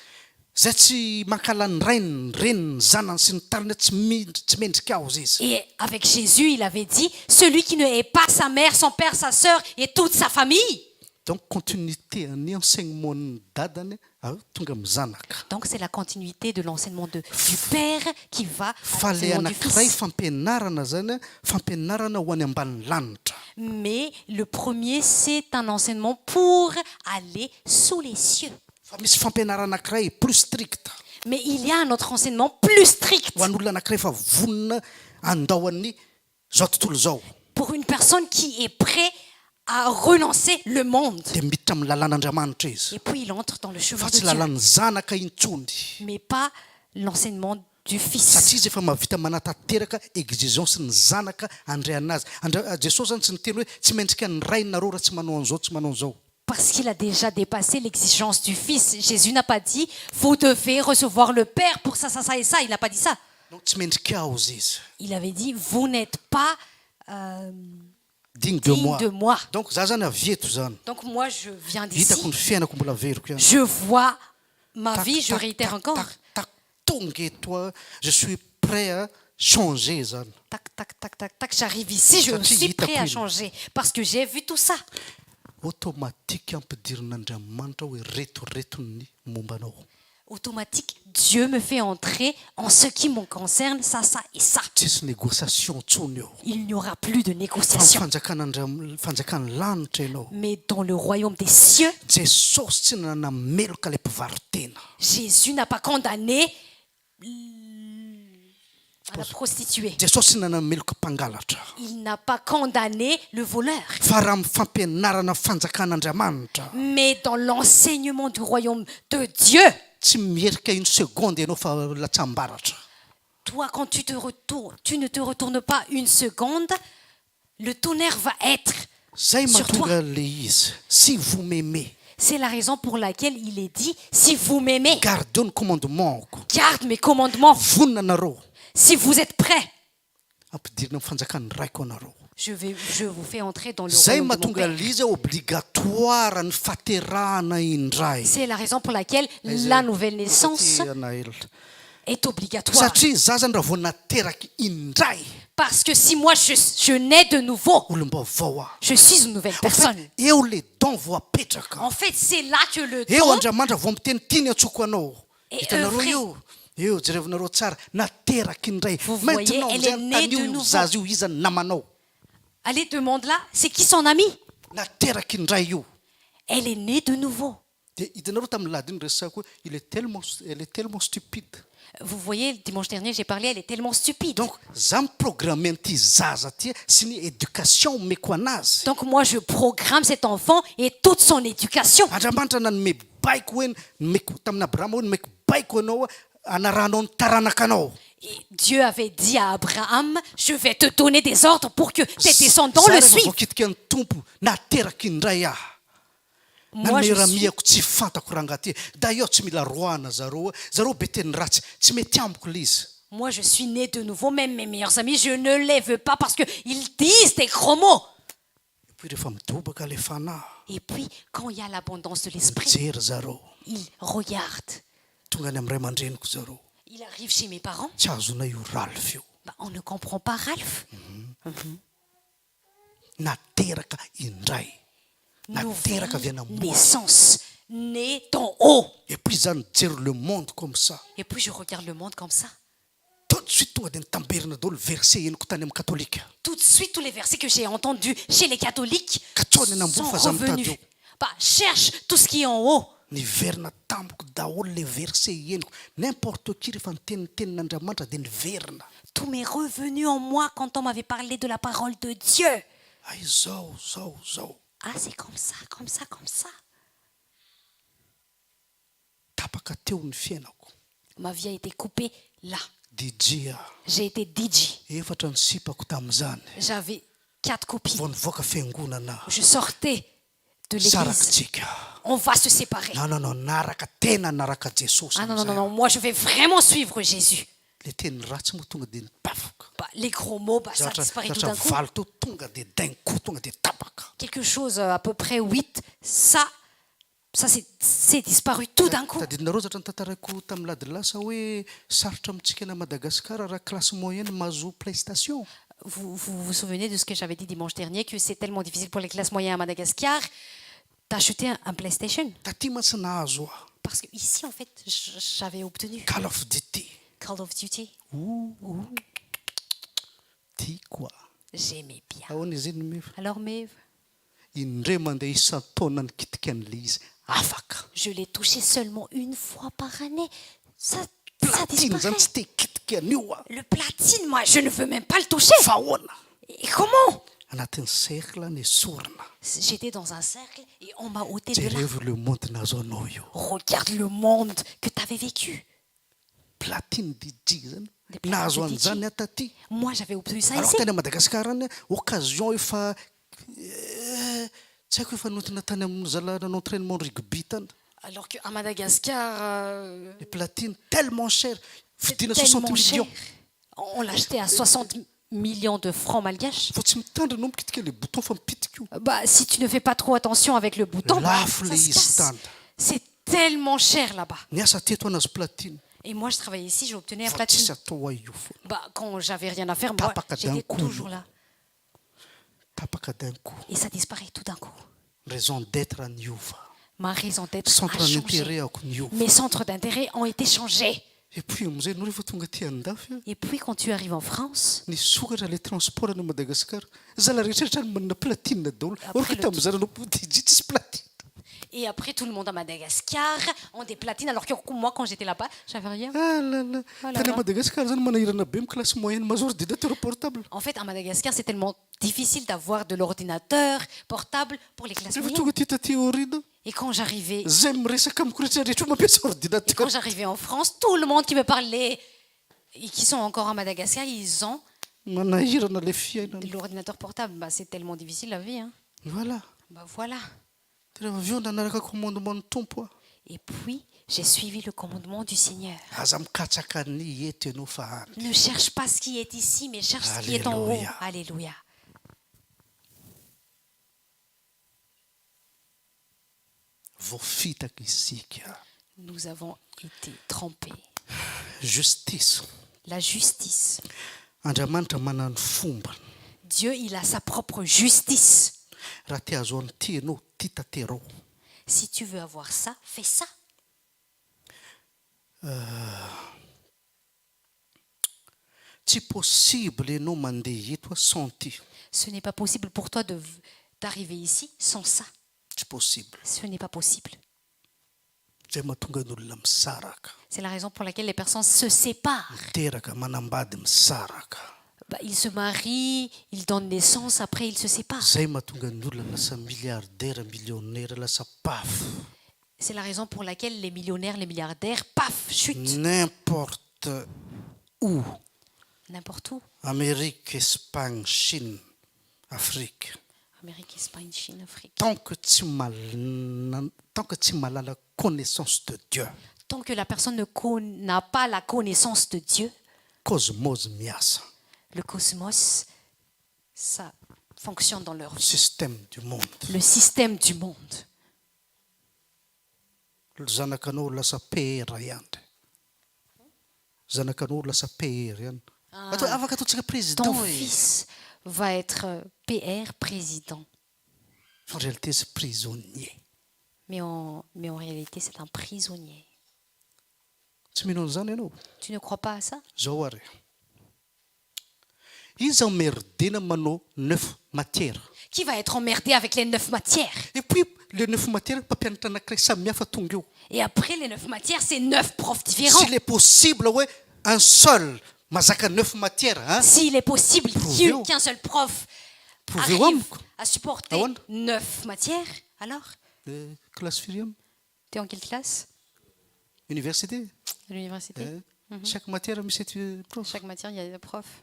zay tsy mankalany rainy reniny zanany sy ny tariny tsy mendrika ao izy. Et avec Jésus, il avait dit, celui qui ne hait pas sa mère, son père, sa sœur et toute sa famille. Donc continuité ny enseignement dadany tonga amin'ny zanaka. Donc c'est la continuité de l'enseignement du Père qui va à Fa le l'enseignement du anankiray Fils. fampianarana zany fampianarana ho any ambany lanitra. Mais le premier, c'est un enseignement pour aller sous les cieux. Fa misy fampianarana anankiray plus strict. Mais il y a un autre enseignement plus strict Ho an'olona anankiray fa vonona andao amin'ny zao tontolo zao. pour une personne qui est prêt à renoncer le monde. De miditra amin'ny lalàn'Andriamanitra izy. Et puis il entre dans le chemin Fa de tsy Dieu. lalàn'ny zanaka intsony. Mais pas l'enseignement du Fils. Satria izy efa mahavita manatateraka exigence ny zanaka andray anazy. Jesosy zany tsy niteny hoe tsy mendrika ny ray nareo raha tsy manao an'izao tsy manao an'izao. Parce qu'il a déjà dépassé l'exigence du Fils. Jésus n'a pas dit, vous devez recevoir le Père pour ça, ça, ça et ça. Il n'a pas dit ça. Donc tsy mendrika ao izy. Il avait dit, vous n'êtes pas Digne de digne moi. de moi. Donc za zany avieto zany. Donc moi, je viens d'ici. Hitako ny fiainako mbola veriko ihany. Je vois ma vie, je réitère encore. Tonga eto je suis prêt à changer zany. Tac, tac, tac, tac, tac. J'arrive ici, je suis prêt à changer. Parce que j'ai vu tout ça. Automatique ampidirin'Andriamanitra hoe retoretony mombanao. Automatique, Dieu me fait entrer en ce qui me concerne, ça, ça et ça. Tsisy négociation tsony eo. Il n'y aura plus de Fa négociation. fanjakan'ny lanitra ianao. Mais dans le royaume des cieux, Jesosy tsy nanana meloka le mpivarotena. Jésus n'a pas condamné à la prostituée. Jesosy tsy nanana meloka mpangalatra. Il n'a pas condamné le voleur. Fa raha amin'ny fampianarana fanjakan'Andriamanitra Mais dans l'enseignement du royaume de Dieu, tsy mierika une seconde ianao fa latsambaratra. toi, quand tu te retournes, tu ne te retournes pas une seconde, le tonnerre va être Zay sur toi. mahatonga le izy. Si vous m'aimez, C'est la raison pour laquelle il est dit, si vous m'aimez, gardez ny commandemento. garde mes commandements. Vonona anareo. Si vous êtes prêts, Ampidirina amin'ny fanjakan'ny raiko anareo. je vous fais entrer dans le Zay royaume de mon mahatonga Père. l'izy obligatoire ny faterahana indray. C'est la raison pour laquelle la nouvelle naissance est obligatoire. Satria za zany raha vao nateraky indray Parce que si moi je nais de nouveau, olombavao aho. je suis une nouvelle En personne. fait, eo le don vao apetraka. En fait, c'est là que le Eo don Andriamanitra vao miteny tiany antsoko anao. Et Hitanareo œuvrer. eo jerevinareo tsara nateraky indray. Vous voyez, Maintenant elle zay est née de tanio nouveau. zaza io iza ny namanao. allez demande-là, c'est qui son ami? Nateraky indray io. Elle est née de nouveau. De hitanareo tamin'ny ladiny resako hoe elle est tellement stupide. Vous voyez, le dimanche dernier, j'ai parlé, elle est tellement stupide. Donc za miprogramme an'ity zaza ty sy ny éducation omeko anazy. Donc moi, je programme cet enfant et toute son éducation. Andriamanitra nanome baiko hoe nomeko tamin'ny Abrahama hoe nomeko baiko anao anaranao ny taranaka anao. Et Dieu avait dit à Abraham, je vais te donner des ordres pour que tes descendants Za le rehefa suivent. voakitika ny tompo nateraky indray aho. Moi, je suis... Nameramiako tsy fantako raha ngaty. D'ailleurs tsy mila roana zareo be teny ratsy tsy mety ambiko l'izy. Moi, je suis née de nouveau, même mes meilleurs amis, je ne les veux pas parce qu'ils disent des gros mots. Et puis rehefa midobaka le fanahy Et puis, quand il y a l'abondance de l'esprit, mijery zareo ils regardent. tonga any amin'ny ray aman-dreniko zareo. Il arrive chez mes parents. tsy azona io Ralph io. Bah, on ne comprend pas Ralph. Nateraka indray. Nateraka avy Nouvelle anamory. naissance, né d'en haut. Et puis za nijery le monde comme ça. Et puis je regarde le monde comme ça. Tout de suite tonga de nitamberina daholo verset eniko tany amin'ny katolika. Tout de suite, tous les versets que j'ai entendus chez les catholiques Katrony nambo sont fa za mitady revenus. eo. Bah, cherche tout ce qui est en haut. Niverina tamiko daholo le verset eniko. N'importe qui rehefa nitenitenin'Andriamanitra de niverina. Tout m'est revenu en moi quand on m'avait parlé de la parole de Dieu. Ay zao. Ah, c'est comme ça, comme ça, comme ça. Tapaka teo ny fiainako. Ma vie a été coupée là. DJ. J'ai été DJ. Efatra ny sipako tamin'izany. J'avais 4 copines. Vao nivoaka fiangonana. Je sortais de l'église. Sarakatsika. On va se séparer. Non, naraka tena naraka Jesosy. Ah non, moi je vais vraiment suivre Jésus. Le teny ratsy moa tonga de nipafoka. Bah, les gros mots, bah, ça disparaît tout d'un coup. Valo to tonga de d'un coup tonga de tapaka. Quelque chose à peu près 8, ça c'est disparu tout d'un coup. Tadidinareo zatra nitantarako tamin'ny lady lasa hoe sarotra amintsika na Madagascar raha classe moyenne mahazo PlayStation. Vous souvenez de ce que j'avais dit dimanche dernier, que c'est tellement difficile pour les classes moyennes à Madagascar d'acheter un PlayStation. Taty mantsy nahazo aho. Parce que ici, en fait, j'avais obtenu Call of Duty. Call of Duty. Tiako a. J'aimais bien. Ahoana izy iny meva. Alors, Maeve, Indray mandeha isan-taona nikitika an'le izy. Afaka. je l'ai touché seulement une fois par année. Ça Platine disparaît. zany tsy te hikitika an'io a. Le platine, moi, je ne veux même pas le toucher. Fa ahoana? Et comment? Anatin'ny cercle ny sorona. J'étais dans un cercle et on m'a ôté de là. Jereo le monde nahazo anao io. Regarde le monde que tu avais vécu. Platine DJ zany. Des platines Nahazo DJ. an'izany a taty. Moi, j'avais obtenu ça Alors ici. tany à Madagascar any occasion efa tsy haiko efa notina tany amin'ny zala nanao entraînement rugby tany. Alors qu'à Madagascar, Les platines tellement cher. c'est Vidina 60 tellement cher. millions. On l'achetait à 60 millions de francs malgaches. Faut tsy mitandra anao mikitika le bouton fa mipitika io. Bah, si tu ne fais pas trop attention avec le bouton, bah, Lafo ça le se izy casse. tany. C'est tellement cher là-bas. Niasa teto anazy platine. Et moi, je travaillais ici, j'ai obtenu un Fa tsisy platine. atao a io foana. Bah, quand j'avais rien à faire, moi, Tapaka j'étais d'un coup. toujours là. Tapaka d'un coup. Et ça disparaît tout d'un coup. Raison d'être niova. Ma raison d'être Centre a changé. d'intérêt ako niova. Mes centres d'intérêt ont été changés. Et puis amizay no rehefa tonga ty andafy a. Et puis, quand tu arrives en France, Ny sokatra le transport any Madagascar. Zala rehetrarehetra ny manana platine daholo. Après Orko le tamin'izany anao DJ tsisy platine. et après tout le monde à Madagascar ont des platines, alors que moi, quand j'étais là-bas, j'avais rien. Ah là là. Oh là Tany là. à Madagascar zany manahirana be amin'ny classe moyenne mahazo ordinateur portable. En fait, à Madagascar, c'est tellement difficile d'avoir de l'ordinateur portable pour les classes Rehefa moyennes. tonga ty taty aoriana. Et quand j'arrivais Zay miresaka amiko rehetrarehetra mampiasa Et ordinateur. quand j'arrivais en France, tout le monde qui me parlait et qui sont encore à Madagascar, ils ont Manahirana le fiainana. de l'ordinateur portable. Bah, c'est tellement difficile la vie. Hein. Voilà. Bah, voilà. Rehefa avy eo nanaraka commandement ny tompo a. Et puis, j'ai suivi le commandement du Seigneur. Aza mikatsaka ny eto ianao fa any. Ne cherche pas ce qui est ici, mais cherche ce qui est en haut. Alléluia. Alléluia. Voafitaka isika. Nous avons été trempés. Justice. La justice. Andriamanitra manana ny fomba. Dieu, il a sa propre justice. Raha te azo an'ity ianao ty taterao. Si tu veux avoir ça, fais ça. Tsy possible ianao mandeha eto sans ty. Ce n'est pas possible pour toi d'arriver ici sans ça. Tsy possible. Ce n'est pas possible. Zay mahatonga ny olona misaraka. C'est la raison pour laquelle les personnes se séparent. Miteraka manambady misaraka. Bah, ils se marient, ils donnent naissance, après ils se séparent. Zay mahatonga ny olona lasa milliardaire, millionnaire lasa paf. C'est la raison pour laquelle les millionnaires, les milliardaires, paf, chutent. N'importe où. N'importe où. Amérique, Espagne, Chine, Afrique. Amérique, Espagne, Chine, Afrique. Tant que tsy malala connaissance de Dieu. Tant que la personne n'a pas la connaissance de Dieu, Cosmos miasa. le cosmos, ça fonctionne dans leur vie. Système du monde. Le système du monde. Zanakanao lasa pera ihany. zanakanao lasa PR ihany afaka ataontsika président Ton fils va être PR, président. en réalité c'est prisonnier Mais en réalité, c'est un prisonnier. tsy mino an'izany ianao Tu ne crois pas à ça? zao ary izy emmerdena manao 9 matières Qui va être emmerdé avec les 9 matières? et puis les 9 matières mpampianatra anankiray samihafa tonga eo Et après les 9 matières, c'est 9 profs différents. s'il est possible hoe un seul mazaka 9 matières hein S'il est possible Prouvez-o. qu'un seul prof Prouvez-o arrive amiko. à supporter Awan. 9 matières, alors classe firiam tu es en quelle classe? université À l'université. chaque matière misy ety prof Chaque matière, il y a des profs.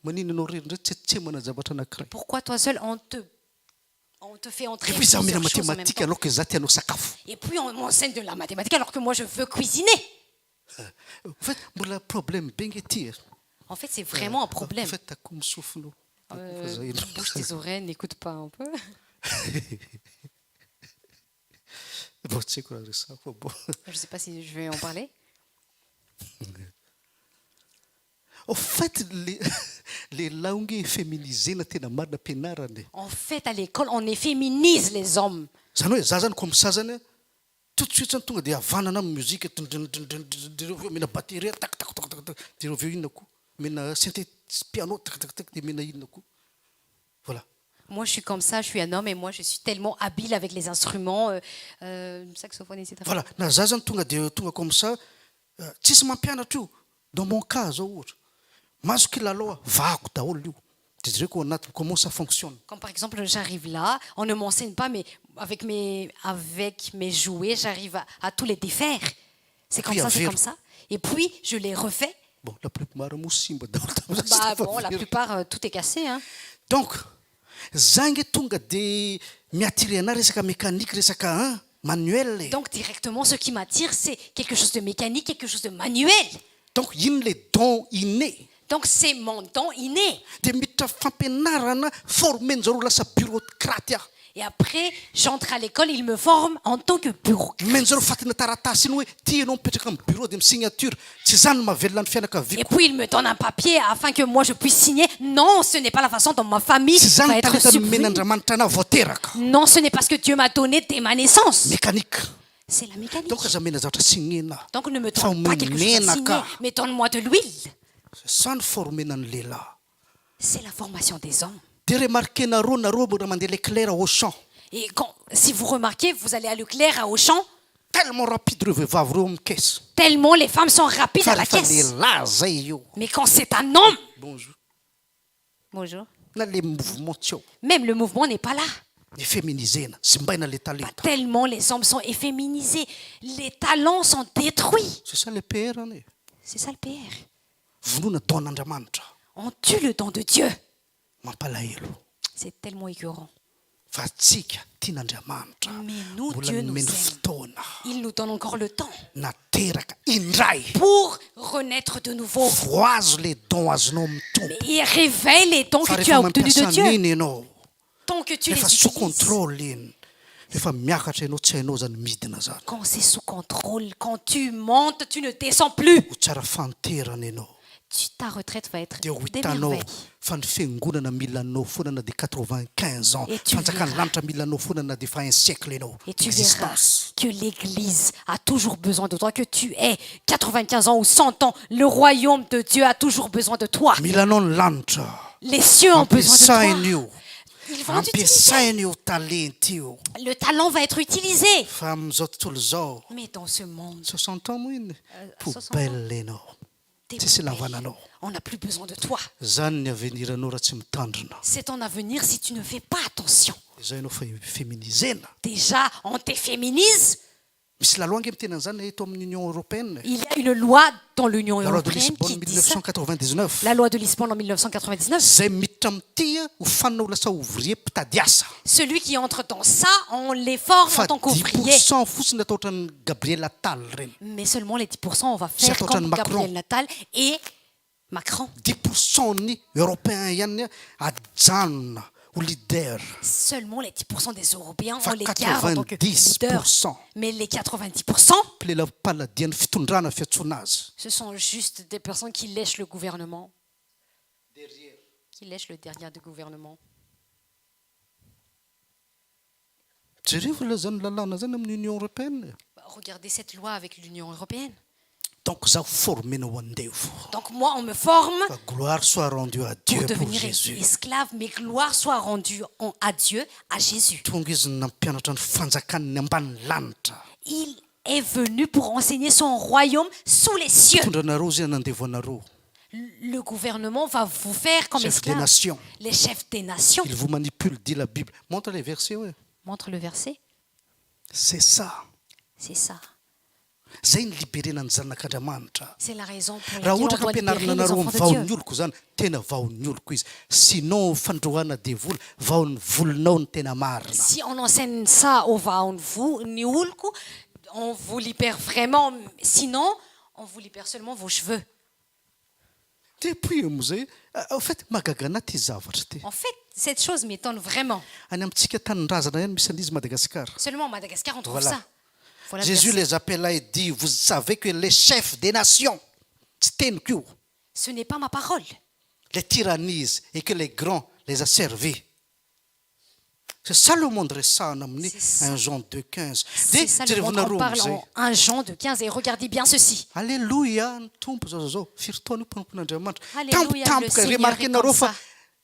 manino anao rery ndray tsy mana zavatra anankiray Pourquoi toi seul, on te fait entrer et puis za mena plusieurs choses en même mathématique temps. alors que za tianao sakafo Et puis on m'enseigne de la mathématique alors que moi je veux cuisiner. en fait mbola problème be nge ty En fait, c'est vraiment un problème. en fait ako misofinao Bouge tes oreilles, n'écoute pas un peu. bo tsy haiko raha resako bo Je ne sais pas si je vais en parler. en fait lehilahy onge féminisena tena marina ampianarany En fait, à l'école, on efféminise les hommes. zany hoe za zany comme ça zany tout de suite zany tonga de havanana amin'ny muzika dereo mena batterie tak tak tak tak de reo inona koa mena synthé piano tak tak tak de mena inona koa voilà Moi, je suis comme ça, je suis un homme et moi, je suis tellement habile avec les instruments, saxophone, etc. voilà na za zany tonga comme ça tsisy mampianatra io dans mon cas zao ohatra mazo kilalo vako daholo io de direko anaty comment ça fonctionne Comme par exemple, j'arrive là, on ne m'enseigne pas, mais avec mes jouets, j'arrive à tous les défaire. C'est comme Puis ça, à c'est vivre. comme ça. Et puis, je les refais. bon la plupart mo simba daholo Bah bon, la plupart, tout est cassé. Hein. donc za nge tonga de miattirer ana resaka mécanique resaka manuel Donc, directement, ce qui m'attire, c'est quelque chose de mécanique, quelque chose de manuel. donc iny le don inné Donc, c'est mon don inné. de miditra fampianarana formen'zareo lasa bureaucrate ah Et après, j'entre à l'école, ils me forment en tant que bureaucrate. men'zareo fatina taratasy iny hoe ty anao mipetraka amin'ny bureau de misignature tsy zany mahavelona ny Et fianakaviako puis, ils me donnent un papier afin que moi, je puisse signer. Non, ce n'est pas la façon dont ma famille tsy va zany être talentany subvenue. men'andriamanitra anah voateraka Non, ce n'est pas ce que Dieu m'a donné dès ma naissance. mécanique C'est la mécanique. donc aza mena zavatra signena Donc, ne me donne pas quelque chose à signer, menaka mais donne-moi de l'huile. ça ny formena ny lehilahy C'est la formation des hommes. de remarquenareo raha mandeha leclair au champ Et si vous remarquez, vous allez à Leclerc, à Auchan, tellement rapide reo vehivavy reo amin'ny caisse tellement les femmes sont rapides fa à la rehefa caisse. lehilahy zay io Mais quand c'est un homme, bonjour bonjour, na le mouvement tsy ao même le mouvement n'est pas là. ny féminisena sy mbaina le talenta Tellement les hommes sont efféminisés. Les talents sont détruits. c'est ça le PR ane C'est ça le PR. vonoana daon'andriamanitra On tue le don de Dieu. mampalahelo C'est tellement écœurant. fa tsika tian'andriamanitra Mais nous, mbola Dieu nous nomeny aime. fotoana Il nous donne encore le temps nateraka indray pour renaître de nouveau. voazo le don azonao amin'ny tompo Mais il réveille les dons fa que tu as rehefa obtenus de mampiasa Dieu. an'iny ianao Tant que tu les rehefa sous utilises. contrôle iny rehefa miakatra ianao tsy hainao zany midina zany Quand c'est sous contrôle, quand tu montes, tu ne descends plus. ho tsara fanterana ianao Ta retraite va être de ho des hitanao merveilles. fa ny fiangonana mila anao foana na de 95 ans Et tu fanjakany verras. lanitra mila anao foana na de fa un siècle ianao Et tu verras existence que l'Église a toujours besoin de toi, que tu aies 95 ans ou 100 ans. Le royaume de Dieu a toujours besoin de toi. mila anao ny lanitra Les cieux ont besoin de ampiasainy toi. io Ils vont t'utiliser. ampiasainy io talenta io Le talent va être utilisé. fa amin'izao tontolo zao Mais dans ce monde, 60 ans moa iny 60 poubelle ianao t'es tsisy poubelle. lavananao On n'a plus besoin de toi. zany ny aveniranao raha tsy mitandrina C'est ton avenir si tu ne fais pas attention. izao ianao fa féminisena Déjà, on t'efféminise. misy laloa nge mitena an'izany eto amin'ny union européenne Il y a une loi dans l'Union la loi de européenne Lisbonne qui dit ça. 1999 La loi de Lisbonne en 1999. zay miditra amity hofanina ho lasa ouvrier mpitady asa Celui qui entre dans ça, on les forme fa en tant qu'ouvrier. 10% fotsiny atao ohatrany Gabriel Attal reny Mais seulement les 10%, on va faire C'est comme Macron. Gabriel Natal et Macron. 10% ny européen ihany ajanona ho leader Seulement les 10% des Européens, Fa on les garde en tant que 90%. leaders. Mais les 90%, mpilela-paladian'ny fitondrana fiantsoana azy ce sont juste des personnes qui lèchent le gouvernement. Qui lèchent le derrière du gouvernement. jereo filazany lalàna zany amin'ny union européenne Regardez cette loi avec l'Union européenne. donc zaho formena ho andevo Donc moi, on me forme fa gloire soit rendue à pour Dieu pour devenir Jésus esclave, mais gloire soit rendue à Dieu, à Jésus. tonga izy nampianatra ny fanjakanny ambany lanitra Il est venu pour enseigner son royaume sous les cieux. tondranareo zay nandevo anareo Le gouvernement va vous faire comme chef des esclaves. nations Les chefs des nations. il vous manipule dit la Bible montre les versets ouais. Montre le verset. c'est ça C'est ça. zay ny liberena ny zanak'andriamanitra C'est la raison pour raha laquelle ohatra on ka doit libérer ampianarina les anareo enfants amin'ny de Dieu. vaon'ny oloko zany tena vaon'ny oloko izy sinon fandrohana devoly vaon'ny volonao ny tena marina Si on enseigne ça au vaonvu, niulku, on vous libère vraiment. Sinon, on vous libère seulement vos cheveux. depuis am'zay en fait magagana ty zavatra ty En fait, cette chose m'étonne vraiment. any amintsika tanindrazana ihany misy an'izy Madagascar Seulement à Madagascar, on trouve Voilà. ça. Voilà le Jésus verset. les appela et dit vous savez que les chefs des nations tsy teniko io Ce n'est pas ma parole. les tyrannisent et que les grands les a servis c'est ça le monde resahana amin'ny C'est ça. 1 Jean 2:15 C'est ça le monde en parle en 1 Jean de 15. Et regardez bien ceci. Alléluia ny tompo zao firitaona io mpampon'Andriamanitra Alléluia, tampotampoka le Seigneur remarque est nareo comme fa ça.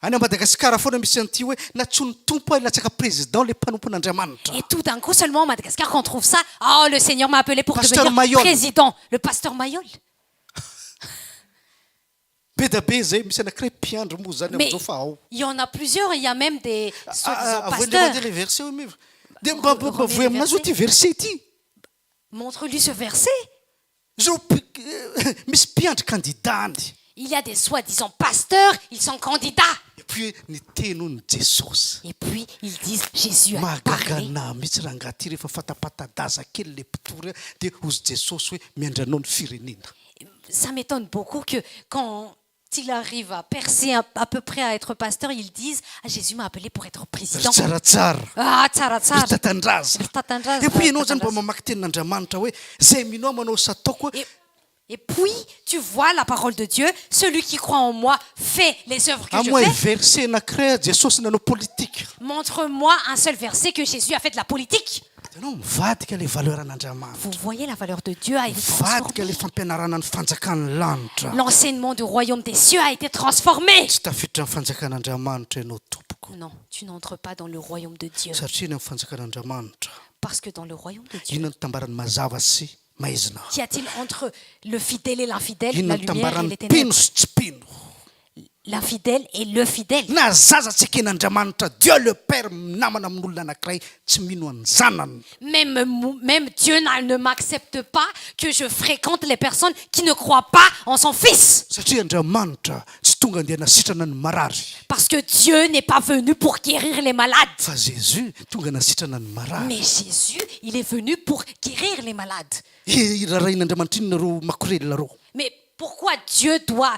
any a Madagascar foana misy an'ity hoe natsony tompo ay latsaka président le mpanompon'Andriamanitra Et tout d'un coup, seulement à Madagascar, qu'on trouve ça. Oh, le Seigneur m'a appelé pour Pasteur devenir Mayol. président. Le pasteur Mayol. be da be zay misy anankiray mpiandro moa zany Mais am'zao fa ao il y en a plusieurs. Il y a même des soi-disant avoandreo pasteurs. mandeha le verset io mivra de mba Remets voy le aminazy io ty verset ty Montre-lui ce verset. zao misy mpiandry kandidany Il y a des soi-disant pasteurs. Ils sont candidats. et puis ny tenony Jesosy Et puis, ils disent Jésus a parlé. mahagagana mihitsy raha ngaty rehefa fatapatadaza kely le mpitory de ozy Jesosy hoe miandranao ny firenena Ça m'étonne beaucoup que quand il arrive à percer à peu près à être pasteur, ils disent ah, Jésus m'a appelé pour être président. tsaratsara Ah, tsara tsara. tatandraza Tatandraza, et puis ianao zany tatandraza. mba mamaky tenin'Andriamanitra hoe zay minao manao sataoko Et puis, tu vois la parole de Dieu, celui qui croit en moi fait les œuvres que amoa je fais. verset anankiray Jesosy nanao politique Montre-moi un seul verset que Jésus a fait de la politique. anao mivadika le valeur an'Andriamanitra Vous voyez, la valeur de Dieu a été mivadika transformée. le fampianarana ny fanjakany lanitra L'enseignement du royaume des cieux a été transformé. tsy tafiditra ny fanjakan'Andriamanitra ianao tompoko Non, tu n'entres pas dans le royaume de Dieu. satria ny amin'ny fanjakan'Andriamanitra Parce que dans le royaume de Dieu, inona ny tambarany mazava sy maizina qu'y a-t-il entre le fidèle et l'infidèle, inona la ny lumière et tambarany les pino ténèbres? sy tsy pino L'infidèle et le fidèle. na zaza tsy eken'Andriamanitra Dieu le Père namana amin'olona anankiray tsy mino any zanany Même Dieu ne m'accepte pas que je fréquente les personnes qui ne croient pas en son Fils. satria Andriamanitra tsy tonga andeha nasitrana ny marary Parce que Dieu n'est pas venu pour guérir les malades. fa Jésus tonga nasitrana ny marary Mais Jésus, il est venu pour guérir les malades. rarahin'Andriamanitra inona ro makorelona ro Mais pourquoi Dieu doit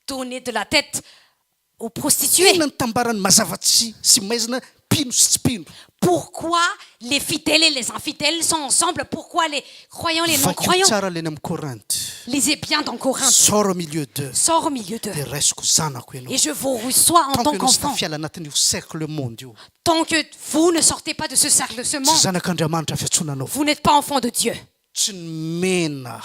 donner de la tête aux prostituées? inona ny tambarany mazava sy maizina pino sy tsy pino Pourquoi les fidèles et les infidèles sont ensemble? Pourquoi les croyants et les vakio non-croyants? tsara leny amin'ny Corinthe Lisez bien dans Corinthe. sort au milieu d'eux Sors au milieu d'eux. de raisiko zanako ianao Et je vous reçois en tant tant que ianao sy qu'enfant. tafiala anatin'io cercle monde io Tant que vous ne sortez pas de ce cercle, ce tsy monde, zanak'Andriamanitra fiantsonanao vous n'êtes pas enfant de Dieu. tsy mena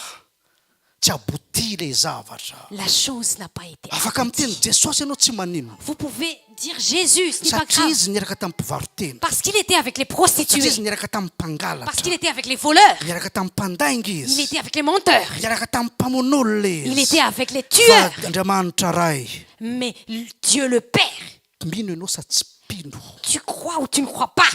tsy aboti le zavatra La chose n'a pas été afaka miteny accomplie. Jesosy ianao tsy manino Vous pouvez dire Jésus, ce n'est pas satria grave. izy niaraka tamin'ny mpivaroteny Parce qu'il était avec les satria prostituées. izy niaraka tamin'ny Parce mpangalatra qu'il était avec les voleurs. niaraka tamin'ny mpandainga Il izy était avec les menteurs. niaraka tamin'ny mpamon'olona Il izy était avec les fa tueurs. Andriamanitra ray Mais Dieu le Père, mino ianao sa tsy pino tu crois ou tu ne crois pas?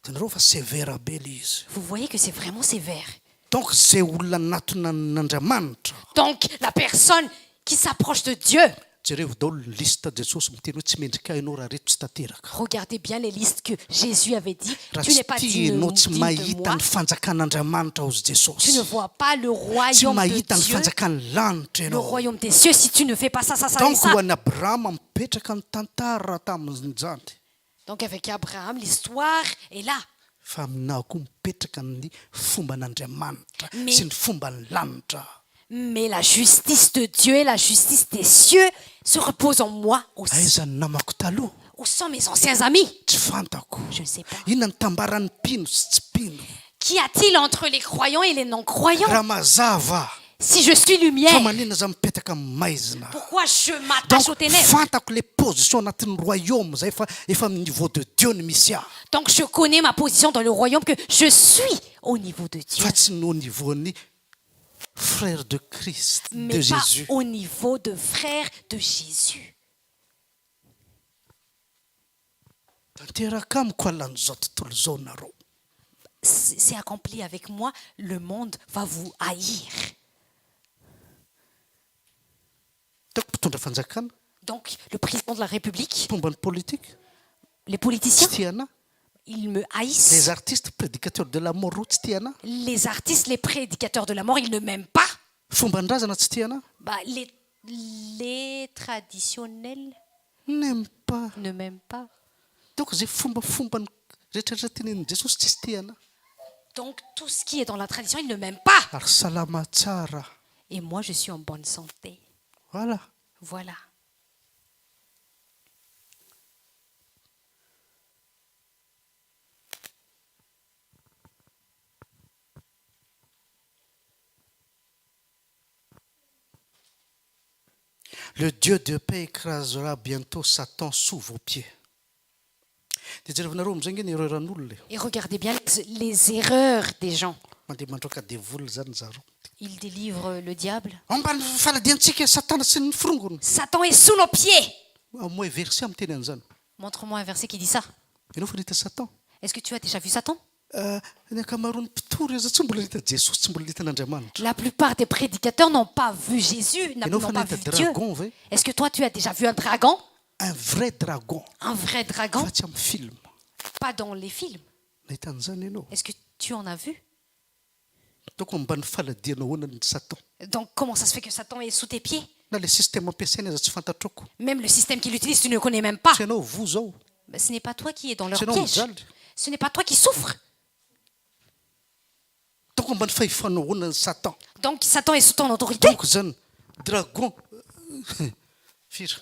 tanareo fa sévère be le izy Vous voyez que c'est vraiment sévère. donc zay olona natona n'Andriamanitra Donc, la personne qui s'approche de Dieu, jereo daholo ny lista Jesosy miteny hoe tsy mendrika ianao raha reto tsy tanteraka regardez bien les listes que Jésus avait dit. raha Tu tsy n'es pas tia digne ianao tsy de mahita moi. ny fanjakan'Andriamanitra ozy Tu Jesosy ne vois pas le tsy royaume de mahita ny Dieu, fanjakan'ny lanitra le ianao royaume des cieux, si tu ne fais pas ça, ça, ça et donc ça. ho an'ny Abrahama mipetraka ny tantara tamin'izany Donc avec Abraham, l'histoire est là. fa aminahy koa mipetraka amin'ny fomban'Andriamanitra Mais- sy ny fomban'ny lanitra. Mais la justice de Dieu et la justice des cieux se reposent en moi aussi. Aiza ny namako taloha Où sont mes anciens amis? tsy fantako. Je ne sais pas. Inona ny tambaran'ny mpino sy tsy mpino. Qu'y a-t-il entre les croyants et les non-croyants? Raha mazava Si je suis fa lumière, maninona za mipetraka amin'ny maizina. pourquoi je m'attache aux Donc ténèbres? fantako le position anatin'ny royaume zay efa amin'ny niveau de Dieu ny misy ahy. Donc je connais ma position dans le royaume, que je suis au niveau de Dieu, Fa tsy ny au niveau ny frère de Christ, de mais pas Jésus. au niveau de frère de Jésus. Tanteraka amiko alan'izao tontolo izao nareo. C'est accompli avec moi, le monde va vous haïr. Taoko mpitondra fanjakana, Donc le président de la République, fomban'ny politique, les tsy politiciens, tia anahy. ils me Les haïssent. artistes prédicateurs de la mort reo tsy tia anahy. Les artistes, les prédicateurs de la mort, ils ne m'aiment pas. Fomban-drazana tsy tia anahy. Bah, les traditionnels N'aime pas. ne m'aiment pas. Donc zay fombafomba rehetrarehetra tenenin'i Jesosy tsisy tia anahy. Donc tout ce qui est dans la tradition, ils ne m'aiment pas. Ary salama tsara. Et moi, je suis en bonne santé. Voilà. Voilà. Le Dieu de paix écrasera bientôt Satan sous vos pieds. Dia jerevanareo amin'izay nge ny ereran'olona. Et regardez bien les erreurs des gens. Mandeha mandroaka devoly zany zareo. Ils délivrent le diable. Ambany faladiantsika Satana sy ny firongony. Satan est sous nos pieds. Amoe verset amin'ny teny an'izany. Montre-moi un verset qui dit ça. Ianao fa nahita Satan? Est-ce que tu as déjà vu Satan? Ny ankamaroan'ny mpitory izy tsy mbola nahita Jesosy, tsy mbola nahitan'Andriamanitra. La plupart des prédicateurs n'ont pas vu Jésus, n'ont Ianao fa pas nahita vu Dieu. dragon ve? Est-ce que toi, tu as déjà vu un dragon? Un vrai dragon. Un vrai dragon? Fa tsy amin'ny film. Pas dans les films. Nahita an'izany ianao. Est-ce que tu en as vu? Donc ambany faladiana ahoana ny Satan. Donc comment ça se fait que Satan est sous tes pieds? Na le système ampiasaina aza tsy fantatroko. Même le système qu'il utilise, tu ne connais même pas. Tsy ianao vous zao. Ben, ce n'est pas toi qui es dans leur C'est non, piège. Zal. Ce n'est pas toi qui souffres. Donc ambany fahefanoana ny Satan. Donc Satan est sous ton autorité. Donc zany dragon firy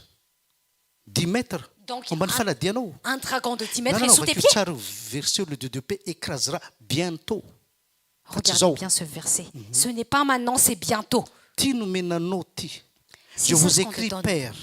10 mètres. Donc, Ambany faladianao. Un dragon de 10 Non, mètres non, est non, sous tes vaky pieds. tsara verset le Dieu de paix écrasera bientôt. Regardez bien ce verset. Ce n'est pas maintenant, c'est bientôt. Ty nomenanao ty. C'est Je ça vous ce qu'on te écris donne. Père.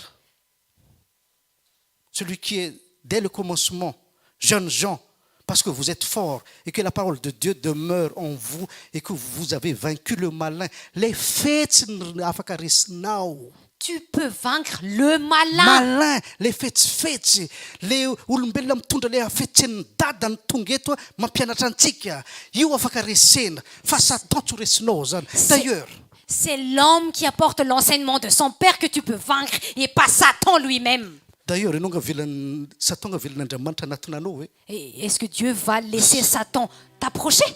Celui qui est dès le commencement, jeunes gens, parce que vous êtes forts et que la parole de Dieu demeure en vous et que vous avez vaincu le malin. Les fêtes afaka resinao. Tu peux vaincre le malin. Malin, les fetsifetsy, le olombelona mitondra le afetsen'ny dadany tonga eto mampianatra antsika. Io afaka resena fa Satan tsy ho resinao zany. D'ailleurs, C'est l'homme qui apporte l'enseignement de son père que tu peux vaincre et pas Satan lui-même. d'ailleurs ianao ngavelany Satan ngavelan'Andriamanitra anatiny anao hoe Et est-ce que Dieu va laisser Satan t'approcher?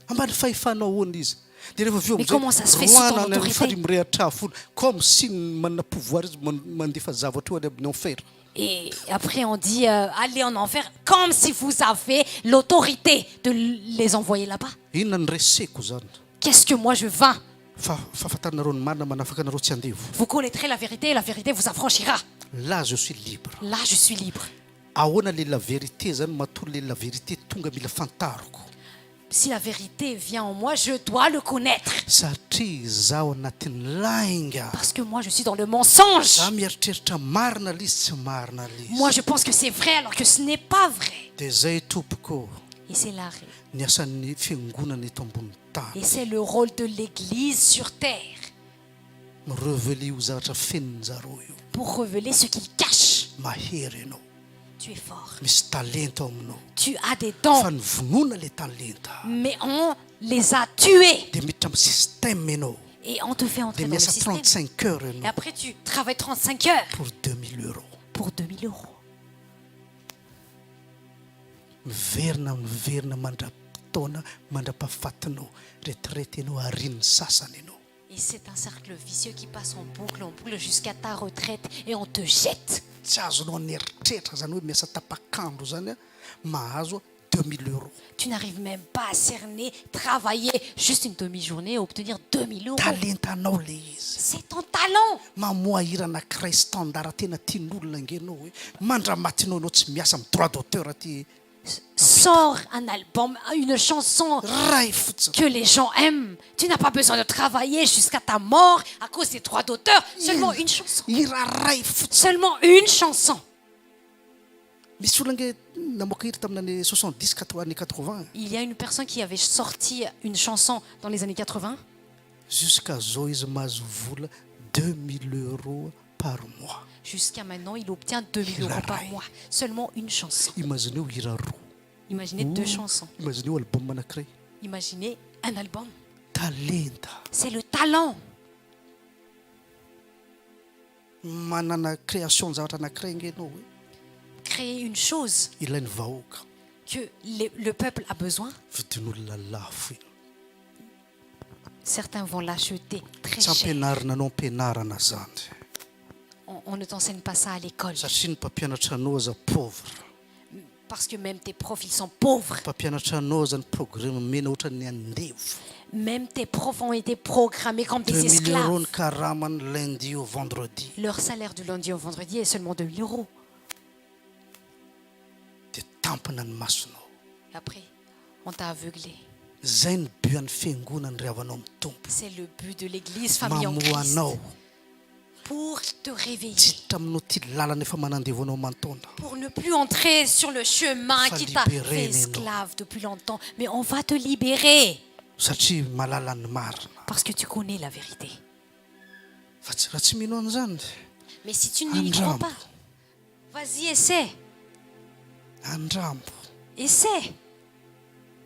ambany fahefanao ahoana izy. Dia rehefa avy eo Mais comment ça se fait sous ton roana ny autorité? fary mirehatra folo comme si manana pouvoir izy mandefa zavatra io any amin'ny enfer. Et après on dit allez en enfer comme si vous avez l'autorité de les envoyer là-bas. Inona ny reseko zany? Qu'est-ce que moi je vins? Fa fahafantarinareo ny marina manafaka anareo tsy andevo. Vous connaîtrez la vérité et la vérité vous affranchira. Là je suis libre. Là je suis libre. Ahoana le la vérité zany matoa le la vérité tonga mila fantariko. Si la vérité vient en moi, je dois le connaître. Satria zaho anatin'ny lainga. Parce que moi je suis dans le mensonge. Zaho mieritreritra marina l'izy tsy marina l'izy. Moi je pense que c'est vrai alors que ce n'est pas vrai. Dia zay tompoko Et c'est l'arrêt. ny asan'ny fiangonana eto ambony tany. Et c'est le rôle de l'Église sur terre Mirevely ho zavatra fenony zareo io. pour révéler ce qu'il cache. Mahery ianao. Tu es fort. Misy talenta ao aminao. Tu as des dons, Fa nivonoana le talenta. mais on les a tués. Dia miditra amin'ny système ianao. Et on te fait entrer Dia dans le miasa système. 35 heures Et ianao après tu travailles 35 heures pour 2000 euros. pour 2000 euros. Miverina mandra-potoana mandra-pahafatinao. Retraite ianao arian'ny sasany ianao. Et c'est un cercle vicieux qui passe en boucle jusqu'à ta retraite et on te jette. tsy azonao nieritreritra zany hoe miasa tapakandro zany a mahazo 2000 euros. Tu n'arrives même pas à cerner, travailler juste une demi-journée et obtenir 2000 euros. Talentanao le izy. C'est ton talent. Mamoa hira anankiray standard tena tian'olona angenao hoe mandramatinao anao tsy miasa amin'ny droit d'auteur aty. Sors un album, une chanson Ray fotsiny. que les gens aiment. Tu n'as pas besoin de travailler jusqu'à ta mort à cause des droits d'auteur. Seulement une chanson. Hira ray fotsiny. Seulement une chanson. Misy olona nge namoaka hira tamina any 70 80. Il y a une personne qui avait sorti une chanson dans les années 80. Jusqu'à zao izy mahazo vola 2000 euros par mois. Jusqu'à maintenant, il obtient 2000 euros par mois. Seulement une chanson. Imaginez hira roa. Imaginez deux chansons. Imaginez album anankiray. Imaginez un album. Talenta. C'est le talent. Manana création zavatra anankiray ngenao hoe Créer une chose ilain'ny vahoaka. que le peuple a besoin. Vidin'olona lafo iny. Certains vont l'acheter très Tsy cher. ampianarina anao ampianarana zany. On ne t'enseigne pas ça à l'école. Satria ny mpampianatra anao aza pauvre. Parce que même tes profs, ils sont pauvres. Mpampianatra anao aza ny programme mena ohatra ny andevo. Même tes profs ont été programmés comme des 2000 euros ny esclaves. karamany lundi au vendredi. Leur salaire du lundi au vendredi est seulement de 1000 euros. Dia tampina ny masonao. Et après, on t'a aveuglé. Zay ny buan'ny fiangonany ry havanao amin'ny tompo. C'est le but de l'église famille en Mamoa Christ. anao. Pour te réveiller. Tsy hiditra aminao ty lalana efa manandevo anao mantona. Pour ne plus entrer sur le chemin qui t'a libérer, fait Néno. esclave depuis longtemps. Mais on va te libérer. Satria malala ny marina. Parce que tu connais la vérité. Fa raha tsy mino an'izany Mais si tu n'y crois pas, vas-y, essaie. andrambo Essaie.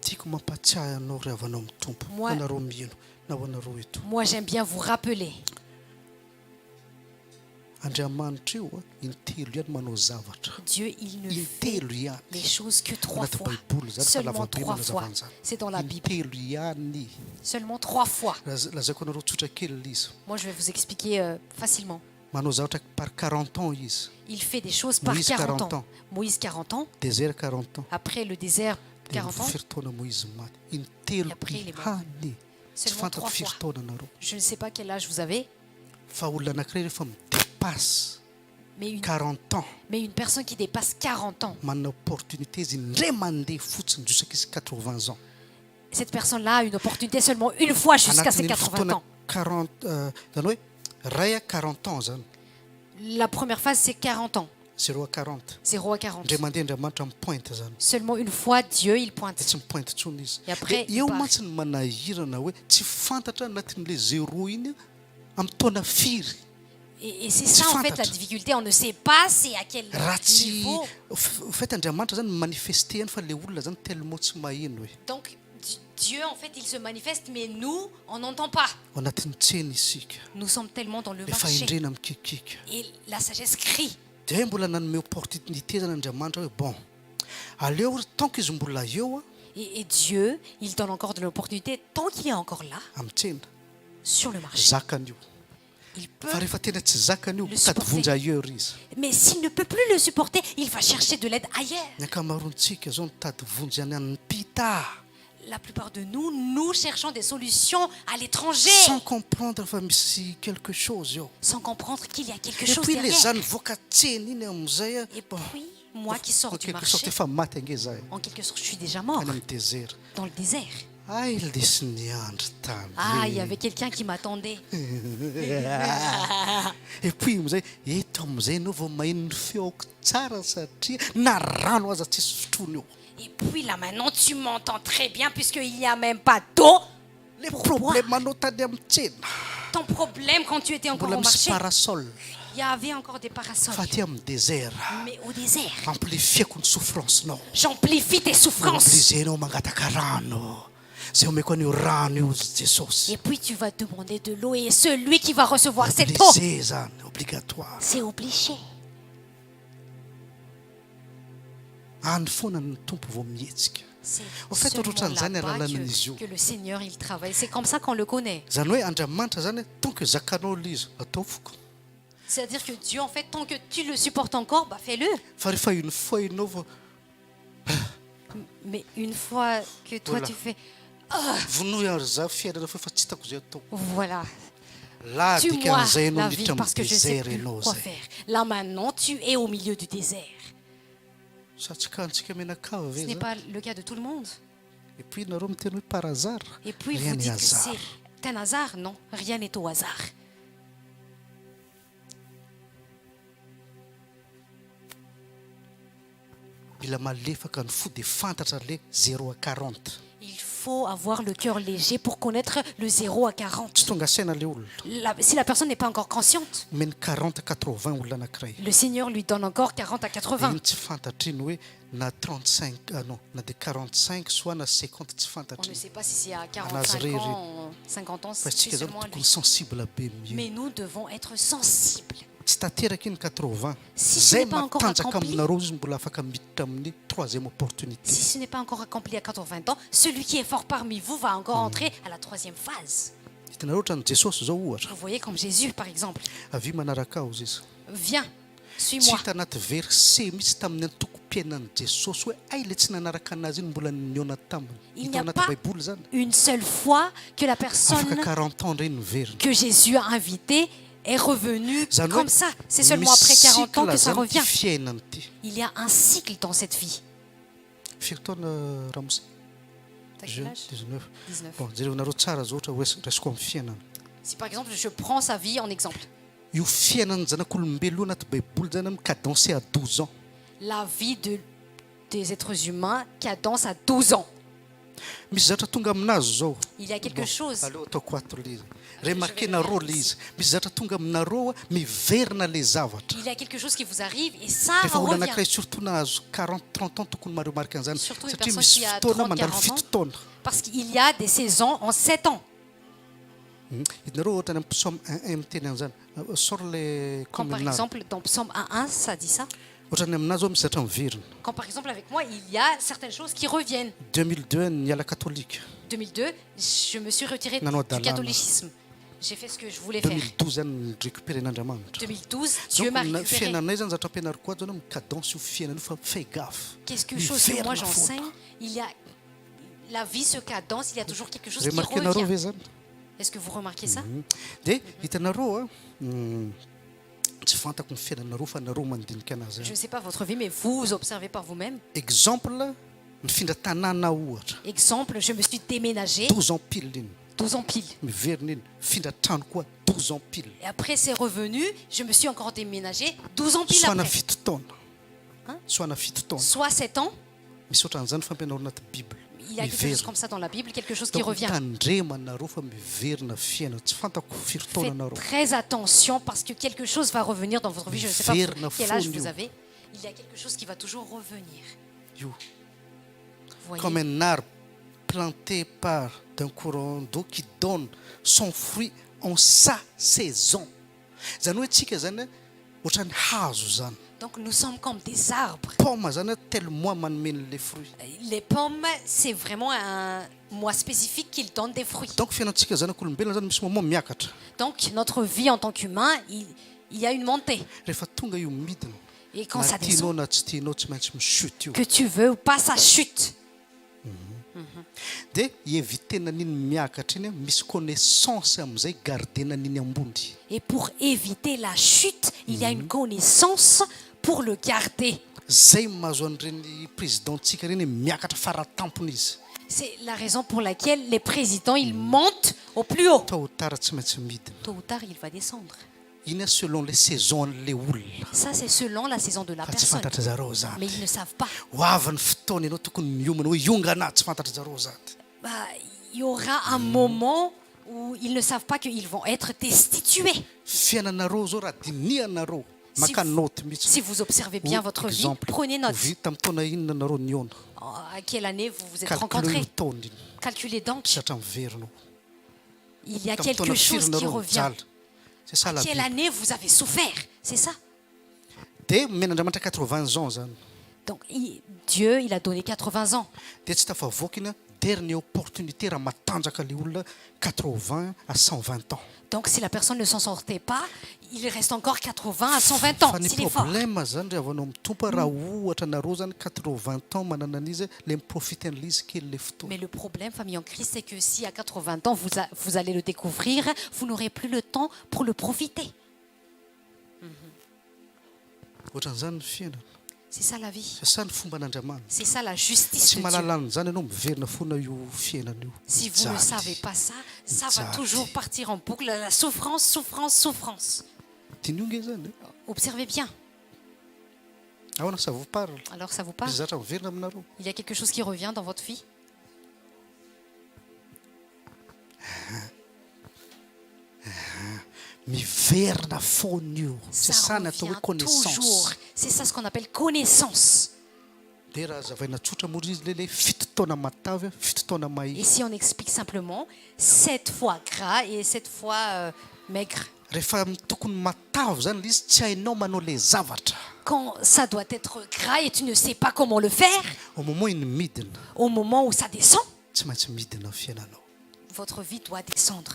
tiako mampatsiahy anao ry havanao amin'ny tompo. Moi- Anareo mino na ho anareo eto. Moi, j'aime bien vous rappeler. Andriamanitra io intelo ihany manao zavatra. Dieu, il ne fait Intelo ihany. les choses que 3 Anaty fois. baiboly zany fa Seulement lavabe 3 fois. manazavana zany. C'est dans la Bible. Intelo ihany. Seulement 3 fois. Lazaiko anareo tsotra kely izy. Moi, je vais vous expliquer facilement. Manao zavatra par 40 ans izy. Il fait des choses par Moïse, 40 40 ans. ans. Moïse, 40 ans. Désert 40 ans. Après le désert, 40 ans. Firy taona Moïse maty. Intelo Et après, il est mort. ihany. Tsy Seulement 3 fantako firy fois. taona anareo. Je ne sais pas quel âge vous avez, Fa olona anankiray rehefa midépasse mais 40 ans. une personne qui dépasse 40 ans, Manana opportunité izy indray mandeha fotsiny jusqu'à izy 80 ans. cette personne-là a une opportunité seulement une fois jusqu'à ses Anatin'iny 80 fotoana ans. 40 zany hoe ray a 40 ans zany. La première phase, c'est 40 ans. 0 à 40. 0 à 40. Indray mandeha Andriamanitra mipointe zany. Seulement une fois, Dieu, il Dia pointe. tsy mipointe intsony izy. Et après, Dia eo il part. mantsy ny manahirana hoe tsy fantatra anatin'le 0 iny amin'ny taona firy. Et c'est ça, en fait, la difficulté. On ne sait pas c'est à quel Raha tsy niveau. fait Andriamanitra zany manifeste ihany fa le olona zany tellement tsy maheno hoe. Donc, Dieu, en fait, il se manifeste, mais nous, on n'entend pas. Ao anatin'ny tsena isika. Nous sommes tellement dans le Le marché. fahendrena mikikika. Et la sagesse crie. Dia mbola nanome opportunité zany Andriamanitra hoe bon. Aleo tant que izy mbola eo Et Dieu, il donne encore de l'opportunité tant qu'il est encore là, amin'ny tsena sur le marché. zakany io. Il peut. Fa rehefa tena tsy zakany io Le tady supporter. vonjy ailleurs izy. Mais s'il ne peut plus le supporter, il va chercher de l'aide ailleurs. Ny ankamaroantsika zao nitady vonjy any amin'ny pita La plupart de nous, nous cherchons des solutions à l'étranger, sans comprendre fa misy quelque chose eo. sans comprendre qu'il y a quelque Et chose puis le derrière. zany voaka tsena iny am'izay Et puis, moi qui sors en du quelque sorte marché, efa maty ange zay en quelque sorte, je suis déjà mort any amin'ny désert. dans le désert. Ay lesy niandry tany. Ah, il y avait quelqu'un qui m'attendait. Et puis am'izay eto am'izay anao vao maheno ny feoko tsara satria na rano aza tsisy sotrony eo. Et puis là maintenant, tu m'entends très bien puisqu'il n'y a même pas d'eau. Le Pourquoi? problème anao tany amin'ny tsena Ton problème quand tu étais encore mbola au misy marché, parasol il y avait encore des parasols. fa aty amin'ny désert Mais au désert, amplifiako ny souffrancenao. j'amplifie tes souffrances. Amplizenao mangataka rano zay omeko an'io rano io Jesosy. Et puis tu vas demander de l'eau et celui qui va recevoir cette eau, Obligé zany obligatoire. c'est obligé. Any foana ny tompo vao mihetsika. C'est En fait, seulement ohatran'izany là-bas aralan'izy io. que le Seigneur il travaille. C'est comme ça qu'on le connaît. Zany hoe Andriamanitra zany tant que zakanao l'izy atao foko. C'est-à-dire que Dieu, en fait, tant que tu le supportes encore, bah fais-le. fa rehefa une fois ianao vao Mais une fois que toi Voilà. tu fais, vonoy ary za fiainana fa tsy hitako zay atao voilà, la tue-moi dikan'izay la ianao vie miditra parce que amin'ny je ne sais désert plus ianao quoi zay faire. Là maintenant, tu es au milieu du désert. sa tsy kantsika menakava Ce ve n'est za pas le cas de tout le monde. et puis nareo miteny hoe par hasard Et puis rien vous n'est dites que hasard c'est un hasard. Non, rien n'est au hasard. mila malefaka ny fo dia fantatra le 0 à 40 Il faut avoir le cœur léger pour connaître le 0 à 40. tsy tonga saina le olona Si la personne n'est pas encore consciente, meny 40 à 80 olona anankiray le Seigneur lui donne encore 40 à 80. iny tsy fantatra iny hoe na 35 non na de 45 soit na 50 tsy On fantatra ne sait pas si c'est à Anaziré, 45 ans, 50 ans, fa c'est tsika zany seulement tokony lui. sensible be mihitsy Mais nous devons être sensibles. tsy tanteraka iny 80 Si ce zay n'est pas encore matanjaka accompli. aminareo izy mbola afaka miditra amin'ny troisième opportunité Si ce n'est pas encore accompli à 80 ans, celui qui est fort parmi vous va encore entrer à la troisième phase. hitanareo ohatrany jesosy zao ohatra Vous voyez comme Jésus, par exemple. avy manaraka ao izy Viens, tsy suis-moi. hita anaty verse mihitsy tamin'ny antoko-piainan'i jesosy hoe ay le tsy nanaraka anazy iny mbola niona taminy Il n'y hita a anaty pas baiboly zany une seule fois que la afaka personne 40 ans ndray nyveriny que Jésus a invitée est revenue Zany hoe comme ça. C'est seulement après 40 ans que ça cycle zany revient. ty fiainany ty Il y a un cycle dans cette vie. firy taona ramos T'as quel âge 19 19. bon jerevanareo tsara zao ohatra hoe resiko amin'ny fiainana Si par exemple je prends sa vie en exemple, io fiainany zanak'olombelo anaty baiboly zany mikadanse à 12 ans la vie des êtres humains cadence à 12 ans. misy zatra tonga aminazy zao Il y a quelque chose. aleo atao 4 le izy remarquenareo le izy misy zatra tonga aminareo a miverina le zavatra Il y a quelque chose qui vous arrive et ça rehefa olo revient. anankiray surtout nahazo 40-30 ans tokony maremarika an'izany Surtout une satria personne misy qui a fotoana 30, mandalo 40 fito ans. taona Parce qu'il y a des saisons en 7 ans. hitanareo ohatra ny amin'ny psaume 1 miteny an'izany sor le Quand par communal exemple dans Psaume 1.1, ça dit ça. ohatra ny aminazy ao misy zatra miverina Quand par exemple avec moi, il y a certaines choses qui reviennent. 2002 niala catholique 2002, je me suis retirée Non, non, du Dalana. catholicisme. J'ai fait ce que je voulais faire. 2012 zany récupéré n'andriamanitra 2012, Dieu m'a donc récupéré. fiainanay zany zatra ampianariko azy zany mikadanse io fiainana io fa fay gafy Quelque chose que moi Miverina j'enseigne, foana. il y a la vie se cadence, il y a toujours quelque chose qui remarquenareo revient. ve zany Est-ce que vous remarquez ça? dia hitanareo a tsy fantako ny fiainanareo fa nareo mandinika anazy Je ne zany sais pas votre vie, mais vous observez par vous-même. exemple mifindra tanàna ohatra Exemple, je me suis déménagée 12 ans pile iny 12 ans pile. miverina iny mifindra trano koa 12 ans pile Et après c'est revenu, je me suis encore déménagée 12 ans pile soana après. fito taona Hein? soana fito taona Soit 7 ans, misy ohatran'izany fampianaro anaty bible il y a quelque chose comme ça dans la Bible, quelque chose qui donc revient. mitandremanareo fa miverina fiaina tsy fantako firy taona Faites anareo très attention parce que quelque chose va revenir dans votre vie. Je ne sais pas Verna quel âge fonio. vous avez. Il y a quelque chose qui va toujours revenir. io Vous voyez? comme un arbre planté par d'un courant d'eau qui donne son fruit en sa saison zany hoe tsika zany a ohatrany hazo zany Donc nous sommes comme des arbres. poma zany a tel mois manomeny le fruit Les pommes, c'est vraiment un mois spécifique qu'ils donnent des fruits. donc fiainantsika zanak'olombelona zany misy moment miakatra Donc notre vie en tant qu'humain, il y a une montée. rehefa tonga io midina Et quand na ça tianao descend, na tsy tianao tsy maintsy misute io que tu veux ou pas, ça chute. dia hievitena n'iny miakatra iny a misy connaissance amin'izay gardena n'iny ambony Et pour éviter la chute, il y a une connaissance pour le garder. zay mahazo an'ireny présidentsika reny miakatra faratampony izy C'est la raison pour laquelle les présidents, ils montent au plus haut. tao tara tsy maintsy midina Tôt ou tard, il va descendre. iny a selon les saisons an'le olona Ça, c'est selon la saison de la fa tsy personne. fantatra zareo Mais zany ils ne savent pas. ho avy ny fotoana ianao tokony miomana hoe iongana tsy fantatra zareo zany Bah, il y aura un moment où ils ne savent pas qu'ils vont être destitués. fiainanareo zao raha dinianareo Si maka vous- note mihitsy Si vous observez bien votre vie, exemple prenez note. vita amin'ny taona inona nareo niona À quelle année vous vous êtes calcule rencontrés? io taona iny Calculez donc. zatra miverinao Il y a tamin'ny quelque taona chose firy qui nareo revient. mijaly c'est ça la Quelle Bible année vous avez souffert? C'est ça. dia men'andriamanitra 80 ans zany Donc Dieu, il a donné 80 ans. dia tsy tafavoaka iny a dernière opportunité raha matanjaka le olona 80 à 120 ans. Donc si la personne ne s'en sortait pas, il reste encore 80 à 120 ans, Fa ny s'il est fort. problème zany re avanao mitompa raha ohatra nareo zany 80 ans manana an'izy le miprofite an'le izy kely le fotoana. Mais le problème, famille en Christ, c'est que si à 80 ans, vous allez le découvrir, vous n'aurez plus le temps pour le profiter. Ohatran'izany ny fiainana. C'est ça la vie. Sasa ny fomba an'Andriamanitra. C'est ça la justice Tsy de Dieu. mahalala an'izany ianao miverina foana io fiainana io. Si vous ne Mijaly. savez pas ça, ça va Mijaly. toujours partir en boucle. La souffrance, souffrance, souffrance. Tianio nge zany. Observez bien. Ahoana sa vous parle. Alors ça vous Misy parle? zatra miverina aminareo. Il y a quelque chose qui revient dans votre vie? Miverina foana io. C'est Ça ça ny atao hoe revient connaissance. toujours. C'est ça ce qu'on appelle connaissance. De raha zavaina tsotra moa izy lele fito taona matavy, fito taona Et mahitsy. si on explique simplement, 7 fois gras et 7 fois maigre. Rehefa tokony matavy zany le izy tsy hainao manao le zavatra. Quand ça doit être gras et tu ne sais pas comment le faire, Au moment iny midina, au moment où ça descend, tsy maintsy midina fiainanao. votre vie doit descendre.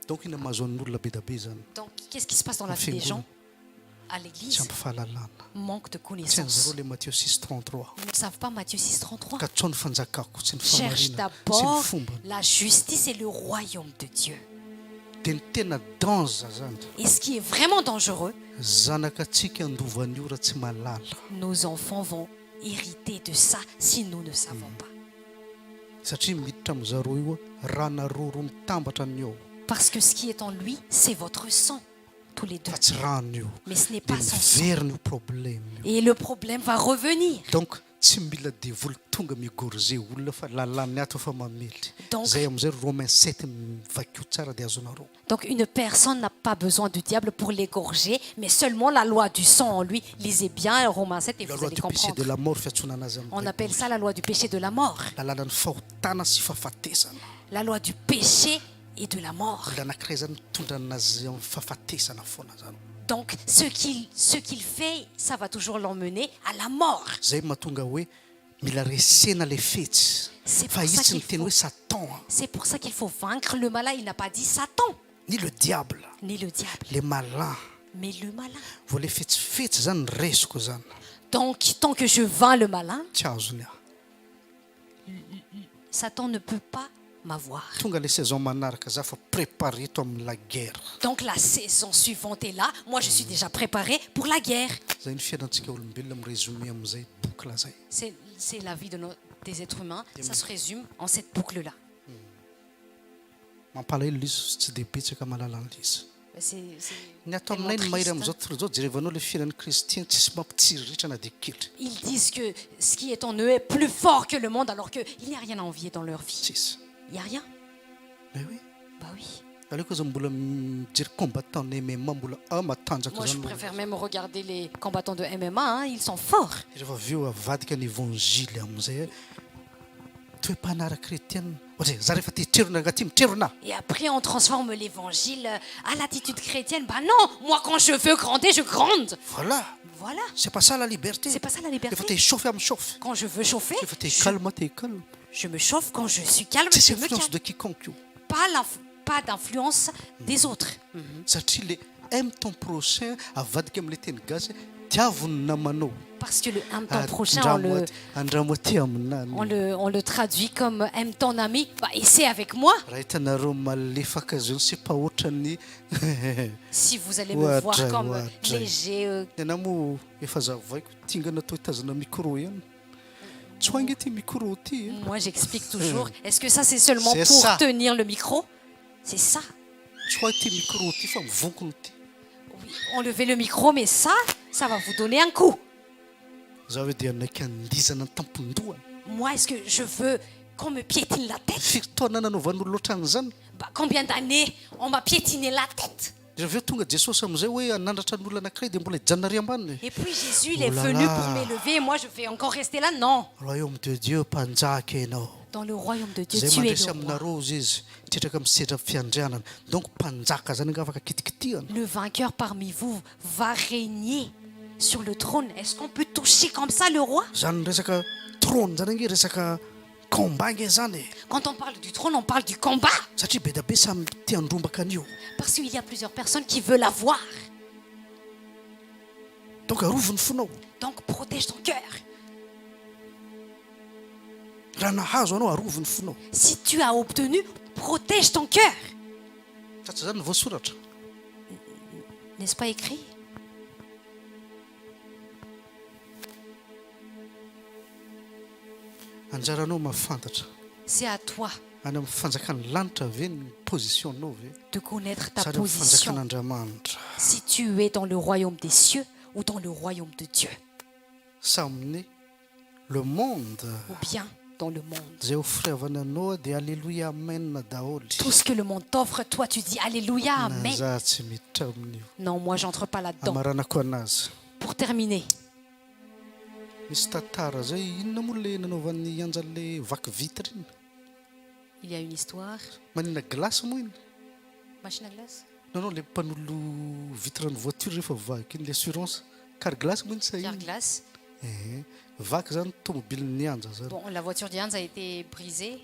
Donc ina mahazoan'olona be da be zany. Donc, qu'est-ce qui se passe dans la vie des gens? À Tsy l'église, ampy fahalalana. manque de Tsy connaissances. an'zareo le Matthieu 6:33. Ils ne savent pas Matthieu 6,33. Ka tsoa ny fanjakako, tsy ny Cherche famarina, tsy ny d'abord fomba. la justice et le royaume de Dieu. De ny tena danza zany. Et ce qui est vraiment dangereux, Zanakatsika andovan'io raha tsy malala. nos enfants vont hériter de ça si nous ne savons pas. Satria miditra amin'zareo io ranareo ro mitambatra an'io. Parce que ce qui est en lui, c'est votre sang, tous les deux. Fa tsy rano io. Mais ce n'est De pas son sang. miverina io problème io. Et le problème va revenir. Donc tsy mila devoly tonga migorze olona fa lalany ato fa mamely. Donc- Zay am'zay Romains 7 mivakio tsara de azonareo. Donc une personne n'a pas besoin du diable pour l'égorger, mais seulement la loi du sang en lui. Lisez bien Romains 7 et La vous loi allez du péché de comprendre. la mort fiantsonana azy On amin'ny appelle ça la loi du péché de la mort. lalàna ny fahotana sy fahafatesana. La loi du péché et de la mort. Olona anankiray zany mitondra anazy amin'ny fahafatesana foana zany. Donc ce qu'il fait, ça va toujours l'emmener à la mort. Zay mahatonga hoe mila resena le fetsy. C'est Fa pour izy ça tsy qu'il miteny faut- hoe Satan C'est pour ça qu'il faut vaincre le malin. Il n'a pas dit Satan, ni le diable, ni le diable, le malin. mais le malin. Vao le fetsifetsy zany ny resiko zany. Donc tant que je vains le malin, Tsy azony aho. Satan ne peut pas m'avoir. Tonga le saison manaraka za fa préparé to amin'ny la guerre. Donc la saison suivante est là. Moi, je suis déjà préparé pour la guerre. Zay ny fiainantsika olombelona amin'ny résumé amin'izay boky la zay. C'est la vie des êtres humains. Ça se résume en cette boucle-là. Mampalahelo izy tsy de betsaka mahalala an'izy. Mais c'est Ny atao tellement aminay ny mahiry triste, hein. amin'izao tontolo zao jerevanao le fiainan'ny kristien tsisy mampitsiriritra na de kely. Ils disent que ce qui est en eux est plus fort que le monde, alors qu'il n'y a rien à envier dans leur vie. Tsisy. Il n'y a rien. Mais oui. Bah oui. Aleko za mbola mijery combattant ny MMA mbola matanjaka Moi, je zany. préfère même regarder les combattants de MMA. Hein. Ils sont forts. Rehefa avy eo avadika ny évangile amin'izay toe-panara kretianina ohatra za rehefa te hitrerona agaty mitrerona. Et après, on transforme l'évangile à l'attitude chrétienne. Bah non, moi, quand je veux grandir, je grande. Voilà. Voilà. C'est pas ça la liberté. C'est pas ça la Rehefa te liberté. hichauffe aho michauffe. Quand je veux chauffer, Rehefa te hikalma te hikalma. je me chauffe. Quand je suis calme, Tsisy je me influence calme. de quiconque io. Pas d'influence des autres. Satria le aime ton prochain avadika amin'le teny gasy tiavony namanao. Parce que le aime ton prochain, andramo aty aminany. on le traduit comme aime ton ami. Bah, essaie avec moi. Raha hitanareo malefaka zao sy pas ohatrany Si vous allez me voir comme Ouattray. léger. tena moa efa zavaiko tingana atao hitazana micro ihany. Tsy hoangy ty micro ty. Moi, j'explique toujours. Est-ce que ça, c'est seulement C'est pour ça. tenir le micro? C'est ça. Tsy hoahy ty micro ty fa mivonkony ty. Oui, enlevez le micro, mais ça va vous donner un coup. Za hoe dia anaiky andizana ny tampon-dohany. Moi, est-ce que je veux qu'on me piétine la tête? Firy-taona nanaovan'olo loatran'izany. Bah, combien d'années on m'a piétiné la tête? Rehefa eo tonga Jesosy amin'izay hoe anandratra n'olona anankiray dia mbola hijanonary ambany. Et puis Jésus, il est Oh là venu là. pour m'élever et moi, je vais encore rester là? Non. Royaume de Dieu mpanjaka ianao. Dans le royaume de Dieu, Zay tu es mandresy le roi. aminareo izy izy mitreraka amin'ny sedra fiandrianana. Donc mpanjaka zany nga afaka kitikitihana. Le vainqueur parmi vous va régner sur le trône. Est-ce qu'on peut toucher comme ça le roi? Zany resaka trône zany ange resaka combat nge zany e Quand on parle du trône, on parle du combat. satria be da be samy tia andrombaka an'io Parce qu'il y a plusieurs personnes qui veulent l'avoir. donc arovy ny fonao Donc protège ton cœur. raha nahazo anao arovy ny fonao Si tu as obtenu, protège ton cœur. fa tsy zany ny voasoratra N'est-ce pas écrit? anjaranao mahafantatra C'est à toi any amin'ny fanjakan'ny lanitra ve ny positionao ve de connaître ta sady amin'ny position. fanjakan'andriamanitra Si tu es dans le royaume des cieux ou dans le royaume de Dieu, sa amin'ny le monde ou bien dans le monde. zay ofiriavana anao dia alléluia amen daholy Tout ce que le monde t'offre, toi tu dis Alléluia, Amen. za tsy miditra amin'io Non, moi j'entre pas là-dedans. amaranako anazy Pour terminer, misy tantara zay inona moa le nanaovan'ny anjan'le vaky vitre iny il y a une histoire. manina glace moa iny Machine à glace? nanao le mpanolo vitre ny voiture rehefa vaky iny le assurance car glace moa iny sa Pierre iny glace. vaky zany tomobilin'ny anja zany Bon, la voiture d'Yanz a été brisée.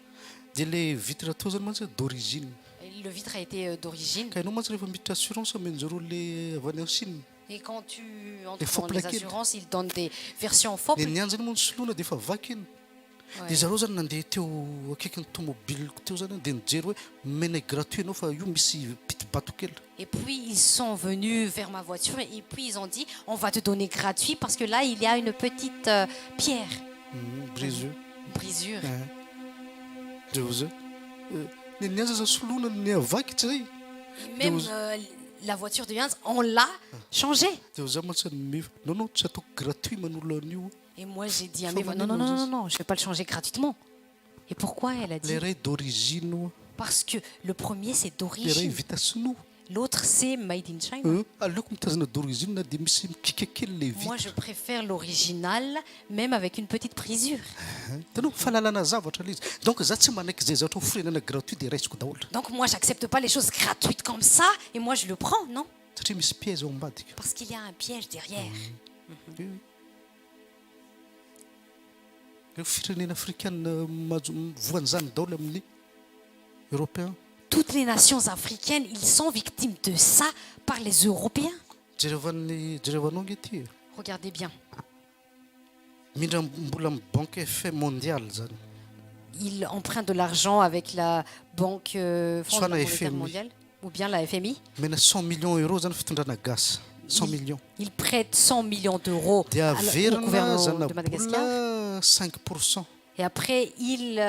dia le vitre atao zany mantsy d'origine Et le vitre a été d'origine. ka ianao mantsy rehefa miditra assurance amenjareo le avy any en Chine Et quand tu Et entres faut dans les plaquer. assurances, ils donnent des versions faux. dia ny anjany moa ny soloana dia efa vaky iny Ouais. dia zareo zany nandeha teo akaikin'ny tomobiliko teo zany dia nijery hoe mena gratuit anao fa io misy pitibato kely Et puis ils sont venus vers ma voiture et puis ils ont dit on va te donner gratuit parce que là il y a une petite pierre, briseux brisure. dia zay ny anja za soloana ny avaky tsy zay Et même la voiture de Yanz, on l'a changée. dia za mantsy mifa non tsy ataoko gratuit manolo an'io Et moi j'ai dit à Faut mes voisins, non, non, non, non, non, je vais pas le changer gratuitement. Et pourquoi elle a dit? le ray d'origine oa Parce que le premier c'est le ray d'origine, vita sinoa l'autre c'est made in China. aleoko mitazana d'origine na dia misy mikika kely le Moi je préfère l'original, même avec une petite brisure. vitanao fahalalana zavatra le izy donc za tsy manaiky zay zavatra ofirenana gratuit dia raisiko daholo Donc moi j'accepte pas les choses gratuites comme ça et moi je le prends, non? satria misy piège ao ambadika Parce qu'il y a un piège derrière. reo firenena africaine voan'izany daholo amin'ny européen Toutes les nations africaines, ils sont victimes de ça par les Européens. jerevanao nge ty Regardez bien. mindra mbola amin'ny banque FMI mondiale zany Ils empruntent de l'argent avec la Banque Soit la monétaire FMI. mondiale ou bien la FMI. mena 100 millions euro zany fitondrana gasy 100 millions Ils prêtent 100 millions d'euros dia au averina gouvernement de Madagascar. zanabola 5%. Et après, ils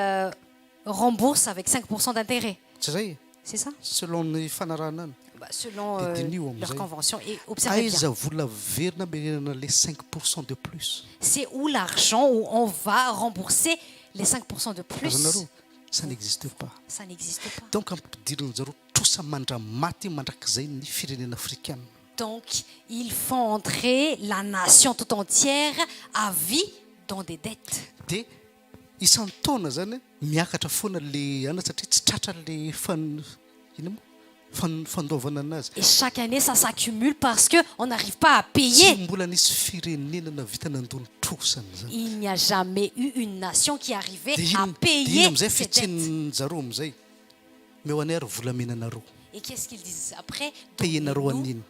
remboursent avec 5% d'intérêt. Tsy zay C'est ça? selon ny fanarahana any Bah, selon Des dénus, leur vous convention. Et observez bien. aiza vola verina menana le 5% de plus C'est où l'argent où on va rembourser les 5% de plus. azonareo ça n'existe pas Ça n'existe pas. donc ampidirin'ny zareo trosa mandramaty mandrakizay ny firenena africaine Donc, ils font entrer la nation tout entière à vie dans des dettes. dia isan'ny taona zany miakatra foana le ana satria tsy tratra le ina moa fandaovana anazy Et chaque année, ça s'accumule parce qu'on n'arrive pas à tsy payer. mbola nisy firenenana vita nandony trosany zany Il n'y a jamais eu une nation qui arrivait dia à ino payer amizay ses dettes. fitsin'ny zareo amizay meo any ary volamenanareo Et qu'est-ce qu'ils disent après? payenareo Donnez-nous an'iny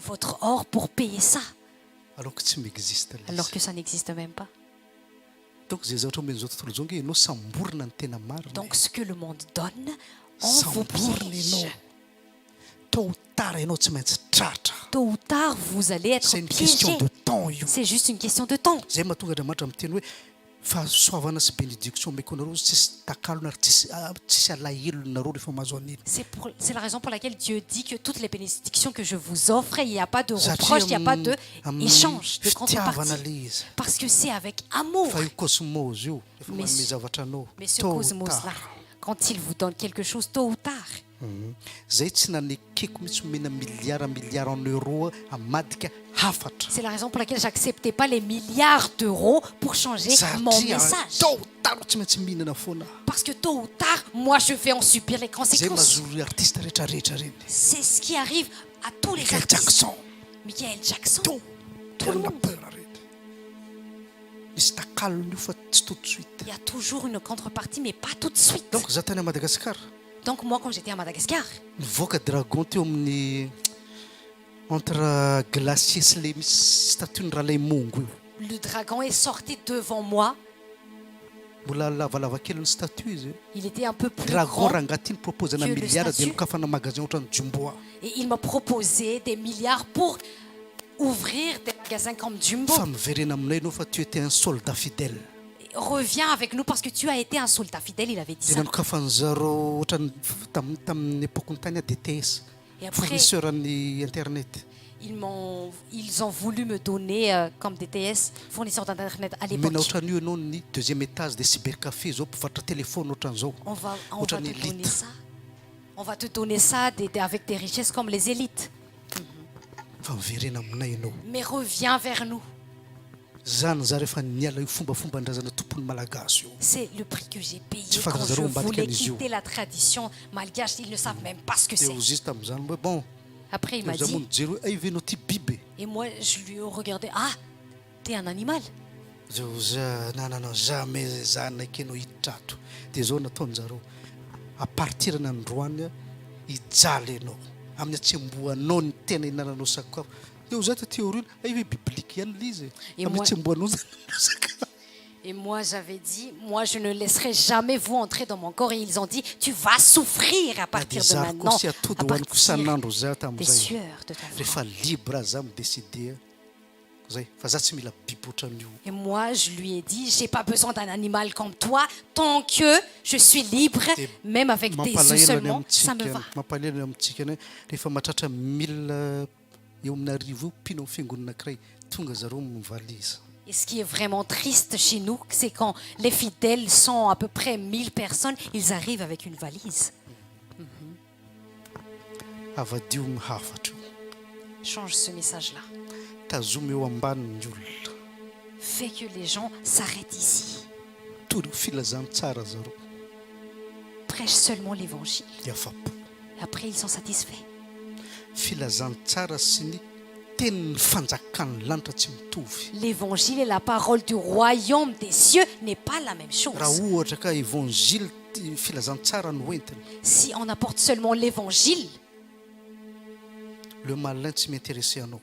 votre or pour payer ça. alors que tsy miexiste le Alors izy que ça n'existe même pas. donc zay zavatra omen'izao tontolo zao nge ianao samborina ny tena marina Donc, ce que le monde donne, on vous samborina piège. ianao tôt ou tard ianao tsy maintsy tratra Tôt ou tard, vous allez être c'est une question piégé. de temps io C'est juste une question de temps. zay mahatonga andriamanitra miteny hoe fahasoavana sy bénédiction meko anareo tsisy takalo nary tsisy alahelonareo rehefa mahazo an'iny C'est la raison pour laquelle Dieu dit que toutes les bénédictions que je vous offre, il n'y a pas de satria reproche, il n'y a pas d'échange, de fitiavana contrepartie. le izy Parce que c'est avec amour. fa io cosmose io efa Mais manome zavatra anao Mais ce tôt ou cosmos-là, tard. quand il vous donne quelque chose tôt ou tard, zay tsy nanekeko mihitsy omena milliard en euro amadika hafatra c'est la raison pour laquelle j'acceptais pas les milliards d'euros pour changer mon satria message. tôt ou tard tsy maintsy mihinana foana Parce que tôt ou tard, moi je vais en subir les zay conséquences. mahazo artiste rehetrarehetra reny C'est ce qui arrive à tous les Michael artistes. Jackson Michael Jackson, to tout le monde. peur reny misy takalony io fa tsy tout de suite. Il y a toujours une contrepartie, mais pas tout de suite. Donc za tany à Madagascar Donc moi, quand j'étais à Madagascar, nivoaka dragon teo amin'ny entre glacier sy le misy statue ny ralay mongo io. le dragon est sorti devant moi. Mbola lavalava kely ny statue izy. Il était un peu plus Dragon grand rangaty propose na que le milliard de statue. mikafana magasin ohatrany Jumbo. et il m'a proposé des milliards pour ouvrir des magasins comme Jumbo. Fa miverena aminay ianao fa tu étais un soldat fidèle. Reviens avec nous parce que tu as été un soldat fidèle, il avait dit Dia ça. nanokafany ohatrany tamin'ny époque tany a DTS. Et après, Fournisseur amin'ny internet. ils ont voulu me donner comme DTS, fournisseur d'internet à l'époque. Mena ohatrany io ianao ny deuxième étage de cybercafé zao mpivarotra téléphone ohatran'izao. On va Ohatrany te donner élite. ça. On va te donner ça avec des richesses comme les élites. Fa miverena aminay ianao. Mais reviens vers nous. Zany za rehefa niala io fombafomban-drazana tompony malagasy io. C'est le prix que j'ai payé Tu quand fais je zéro voulais Balkanisio. quitter la tradition malgache. Ils ne savent même pas ce que Dia c'est. ozy izy tamin'izany hoe bon. Après, il m'a Za dit, moa nijery hoe ay venao ty biby. et moi, je lui ai regardé, ah, t'es un animal. Zao za nananao jamais zany ekenao hiditra ato. Dia zao nataony zareo. A partir n'androany hijaly ianao. Amin'ny atsembohanao ny tena hinananao sakafo. Dia za taty aoriana ay hoe biblique ihany l'izy. Et Amin'ny moi- atsembohanao sakafo. Et moi, j'avais dit, moi, je ne laisserai jamais vous entrer dans mon corps. Et ils ont dit, tu vas souffrir à partir de Dia maintenant, koa sy à atody hoaniko partir isan'andro za des tamin'izay. sueurs de ta vie. Rehefa libre za midécide zay fa za tsy mila biby ohatran'io. Et moi, je lui ai dit, j'ai pas besoin d'un animal comme toi, tant que je suis libre, même avec des œufs Mampalahelo any seulement, ça me amintsika va. mampalahelo any amintsika any rehefa mahatratra 1000 eo amin'ny arivo io mpino amin'ny fiangonana anankiray tonga zareo mivaliza. Et ce qui est vraiment triste chez nous, c'est quand les fidèles sont à peu près 1000 personnes, ils arrivent avec une valise. Avadio mihafatra io. Change ce message-là. Tazomy eo ambanin'ny olona. Fais que les gens s'arrêtent ici. Tory filazany tsara zareo Prêche seulement l'évangile. dia afapo. Et après, ils sont satisfaits. Filazany tsara sy ny tenin'ny fanjakan'ny lanitra tsy mitovy. L'évangile et la parole du royaume des cieux n'est pas la même chose. Raha ohatra ka évangile filazany tsara no entina, Si on apporte seulement l'évangile, le malin tsy m'intéressé anao.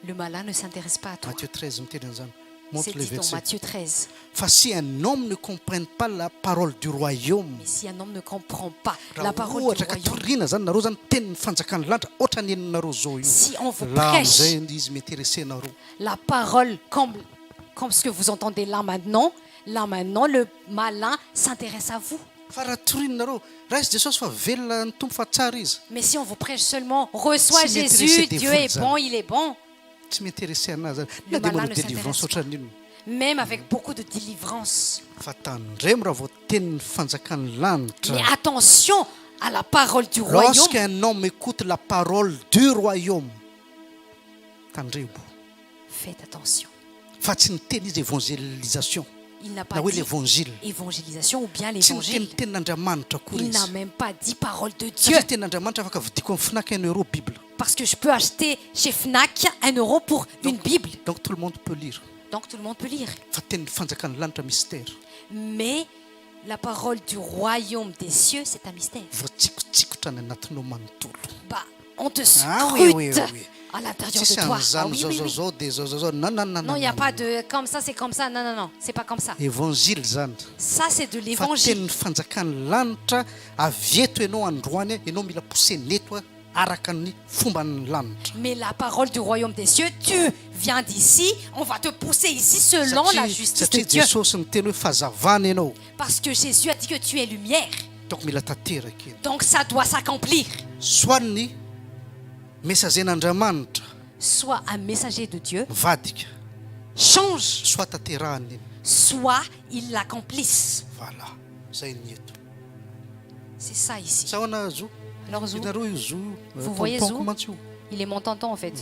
le malin ne s'intéresse pas à toi. Matthieu 13 miteny an'izany. C'est Montre les dit dans versets. Matthieu 13. Fa si un homme ne comprenne pas la parole du royaume, Mais si un homme ne comprend pas la raha parole du ohatra ka royaume, toriana zany nareo zany tenin'ny fanjakan'ny lanitra oatra ny eninareo zao io, si on vous là prêche am'izay izy m'intéressé anareo. la parole comme ce que vous entendez là maintenant, le malin s'intéresse à vous. Fa raha torinareo raha izy Jesosy fa velona ny tompo fa tsara izy, Mais si on vous prêche seulement, reçois Si m'intéressait Jésus, des Dieu fous, est ça. bon, il est bon. tsy m'intéressé anazy zany. Le Na dia malin manao ne délivrance s'intéresse ohatran'ino. Même avec beaucoup de délivrance. Fa tandremo raha vao tenin'ny fanjakan'ny lanitra. Mais attention à la parole du royaume. Lorsqu'un homme écoute la parole du royaume, tandremo. Faites attention. Fa tsy ny teny izy évangélisation Il n'a na pas hoe dit l'évangile. évangélisation ou bien Tsy ny l'évangile. teny tenin'Andriamanitra koa Il n'a izy. même pas dit parole de Dieu. Satria tenin'Andriamanitra afaka vidiko amin'ny Fnac 1 euro Bible. Parce que je peux acheter chez Fnac 1 euro pour une Bible. Donc tout le monde peut lire. Donc tout le monde peut lire. Fa tenin'ny fanjakan'ny lanitra mystère. Mais la parole du royaume des cieux, c'est un mystère. Voatsikotsikotra ny anatinao manontolo. Bah, on te Ah scrute oui. à l'intérieur Tsisy de toi. Ah an'izany oui, zao oui, zao oui. zao dia zao. Non. Non, il n'y a pas de comme ça, c'est comme ça. Non, non, non, c'est pas comme ça. Évangile zany. Ça, c'est de Fa l'évangile. tenin'ny fanjakan'ny lanitra avy eto ianao androany ianao mila poseneto araka ny fomban'ny lanitra. Mais la parole du royaume des cieux, tu viens d'ici, on va te pousser ici selon la justice de Satria Dieu. Jesosy niteny hoe fazavana ianao. Parce que Jésus a dit que tu es lumière. Donc mila tanteraka iny. Donc ça doit s'accomplir. Soit ny mesazen'Andriamanitra Soit un messager de Dieu, mivadika, change, soit tanterahany iny. soit il l'accomplisse. Voilà. Zay ny eto. C'est ça ici. Sahoana zo. Alors Zou, Ianareo io zo. Vous voyez tontonko Zou? mantsy io. il est mon tonton en fait.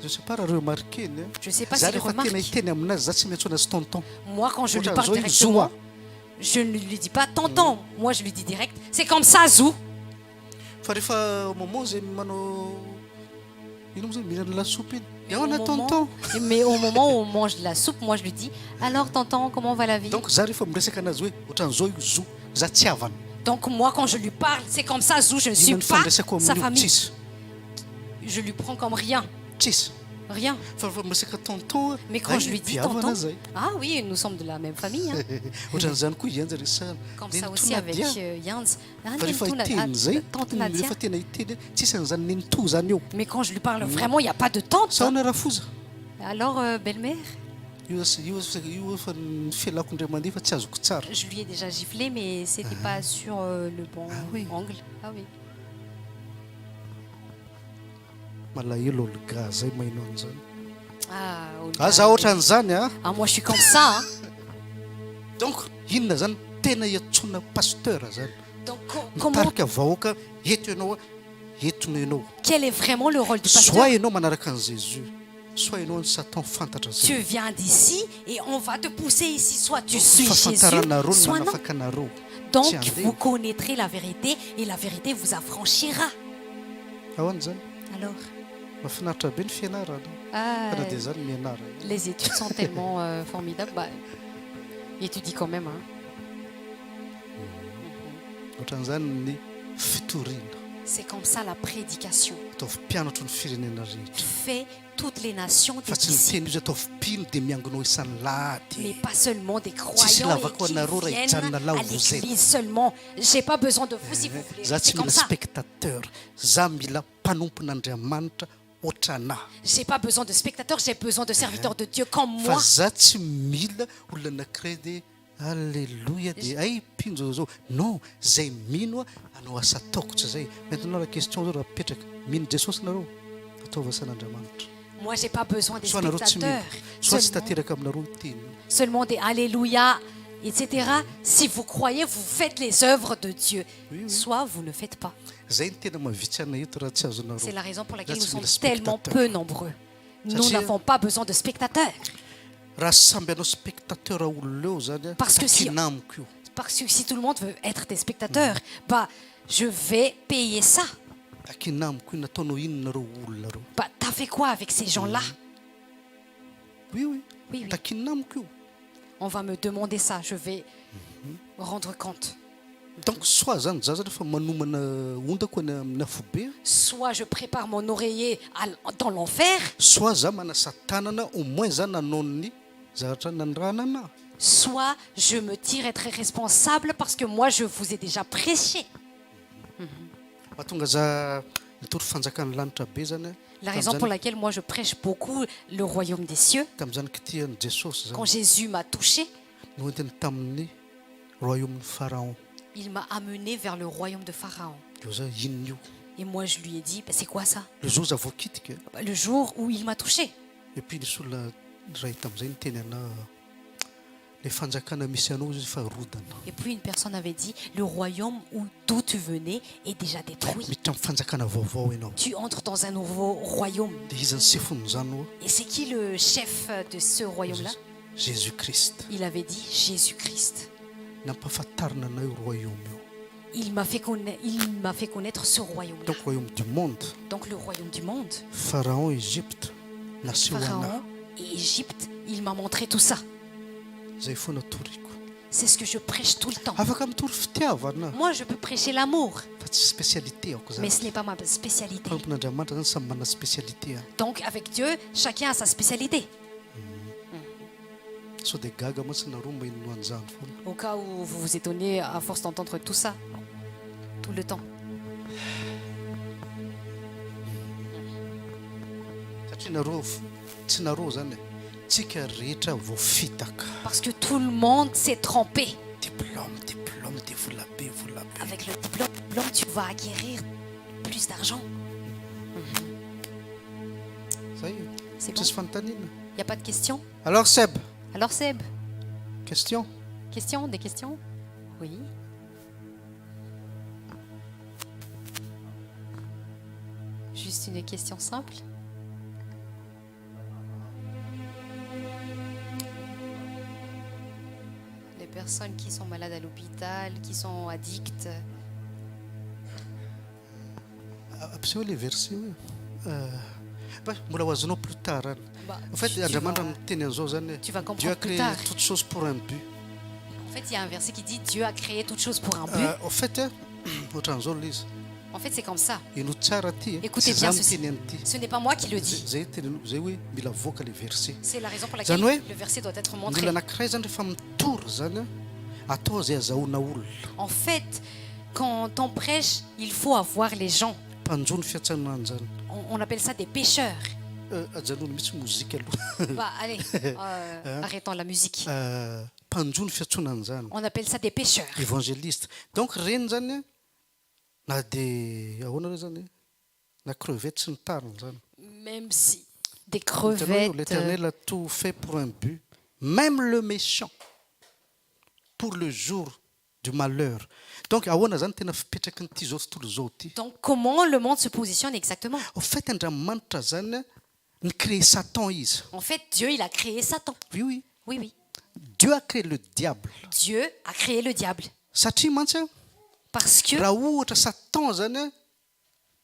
Je sais pas raha remarqué ny. Je sais pas Za s'il rehefa tena remarque. hiteny aminazy za tsy maintsy azy tonton. Moi, quand je lui Otra parle zao io directement, Zoua. je ne lui dis pas tonton. Moi, je lui dis direct. C'est comme ça, Zou. Fa rehefa moment zay manao ino moa zany mihinana lasopy iny. Et on a tonton. Mais au moment où on mange de la soupe, moi je lui dis, alors tonton, comment va la vie? Donc za rehefa miresaka anazy hoe ohatran'izao io zo za tsy havana. Donc moi quand je lui parle, c'est comme ça, Zou, je ne suis Ino ny pas fandresako sa amin'io famille. tsisy. Je lui prends comme rien, Tsisy. rien. Fa rehefa miresaka tonton. Mais quand je lui dis tonton, mpihavana zay. ah oui, nous sommes de la même famille. Hein. Ohatran'izany koa ianjy resahana. Comme Dia ça ny aussi avec Nadia. Yans. Ah, Fa rehefa hiteny zay, tante Nadia. rehefa tena hiteny tsisy an'izany nenito zany eo. Mais quand je lui parle vraiment, il n'y a pas de tante. Sa ona rafoza. Alors, belle-mère, Io efa ny fialako indray mandeha fa tsy azoko tsara. je lui ai déjà giflé, mais c'était pas sur le bon oui. angle. Ah oui. Malahelo olga zay maino an'izany. Ah, Ah za ohatran'izany a. ah, moi je suis comme ça. Hein. Donc inona zany tena iatsona pasteur zany. Donc comment, Mitarika vahoaka eto ianao etona ianao. quel est vraiment le rôle du pasteur? Soit ianao manaraka an'i Jésus, soit ianao ny Satan fantatra Tu zay. viens d'ici et on va te pousser ici. Soit tu suis Jésus, Fafantaranareo ny soit non. manafaka anareo. Donc Tsy andeha. vous connaîtrez la vérité et la vérité vous affranchira. Ahoana zany? Alors, Mahafinaritra be ny fianarana. ah, Kana dia zany mianara. les études sont tellement formidables. Bah, étudie quand même. Hein. Ohatran'izany ny fitoriana. C'est comme ça la prédication. Ataovy mpianatra ny firenena rehetra. Fait toutes les nations des Fa tsy disciples, miteny izy ataovy mpino dia miangonao isan'ny mais lahady. pas seulement des Si croyants la et vacances qui na roue, viennent Raïtjana, là où à vous êtes. l'église seulement. J'ai pas besoin de vous si vous voulez. Za C'est tsy comme mila ça. spectateur. Za mila mpanompon'Andriamanitra ohatranahy. J'ai pas besoin de spectateurs, j'ai besoin de serviteurs de Dieu comme Fa moi. za tsy mila olona anankiray dia alléluia dia ay mpino zao non zay mino a anao asa ataoko tsy zay. Maintenant la question zao raha petraka mino Jesosy nareo ataova san'Andriamanitra. Moi, j'ai pas besoin des Soit nareo tsy mino, spectateurs. soit tsy Seulement, tanteraka aminareo iteny. seulement des Alléluia, etc. Si vous croyez, vous faites les œuvres de Dieu. Oui, oui. Soit vous ne faites pas. Zay ny tena mahavitsy ana eto raha tsy azonareo. C'est la raison pour laquelle nous Là, tu sommes mets le tellement spectateur. peu nombreux. Nous Ça, n'avons pas besoin de spectateurs. Raha samby anao spectateur olona eo zany a Parce que si- takinamiko io. Parce que si tout le monde veut être des spectateurs, bah, je vais payer ça. Takinamiko io nataonao inona reo olona reo. Bah, t'as fait quoi avec ces gens-là? Oui, oui. Oui, oui. Takinamiko io. On va me demander ça. Je vais rendre compte. Donc soit zany za zany rehefa manomana ondako any amin'ny afobe, Soit je prépare mon oreiller dans l'enfer, soit za manasa tanana au moins za nanao ny zavatra nanirahana anahy. soit je me tire être responsable parce que moi, je vous ai déjà prêché. Mahatonga za nitory fanjakan'ny lanitra be zany La raison pour laquelle moi, je prêche beaucoup le royaume des cieux. tamin'izany kitihan'i Jesosy Quand zany Jésus m'a touché, no entiny tamin'ny royaume-ny Pharaon. il m'a amené vers le royaume de Pharaon. Io za inona io? Et moi, je lui ai dit, bah, c'est quoi ça? Le jour za voakitika Bah, le jour où il m'a touché. et puis nisy olona ray tamin'izay niteny ana le fanjakana misy anao izy fa rodana. Et puis une personne avait dit, le royaume d'où tu venais est déjà détruit. Miditra amin'ny fanjakana vaovao ianao. Tu entres dans un nouveau royaume. Dia izy ny sefon'izany oa Et c'est qui le chef de ce royaume-là? Jésus-Christ. Il avait dit Jésus-Christ. Nampahafantarina anao io royaume io. Il m'a fait connaître ce royaume-là. Donc royaume du monde. Donc le royaume du monde, Pharaon, Égypte, nation Pharaon anahy. et Égypte, il m'a montré tout ça. Zay foana toriko. C'est ce que je prêche tout le temps. Afaka mitory fitiavana Moi, je peux prêcher l'amour, fa tsy spécialité ako mais zany. ce n'est pas ma spécialité. Mpampon'Andriamanitra zany samy manana spécialité any. Donc avec Dieu, chacun a sa spécialité. So dia gaga moa tsy nareo mahino an'izany foana. Au cas où vous vous étonnez à force d'entendre tout ça, tout le temps. Satria nareo tsy nareo zany e. Tsika rehetra voafitaka. Parce que tout le monde s'est trompé. Diplôme dia volabe. Avec le diplôme, tu vas acquérir plus d'argent. Zay C'est bon. tsisy fanontaniana. Il n'y a pas de questions? Alors Seb, Alors Seb, question? questions? Des questions? Oui. Juste une question simple. Les personnes qui sont malades à l'hôpital, qui sont addictes. Abseo le verset hoe Mbola ho azonao plus tard any. Bah, En fait, tu Andriamanitra vas- miteny an'izao zany tu vas hoe comprendre Dieu a plus créé tard. toutes choses pour un but. En fait, il y a un verset qui dit Dieu a créé toutes choses pour un but. En fait, ohatran'izao le izy. En fait, c'est comme ça. Ino tsara ty. Écoutez Sy bien za ceci. miteny an'ity. Ce n'est pas moi qui le dis. Zay tenenao zay hoe mila voaka le verset. C'est la raison pour laquelle Zany hoe le verset doit être ny montré. olona anankiray zany rehefa mitory zany atao zay azahoana olona. En fait, quand on prêche, il faut avoir les gens. Mpanjo ny fiatsanana zany. On appelle ça des pécheurs. Ajanona mihitsy mozika aloha. Bah, allez, arrêtons la musique. Mpanjo ny fiatsonana zany. On appelle ça des pécheurs. Évangéliste. Donc reny zany na de ahoana re zany na crevette sy ny tariny zany. Même si des Hitanao, crevettes. l'Éternel a tout fait pour un but, même le méchant, pour le jour du malheur. Donc ahoana zany tena fipetraky nyity zao tontolo zao ty. Donc, comment le monde se positionne exactement? Au fait Andriamanitra zany ny créé Satan izy. En fait, Dieu, il a créé Satan. Oui, oui. Oui, oui. Dieu a créé le diable. Dieu a créé le diable. Satria mantsy Parce que, raha ohatra Satan zany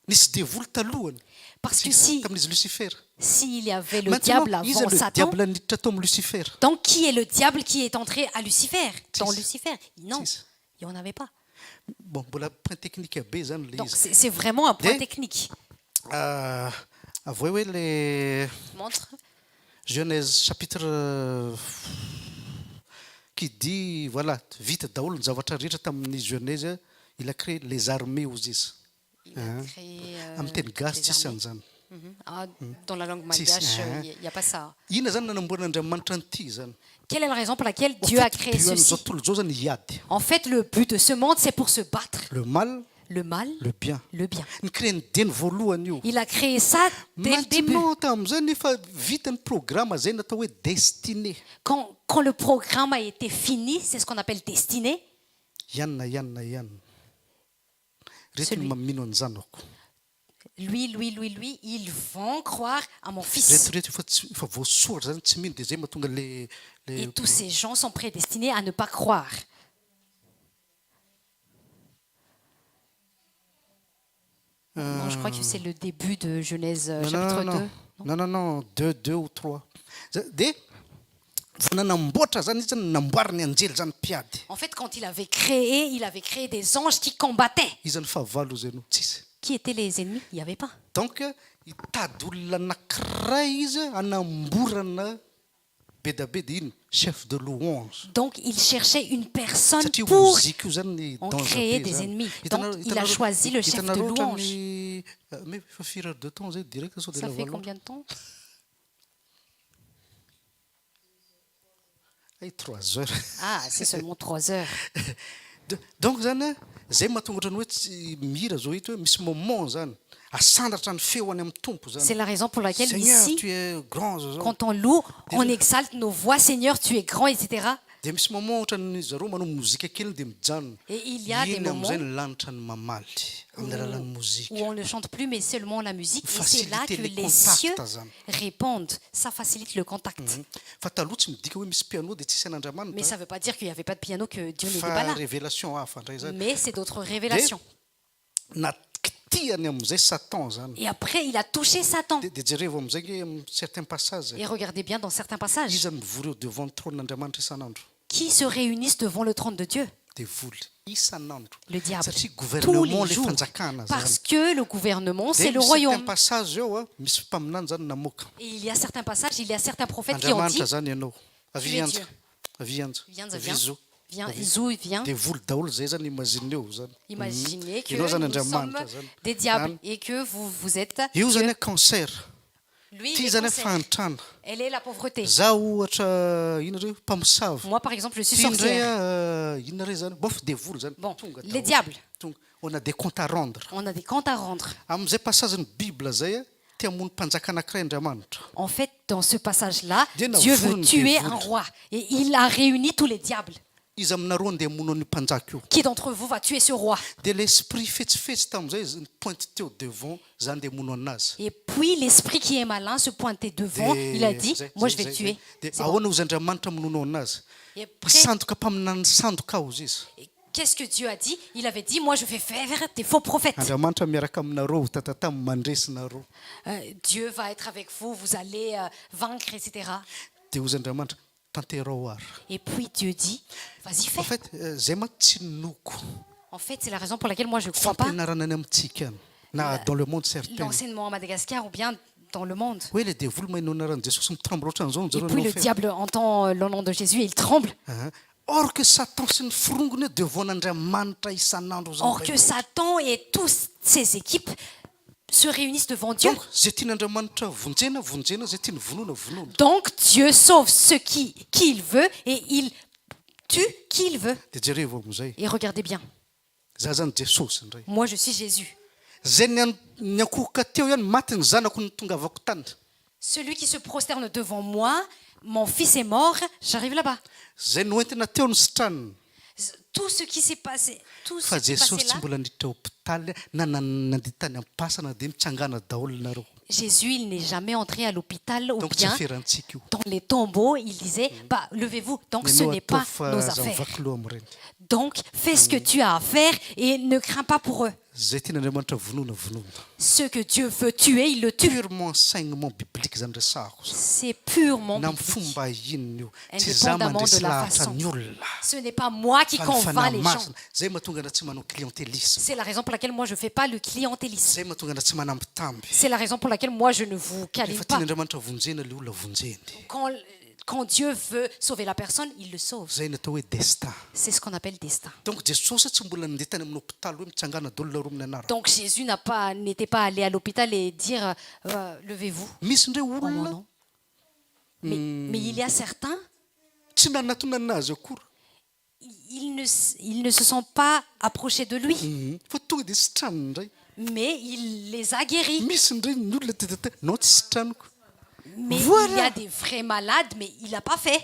nisy devoly talohany. parce que si, Tamin'izy Lucifer. s'il y avait le Maintenant, diable izy avant le Satan, diable niditra tao amin'ny Lucifer. donc qui est le diable qui est entré à Lucifer? Dans Six. Lucifer? Non, Six. il n'y en avait pas. Bon, mbola point technique be zany le Donc, izy. c'est vraiment un point Des- technique. Avy hoe le Montre. Genèse chapitre qui dit voilà vita daholo ny zavatra rehetra tamin'ny Genèse il a créé les armées aux izy. Il a créé, Amin'ny teny gasy les tsisy armées. an'izany. Ah, dans la langue Si, malgache, si, il n'y a pas ça. Inona zany nanamboaran'Andriamanitra an'ity zany? Quelle est la raison pour laquelle Au Dieu a fait, créé but-an'izao ceci? tontolo zao zany hiady. En fait, le but de ce monde, c'est pour se battre. Le mal, Le mal, le bien. le bien. Ny deny voalohany io. Il a créé ça dès le début. Matinao tamin'izay nefa vita ny programme zay natao hoe destiné. Quand le programme a été fini, c'est ce qu'on appelle destiné. Ianona. Reto Celui- ny mamino ny zanako. Lui, ils vont croire à mon fils. Reto efa voasoratra zany tsy mino dia zay mahatonga le Et tous ces gens sont prédestinés à ne pas croire. Non, je crois que c'est le début de Genèse chapitre 2. Non, 2 ou 3. Dia vao nanamboatra zany izy zany namboariny anjely zany mpiady. En fait, quand il avait créé des anges qui combattaient. Izy ny fahavalo zay no tsisy. Qui étaient les ennemis? Il n'y avait pas. Donc hitady olona anankiray izy anamborana be da be dia ino chef de louange. Donc, il cherchait une personne Satria pour mozika io zany en danger créer be des zany. ennemis. Hitanao- Donc, il a hitanao- choisi le chef de hitanao louange. ohatrany- mais efa 4 heures de temps zay direct sao dia Ça lava fait loatra. combien de temps? Ay 3 heures. Ah, c'est seulement 3 heures. Donc zany zay mahatonga ohatrany hoe tsy mihira zao hita hoe misy moment zany asandratra ny feo any amin'ny tompo C'est zany. la raison pour laquelle Seigneur, ici, tu es grand zao. quand on loue, on exalte nos voix, Seigneur, tu es grand, etc. Dia misy moment ohatrany zareo manao mozika kely dia mijanona. Et il y a des Iny am'izay moments ny lanitra ny mamaly amin'ny alalan'ny mozika. où on ne chante plus, mais seulement la musique. Et c'est là que Faciliter les les contacts, cieux zany. répondent. Ça facilite le contact. Fa taloha tsy midika hoe misy piano dia tsisy Mais an'Andriamanitra. ça ne veut pas dire qu'il n'y avait pas de piano, que Dieu n'était pas Fa là. révélation hafa indray zany. Mais c'est d'autres révélations. Nakitihany am'izay Satan zany. Et après, il a touché Satan. Dia jereo am'izay nge amin'ny certains passages. Et regardez bien dans certains passages, Izy mivory eo devant le trônen'Andriamanitra isan'andro. qui se réunissent devant le trône de Dieu? Devoly isan'andro. Le diable. Satria Tous gouvernement les le jours. fanjakana zany. Parce que le gouvernement, c'est Dia le misy royaume. certains passages eo misy mpaminany zany namoaka. Et il y a certains passages, il y a certains prophètes qui ont dit, Andriamanitra zany ianao. Avy es anja. Dieu. Avy anja. viens, Avy viens, zo. viens, Zou, viens. Devoly daholo zay zany imagine eo zany. Imaginez que Ianao zany nous sommes Andriamanitra zany. des diables Zany. et que vous êtes Io zany Dieu. hoe cancer. Lui, Ty il est zany hoe cancer. fahantrana. Elle est la pauvreté. Za ohatra ino re mpamosavy. Moi, par exemple, je suis Ty indray sorcière. inona re zany bof devoly zany. Bon, Tonga les daholo. diables, Tonga. On a des comptes à rendre. on a des comptes à rendre. Am'izay passage ny Bible zay tia hamono mpanjaka anankiray Andriamanitra. En fait, dans ce passage-là, Dieu n'a Dieu voulu veut nous tuer dévoiler. un roi. Et il a réuni tous les diables. Izy aminareo andeha hamono an'io mpanjaka io. Qui d'entre vous va tuer ce roi? Dia l'esprit fetsifetsy tamin'izay izy nipointe teo devant za andeha hamono anazy. Et puis l'esprit qui est malin se pointait devant. Dia Il a dit, zay- moi zay- je vais zay- le tuer. Dia C'est bon. ahoana ozy Andriamanitra hamononao anazy. Et après, Misandoka mpaminany sandoka ao izy. et Qu'est-ce que Dieu a dit? Il avait dit, moi je vais faire des faux prophètes. Andriamanitra miaraka aminareo ho tatatamy mandresinareo. Dieu va être avec vous, vous allez vaincre, etc. Dia ozy Andriamanitra tanterao ary. Et puis Dieu dit, vas-y En fais. fait zay manko tsy noko En fait, c'est la raison pour laquelle moi je ne crois pas fampianarana any amintsika any na dans le monde certain. l'enseignement à Madagascar ou bien dans le monde. hoe le diavolo maheno anaran'i Jesosy mitrambra ohatran'izao Et nijareo puis le anao diable entend le nom de Jésus et il tremble. or que Satan sy ny firongony dia voan'Andriamanitra isan'andro Or zany. que Satan et toutes ses équipes se réunissent devant Dieu. Donc zay tian'Andriamanitra vonjena zay tiany vonoina vonoina. Donc Dieu sauve ceux qui il veut et il tue qui il veut. Dia jereo amin'izay Et regardez bien, za zany Jesosy indray. moi je suis Jésus. Zay ny ankohoka teo ihany maty ny zanako ny tongavako tany. Celui qui se prosterne devant moi, mon fils est mort, j'arrive là-bas. Zay noentina teo ny sitraniny. Tout ce qui s'est passé, tout ce Fa qui s'est passé Jesosy tsy là, mbola niditra hôpitaly na nandita tany ampasana dia mitsangana daholo nareo. Jésus, il n'est jamais entré à l'hôpital ou Donc tsy bien ferantsika io. dans les tombeaux, il disait, bah, levez-vous. Donc ce n'est pas nos affaires. vaky loha amin'ireny. Donc fais ce que tu as à faire et ne crains pas pour eux. Zay tian'Andriamanitra vonoina. Ce que Dieu veut tuer, il le tue. Purement enseignement biblique zany resahako. C'est purement Na biblique. fomba inona io. Tsy za Indépendamment mandresy de la lahatra façon. ny olona. Ce n'est pas moi qui Fa ny convainc les gens. fanahy-masina. Zay mahatonga na tsy manao clientélisme. C'est la raison pour laquelle moi je ne fais pas le clientélisme. Zay mahatonga na tsy manambitamby. C'est la raison pour laquelle moi je ne vous câline Rehefa pas. tian'Andriamanitra vonjena le olona vonjeny. Quand Dieu veut sauver la personne, il le sauve. Zay natao hoe destin. C'est ce qu'on appelle destin. Donc Jesosy tsy mbola nandeha tany amin'ny hôpitaly hoe mitsangana daholo nareo amin'ny anarako. Donc Jésus n'était pas allé à l'hôpital et dire levez-vous Misy ndray en mon olona nom. Mais il y a certains, tsy nanatona azy akory. ils ne se sont pas approchés de lui, Fa tonga dia sitraniny indray. mais il les a guéris. Misy ndray ny olona tetete nao tsy sitraniko. Mais Voilà. il y a des vrais malades, mais il n'a pas fait.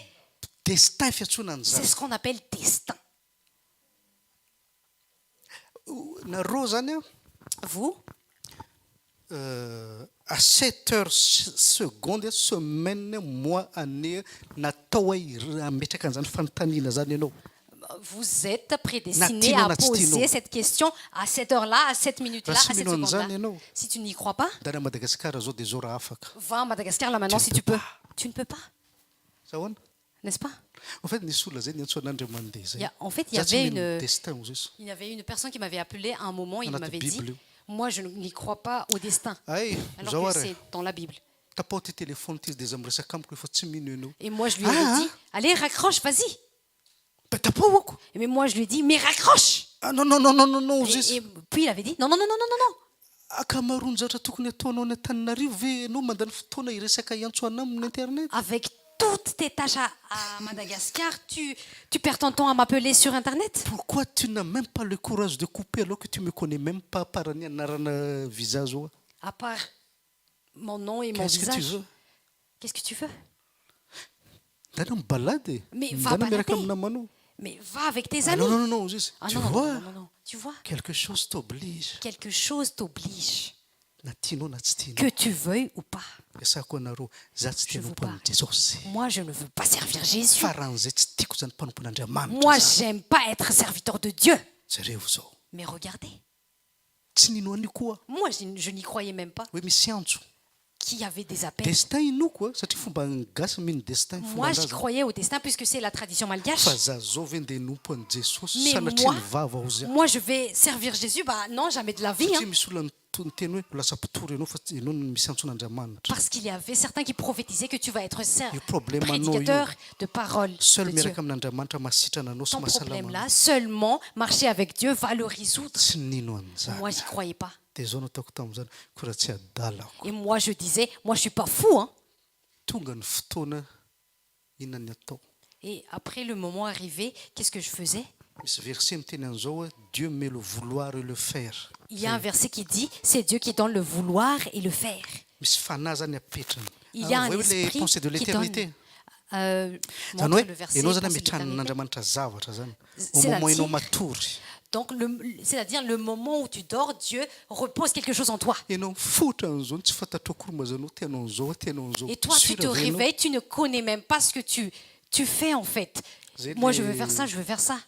Destin fiantsoana C'est an'izany. ce qu'on appelle destin. Nareo zany Vous, à 7 heures seconde semaine mois année natao hoe ametraka an'izany fanontaniana zany ianao. vous êtes prédestiné Natino, à natino. poser cette question à cette heure-là, à cette minute-là, à Raha cette tsy mino seconde-là. an'izany ianao Si tu n'y crois pas, dana Madagascar zao dia zao raha afaka. va à Madagascar là maintenant si tu peux. Tu ne peux pas, Zahoana? n'est-ce pas? En fait nisy olona zay niantsoan'andry mandeha zay. En fait, il y Za tsy avait mino une... destin ozy izy. Il y avait une personne qui m'avait appelé à un moment, il Dans la m'avait Bible. dit, moi je n'y crois pas au destin, Ay, alors zao que ary c'est dans la Bible. tapao ty téléphone ty izy dia za miresaka amiko efa tsy mino ianao. Et moi je lui ai dit, allez raccroche, vas-y. Ba tapao ako. Mais moi je lui ai dit, mais raccroche. Ah non ozy Et izy. puis il avait dit, non. Akamaroany zavatra tokony ataonao any Antananarivo ve anao mandany fotoana iresaka iantso anao amin'ny internet. Avec toutes tes tâches à Madagascar, tu perds ton temps à m'appeler sur Internet? Pourquoi tu n'as même pas le courage de couper alors que tu me connais même pas par ny anarana visage oa? À part mon nom et mon Qu'est-ce que tu visage. veux? Qu'est-ce que tu veux? Dana mibalady e. Mais va Dana miaraka balader. amin'ny namanao. Mais va avec tes Ah amis. non, ozy izy. Ah Tu non, vois, non. Tu vois, quelque chose t'oblige. quelque chose t'oblige, Na tianao na tsy tianao. que tu veuilles ou pas. Iasako anareo, za tsy Je tia veux mpanompo pas. Jesosy. Moi, je ne veux pas servir Jésus. Faran'izay tsy tiako zany mpanompon'Andriamanitra. Moi, zany. j'aime pas être serviteur de Dieu. Zareo zao. Mais regardez, Tsy nino anio koa. moi, je n'y croyais même pas Hoe misy antso. qu'il y avait des appels. Destin inoko a satria fomba gasy mino destin fomba Moi, j'y andraza. croyais au destin puisque c'est la tradition malgache. Fa za zao ve ndeha nompo an'i Jesosy Mais sanatria moi, ny vava ho zay. moi, je vais servir Jésus. Bah non, jamais de la vie. Satria Hein. misy olona niteny hoe lasa mpitory ianao fa ianao no misy antson'Andriamanitra. Parce qu'il y avait certains qui prophétisaient que tu vas être Le problème, prédicateur de parole Seul de Dieu. miaraka amin'Andriamanitra masitrana anao sy Ton mahasalama. problème-là, seulement marcher avec Dieu va le résoudre. Tsy nino an'izany. Moi, j'y croyais pas. Dia zao nataoko tamin'izany koa raha tsy adalako. Et moi, je disais, moi, je suis pas fou. Hein. Tonga ny fotoana inona ny atao. Et après le moment arrivé, qu'est-ce que je faisais? Misy verset miteny an'izao hoe Dieu met le vouloir et le faire. Il y a un verset qui dit, c'est Dieu qui donne le vouloir et le faire. Misy fanahy zany apetrany. Il y a un Voyez les esprit pensées de qui l'éternité. donne. Zany Montre hoe le verset. ianao zany Pensée de l'éternité. ametran'Andriamanitra zavatra zany. Au C'est-à-dire- moment ianao matory. Donc, c'est-à-dire le moment où tu dors, Dieu repose quelque chose en toi. Ianao mifotra an'izao tsy fantatra akory mazanao tianao an'izao tianao an'izao. Et toi, tu te Sûr, ianao. réveilles, tu ne connais même pas ce que tu fais en fait. Vous êtes Moi, je les- veux faire ça, je veux faire ça.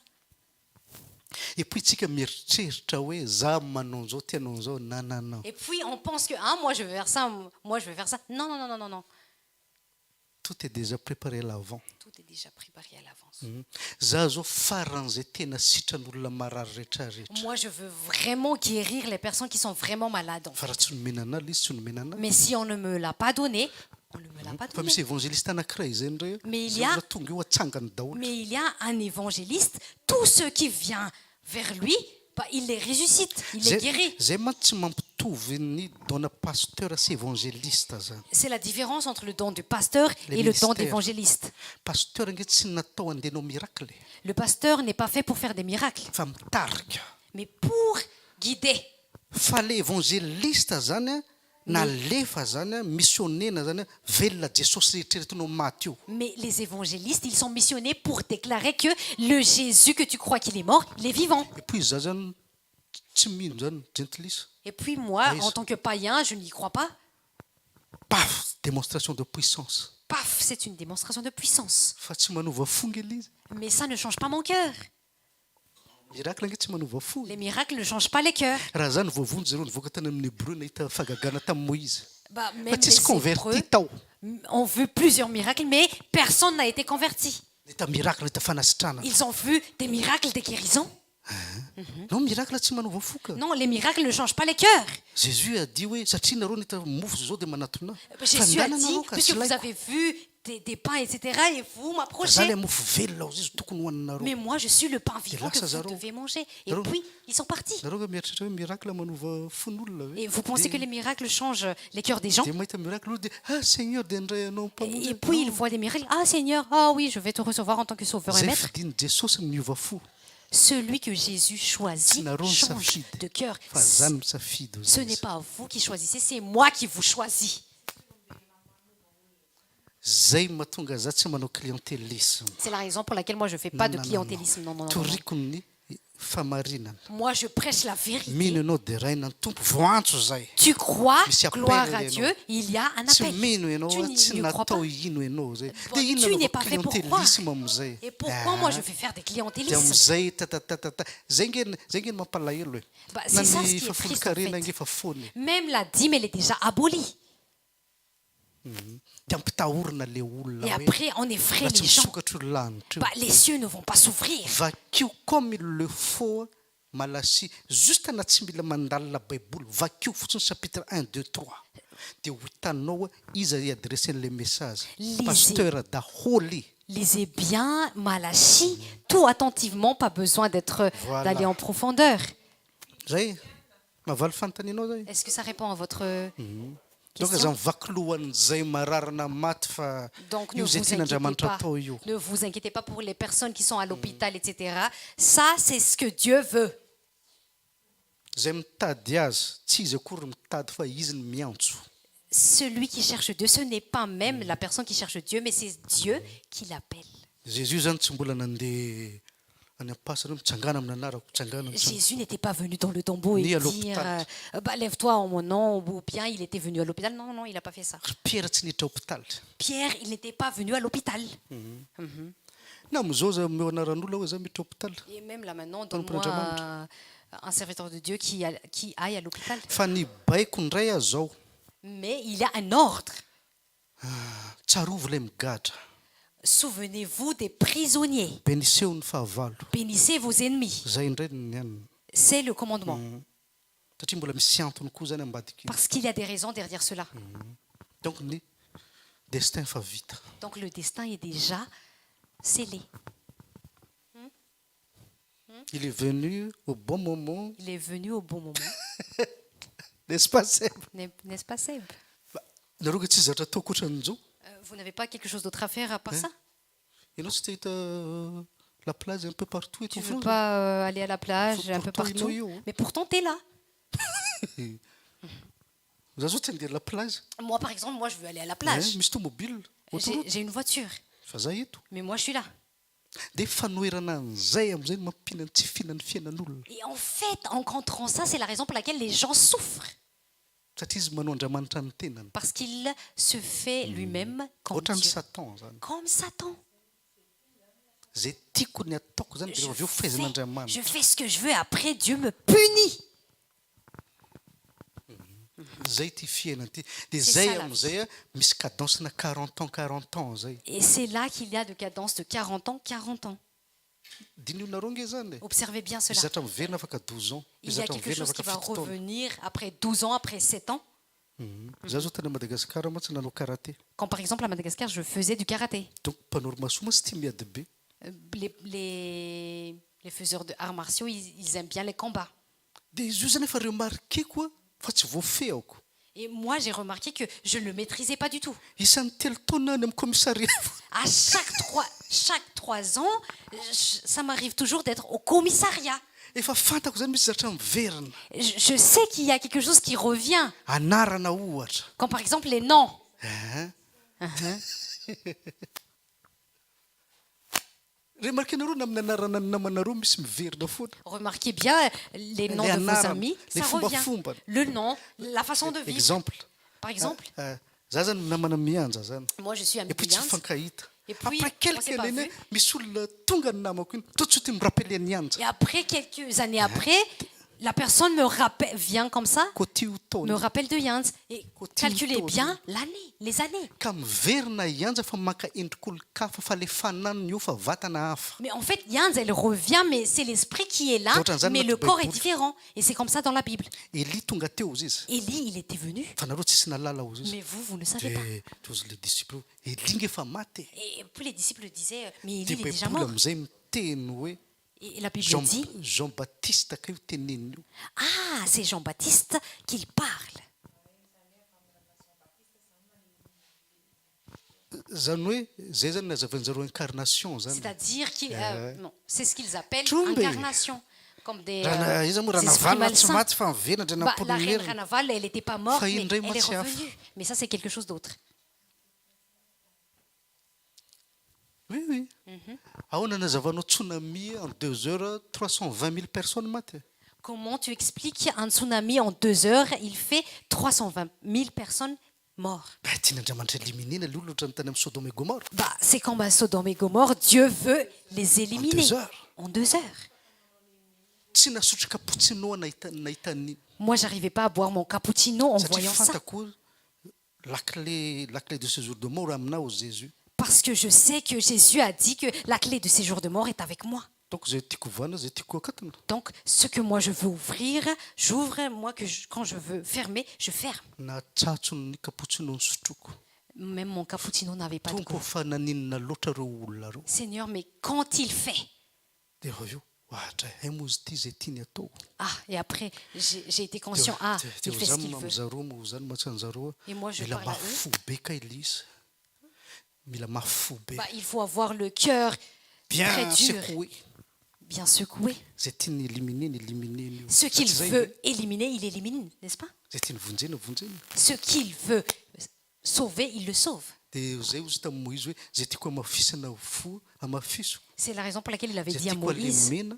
et puis tsika mieritreritra hoe za manao an'izao tianao an'izao nananao Et puis on pense que moi je veux faire ça, moi je veux faire ça. Non, non, non, non, non, non. tout est déjà préparé à l'avant. Tout est déjà préparé à l'avance. Za zao faran'izay tena sitran'olona marary rehetrarehetra Moi je veux vraiment guérir les personnes qui sont vraiment malades. fa raha tsy nomena anazy izy tsy nomena anazy Mais si on ne me l'a pas donné, on ne me l'a pas fa donné. misy évangéliste anankiray zay ndray Mais il y zay a- olona tonga eo atsangany daholo Mais il y a un évangéliste, tous ceux qui viennent vers lui, il les ressuscite, il les guérit. zay mantsy tsy mampitovy ny dona pasteur sy évangéliste zany C'est la différence entre le don du pasteur Les et le don ministères. d'évangéliste. pasteur nge tsy natao andehanao miracle Le pasteur n'est pas fait pour faire des miracles, fa mitarika mais pour guider. fa le évangéliste zany a nalefa zany a missionnena zany a velona jesosy rehetrarehetanao maty io Mais les évangélistes, ils sont missionnés pour déclarer que le Jésus que tu crois qu'il est mort, il est vivant. et puis za zany tsy mino zany gentilisa Et puis moi, Oui, en tant que païen, je n'y crois pas. paf démonstration de puissance Paf, c'est une démonstration de puissance. fa tsy manova fonga izy Mais ça ne change pas mon cœur. miracle nge tsy manova fonga Les miracles ne changent pas les cœurs. raha zany voavonjy zareo nivoaka tany amin'ny hébreu nahita fagagana tamin'ny moïse fa Même tsisy les converti Hébreux tao ont vu plusieurs miracles, mais personne n'a été converti. nahita miracle nahita fanasitrana Ils ont vu des miracles de guérison. no miracle tsy manova foka Non, les miracles ne changent pas les cœurs. jésus a dit hoe satria nareo nahita mofo zao dia manatona Jésus a dit, fandananareo ka puisque sy vous laiko avez vu des pains, etc., et vous zany m'approchez. mofo velona ao izy tokony hoaninareo Mais moi, je suis le pain vivant que Lazare. vous devez manger. Et Lazare. puis, ils sont partis. nareo nga mieritratra hoe miracle manova fon'olona Et hoe vous pensez que les miracles changent les cœurs des gens? dia mahita miracle olo dia seigneur dia indray anao mpamonjy Et puis, ils voient des miracles. Ah, Seigneur, ah oui, je vais te recevoir en tant que sauveur et zay maître. fidiny jesosy miova fo Celui que Jésus choisit Sinaro change safidy. de cœur. fa zany misafidy Ce n'est pas vous qui choisissez, c'est moi qui vous choisis. zay mahatonga za tsy manao clientélisme C'est la raison pour laquelle moi je ne fais pas de Non, non, clientélisme. Non, non, non, non. toriko ny famarinana Moi je prêche la vérité. mino ianao dia rainany tompo voantso zay Tu crois, Mais c'est appel, gloire à non. Dieu, il y a un tsy appel. mino ianao Tu tsy ne crois pas. natao ino ianao zay Bon, dia tu n'es pas fait pour croire. clientélisme amizay Et pourquoi moi je fais faire des dia clientélismes? amizay tatatatata zay ngeny mampalahelo hoe C'est ça ce na qui ny est triste en fafolikarena fait. nge fa fony Même la dîme, elle est déjà abolie. dia ampitahorina le olona Et hoe après, on effraie raha tsy les gens. misokatra olo lanitra io Les cieux ne vont pas s'ouvrir. vakio comme il le faut malasi juste na tsy mila mandalina baiboly vakio fotsiny chapitre 1 2 3 dia ho hitanao izy iadressen'le message Lisez. pasteur daholy Lisez bien Malachie, tout attentivement, pas besoin Voilà. d'aller en profondeur. zay mavaly fanontanianao zay Est-ce que ça répond à votre donc za question? mivaky lohan'zay mararina maty fa Donc ne io vous zay inquiétez tian'andriamanitra pas. atao io Ne vous inquiétez pas pour les personnes qui sont à l'hôpital, etc. Ça, c'est ce que Dieu veut. zay mitady azy tsy izy akory mitady fa izy ny miantso Celui qui cherche Dieu, ce n'est pas même la personne qui cherche Dieu, mais c'est Dieu qui l'appelle. jésus zany tsy mbola nandeha any ampasana hoe mitsangana amin'ny anarako mitsangana Jésus n'était pas venu dans le tombeau et Ni à dire l'hôpital. lève-toi en mon nom, ou bien il était venu à l'hôpital. Non, non, il n'a pas fait ça. pierre tsy niditra hôpital Pierre, il n'était pas venu à l'hôpital. na amizao za meo anaran'olona hoe za miditra hôpital Et même là maintenant, Dans le donne-moi programme. un serviteur de Dieu qui aille à l'hôpital. fa ny baiko ndray azy zao Mais il y a un ordre. tsarovo ilay migadra Souvenez-vous des prisonniers. beniseho ny fahavalo Bénissez vos ennemis. zay indray ny aniny C'est le commandement. satria mbola misy antony koa zany ambadiky iny. Parce qu'il y a des raisons derrière cela. donc ny destin fa vita Donc le destin est déjà scellé. il est venu au bon moment Il est venu au bon moment. n'est-ce pas Seb? N'est-ce pas, Seb? nareo ka tsy zatra atao koatran'izao Vous n'avez pas quelque chose d'autre à faire à part ça? ianao tsy te hita la plage un peu partout Tu eto ne veux Frans? pas aller à la plage Faut un peu pourtant partout? inouï, hein. Mais pourtant, tu es là. za zao tsy andeha la plage Moi, par exemple, moi, je veux aller à la plage. misy tomobile J'ai une voiture. fa za eto Mais moi, je suis là. dia fanoerana an'izay am'izay no mampihina ny tsy fihinany fiainan'olona Et en fait, en rencontrant ça, c'est la raison pour laquelle les gens souffrent. satria izy manao andriamanitra ny tenany Parce qu'il se fait lui-même comme ohatrany Dieu. satan zany Comme Satan. zay tiako ny ataoko zany de avy eo fahaizan'Andriamanitra. Je fais ce que je veux, après Dieu me punit. Zay ty fiainana ty. De C'est zay ça, la am'zay a misy cadence-na 40 ans zay. Et c'est là qu'il y a de cadence de 40 ans, 40 ans. Dinionareo nge zany e. Observez bien Misy cela. zatra miverina afaka 12 ans. Il Misy y a zatra quelque miverina chose qui afaka va 7 taona. revenir après 12 ans, après 7 ans. Za zao tany Madagascar mantsy nanao karaté. Quand par exemple à Madagascar, je faisais du karaté. Donc mpanao maso mantsy tia miady be. Les faiseurs de arts martiaux, ils aiment bien les combats. De izy io zany efa remarqué koa fa tsy voafehako. Et moi, j'ai remarqué que je ne le maîtrisais pas du tout. Isan'ny telo taona any amin'ny commissariat. À chaque 3 ans, ça m'arrive toujours d'être au commissariat. Efa fantako zany misy zatra miverina. Je sais qu'il y a quelque chose qui revient. Anarana ohatra. Comme par exemple les noms. Remarquenareo na amin'ny anarana ny namanareo misy miverina foana. Remarquez bien les noms de vos amis, ça revient. Le nom, la façon de vivre. Exemple. Par exemple, Za zany namana mianja zany. moi je suis ami Et puis tsy Yans. mifankahita. Et puis, Après on s'est quelques pas années vu. misy olona tonga ny namako iny tout de suite mirappele ny anja. Et après, quelques années après, la personne me rappelle, vient comme ça, Kotio me taona. rappelle de Yans. Et calculez Tito, bien l'année, les années. Ka miverina anja fa maka endrik'olo-kafa fa le fananiny io fa vatana hafa. Mais en fait, Yans, elle revient, mais c'est l'esprit qui est là, D'autres années, mais le notre corps est Bible. différent. Et c'est comme ça dans la Bible. Eli tonga teo izy izy. Élie, il était venu, Fa nareo tsisy nalala ozy izy. mais vous ne savez pas. De ozy le disciple Eli nge efa maty. Et puis les disciples disaient, mais De Élie, il est déjà Baiboly mort. am'zay miteny hoe Et la Bible Jean dit, Jean-Baptiste ka io teneniny io. ah, c'est Jean-Baptiste qu'il parle. Zany hoe zay zany nazavan'zareo incarnation zany. C'est-à-dire qu'il, non, c'est ce qu'ils appellent Trombe. incarnation. Comme des Iza moa esprits Ranaval tsy malsains. maty fa mivenatra Bah, la reine nampolimerina. Ranaval, elle n'était pas morte, mais Faïn Ray elle est Matsiaf. revenue. Mais ça, c'est quelque chose d'autre. Oui. Ahoana nazavanao tsunami en 2 heures 320 000 personnes maty. Comment tu expliques un tsunami en 2 heures, il fait 320 000 personnes mortes? Bah tian'Andriamanitra éliminer le olona ny tany amin'ny Sodome et Gomorre. Bah, c'est comme à Sodome et Gomorre, Dieu veut les éliminer 2 heures. en 2 heures. Tsy nasotro cappuccino nahitan'iny. Moi, j'arrivais pas à boire mon cappuccino en Satria voyant ça. fantako la clé de séjour de mort aminao Jésus. Parce que je sais que Jésus a dit que la clé de séjour de mort est avec moi. Donc zay tiako vana zay tiako akatona. Donc, ce que moi je veux ouvrir, j'ouvre. Moi, quand je veux fermer, je ferme. Na tsatsony cappuccino sotroko. Même mon cappuccino n'avait pas de Tompo goût. fa naninona loatra reo olona reo. Seigneur, mais quand il fait, De avy eo ohatra moa izy ty zay tiany atao. ah, et après, j'ai été conscient, ah, il fait ce qu'il veut. Amizareo moa zany matsanjareo. Et moi, je Mila parle à eux. mafy be ka Elisa. Mila mafy be. Bah, il faut avoir le cœur très Bien dur, secoué. bien secoué. Zay tiany éliminer. Ce qu'il veut éliminer, il élimine, n'est-ce pas? Zay tiany vonjena. Ce qu'il veut sauver, il le sauve. De zay ozy tamin'ny Moïse hoe zay tiako amafisana fo amafiso. C'est la raison pour laquelle il avait Zay dit à tiako Moïse, alemena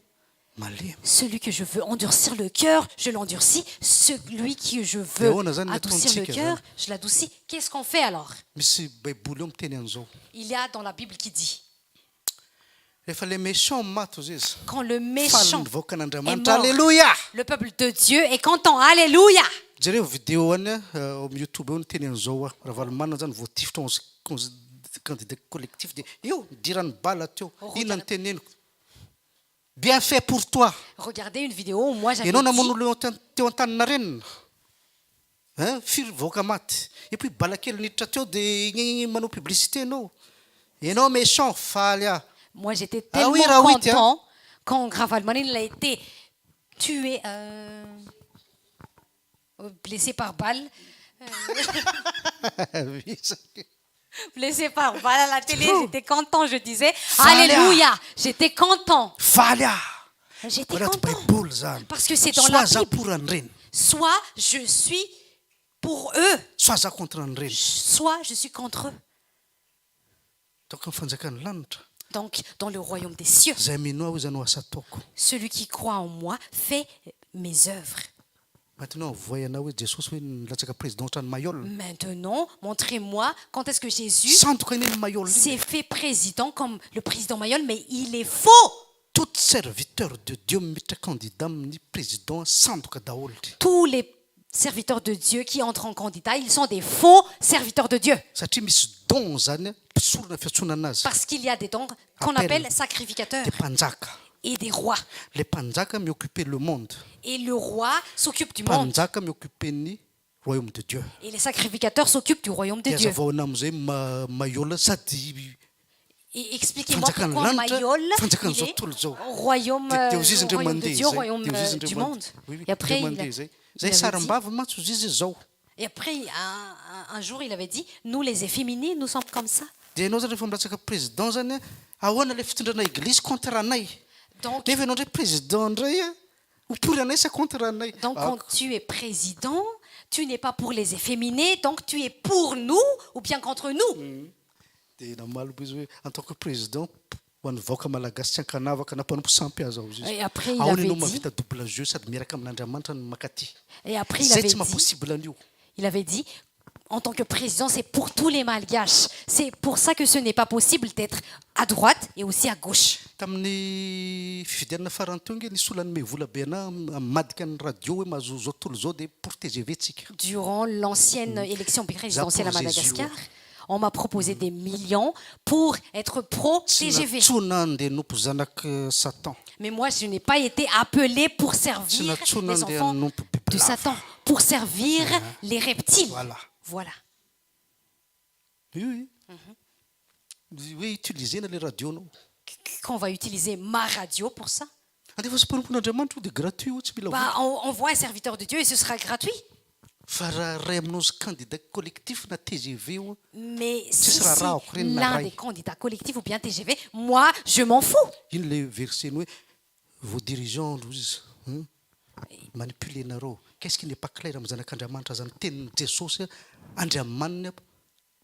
malemy. celui que je veux endurcir le cœur, je l'endurcis. Celui que je veux adoucir le cœur, je l'adoucis. Qu'est-ce qu'on fait alors? Misy baiboly eo miteny an'izao. Il y a dans la Bible qui dit, Rehefa le méchant maty ozy izy. quand le Faly méchant nivoaka est n'Andriamanitra. mort, Alléluia. le peuple de Dieu est content. Alléluia! Jereo vidéo any amin'ny YouTube eo niteny an'izao a. Raha valomana zany voatifitra candidat collectif de io dirany bala teo. Ina ny teneniko. Bien fait pour toi. Regardez une vidéo où moi j'avais Ianao dit, namono olo teo an-tanina renina. Hein? Firy voaka maty. Et puis bala kely niditra teo de manao publicité anao. Ianao méchant faly ah. moi j'étais Ah oui, tellement Rawit, hein. content quand Gravalman il a été tué, blessé par balle. Oui, ça- Blessé par balle à la télé, True. j'étais content, je disais, Fala. Alléluia, j'étais content. faly ah. J'étais Voilà content. baiboly zany. Parce que c'est dans la Soit za Bible. pour any reny. Soit je suis pour eux, Soit za contre any reny. soit je suis contre eux. Donc amin'ny fanjakan'ny lanitra. Donc, dans le royaume des cieux, Zay mino aho izy anao asa ataoko. celui qui croit en moi fait mes œuvres. Maintenant voyanao hoe Jesosy hoe nilatsaka président ohatrany Mayol. Maintenant, montrez-moi quand est-ce que Jésus Sandoka iny Mayol. s'est fait président comme le président Mayol, mais il est faux. Tout serviteur de Dieu miditra candidat amin'ny président sandoka daholo. Tous les serviteurs de Dieu qui entrent en candidat, ils sont des faux serviteurs de Dieu. Satria misy don zany mpisorona fiantsoana anazy. Parce qu'il y a des dons qu'on appelle sacrificateurs Des mpanjaka. et des rois. Les mpanjaka mioccuper le monde. Et le roi s'occupe du monde. Mpanjaka mioccuper ny royaume de Dieu. Et les sacrificateurs s'occupent du royaume de Dieu. Diazavaona am'izay Mayol sady Et expliquez-moi pourquoi Mayol, il est au royaume, royaume de Dieu, royaume du monde. Et après, et après, un jour, il avait dit, nous les efféminés, nous sommes comme ça. dia ianao zany rehefa milatsaka président zany ahoana ilay fitondrana église contre anay Donc, nefa ianao ndray président indray opory anay sa contre anay. donc quand tu es président, tu n'es pas pour les efféminés, donc tu es pour nous ou bien contre nous. dia namalo izy hoe en tant que président ho an'ny vahoaka malagasy tsy ankanavaka na mpanompo sampy azy ao izy Et après, il ahoana avait ianao dit, mavita double jeu sady miaraka amin'Andriamanitra ny makaty et après, il zay avait tsy dit, mahapossible an'io. il avait dit, en tant que président, c'est pour tous les malgaches. C'est pour ça que ce n'est pas possible d'être à droite et aussi à gauche. tamin'ny fividianana farany teo nge nisy olany mevola be ana madika ny radio hoe mahazo zao tontolo zao dia pour TGV tsika. Durant l'ancienne élection présidentielle à Pour Jésus. Madagascar, on m'a proposé des millions pour être tsy pro-TGV. natsona andeha nompo zanaky Satan. Mais moi, je n'ai pas été appelé pour servir natsona les andeha enfants nompo de bibilava. Satan, pour servir les reptiles. Voilà. Voilà. Oui. Hoe utilisena le radio anao. Qu'on va utiliser ma radio pour ça. andefa sy mpanompon'Andriamanitra dia gratuit io tsy mila Bah, on voit un serviteur de Dieu et ce sera gratuit. fa raha ray aminao sy candidat collectif na TGV io Mais si Ce sera c'est rare, Corinne, l'un Marais. des candidats collectifs ou bien TGV, moi, je m'en fous. iny le verset hoe vos dirigeants izy manipuler nareo qu'est-ce qui n'est pas clair amin'ny zanak'Andriamanitra zany tenin'ny Jesosy Andriamanina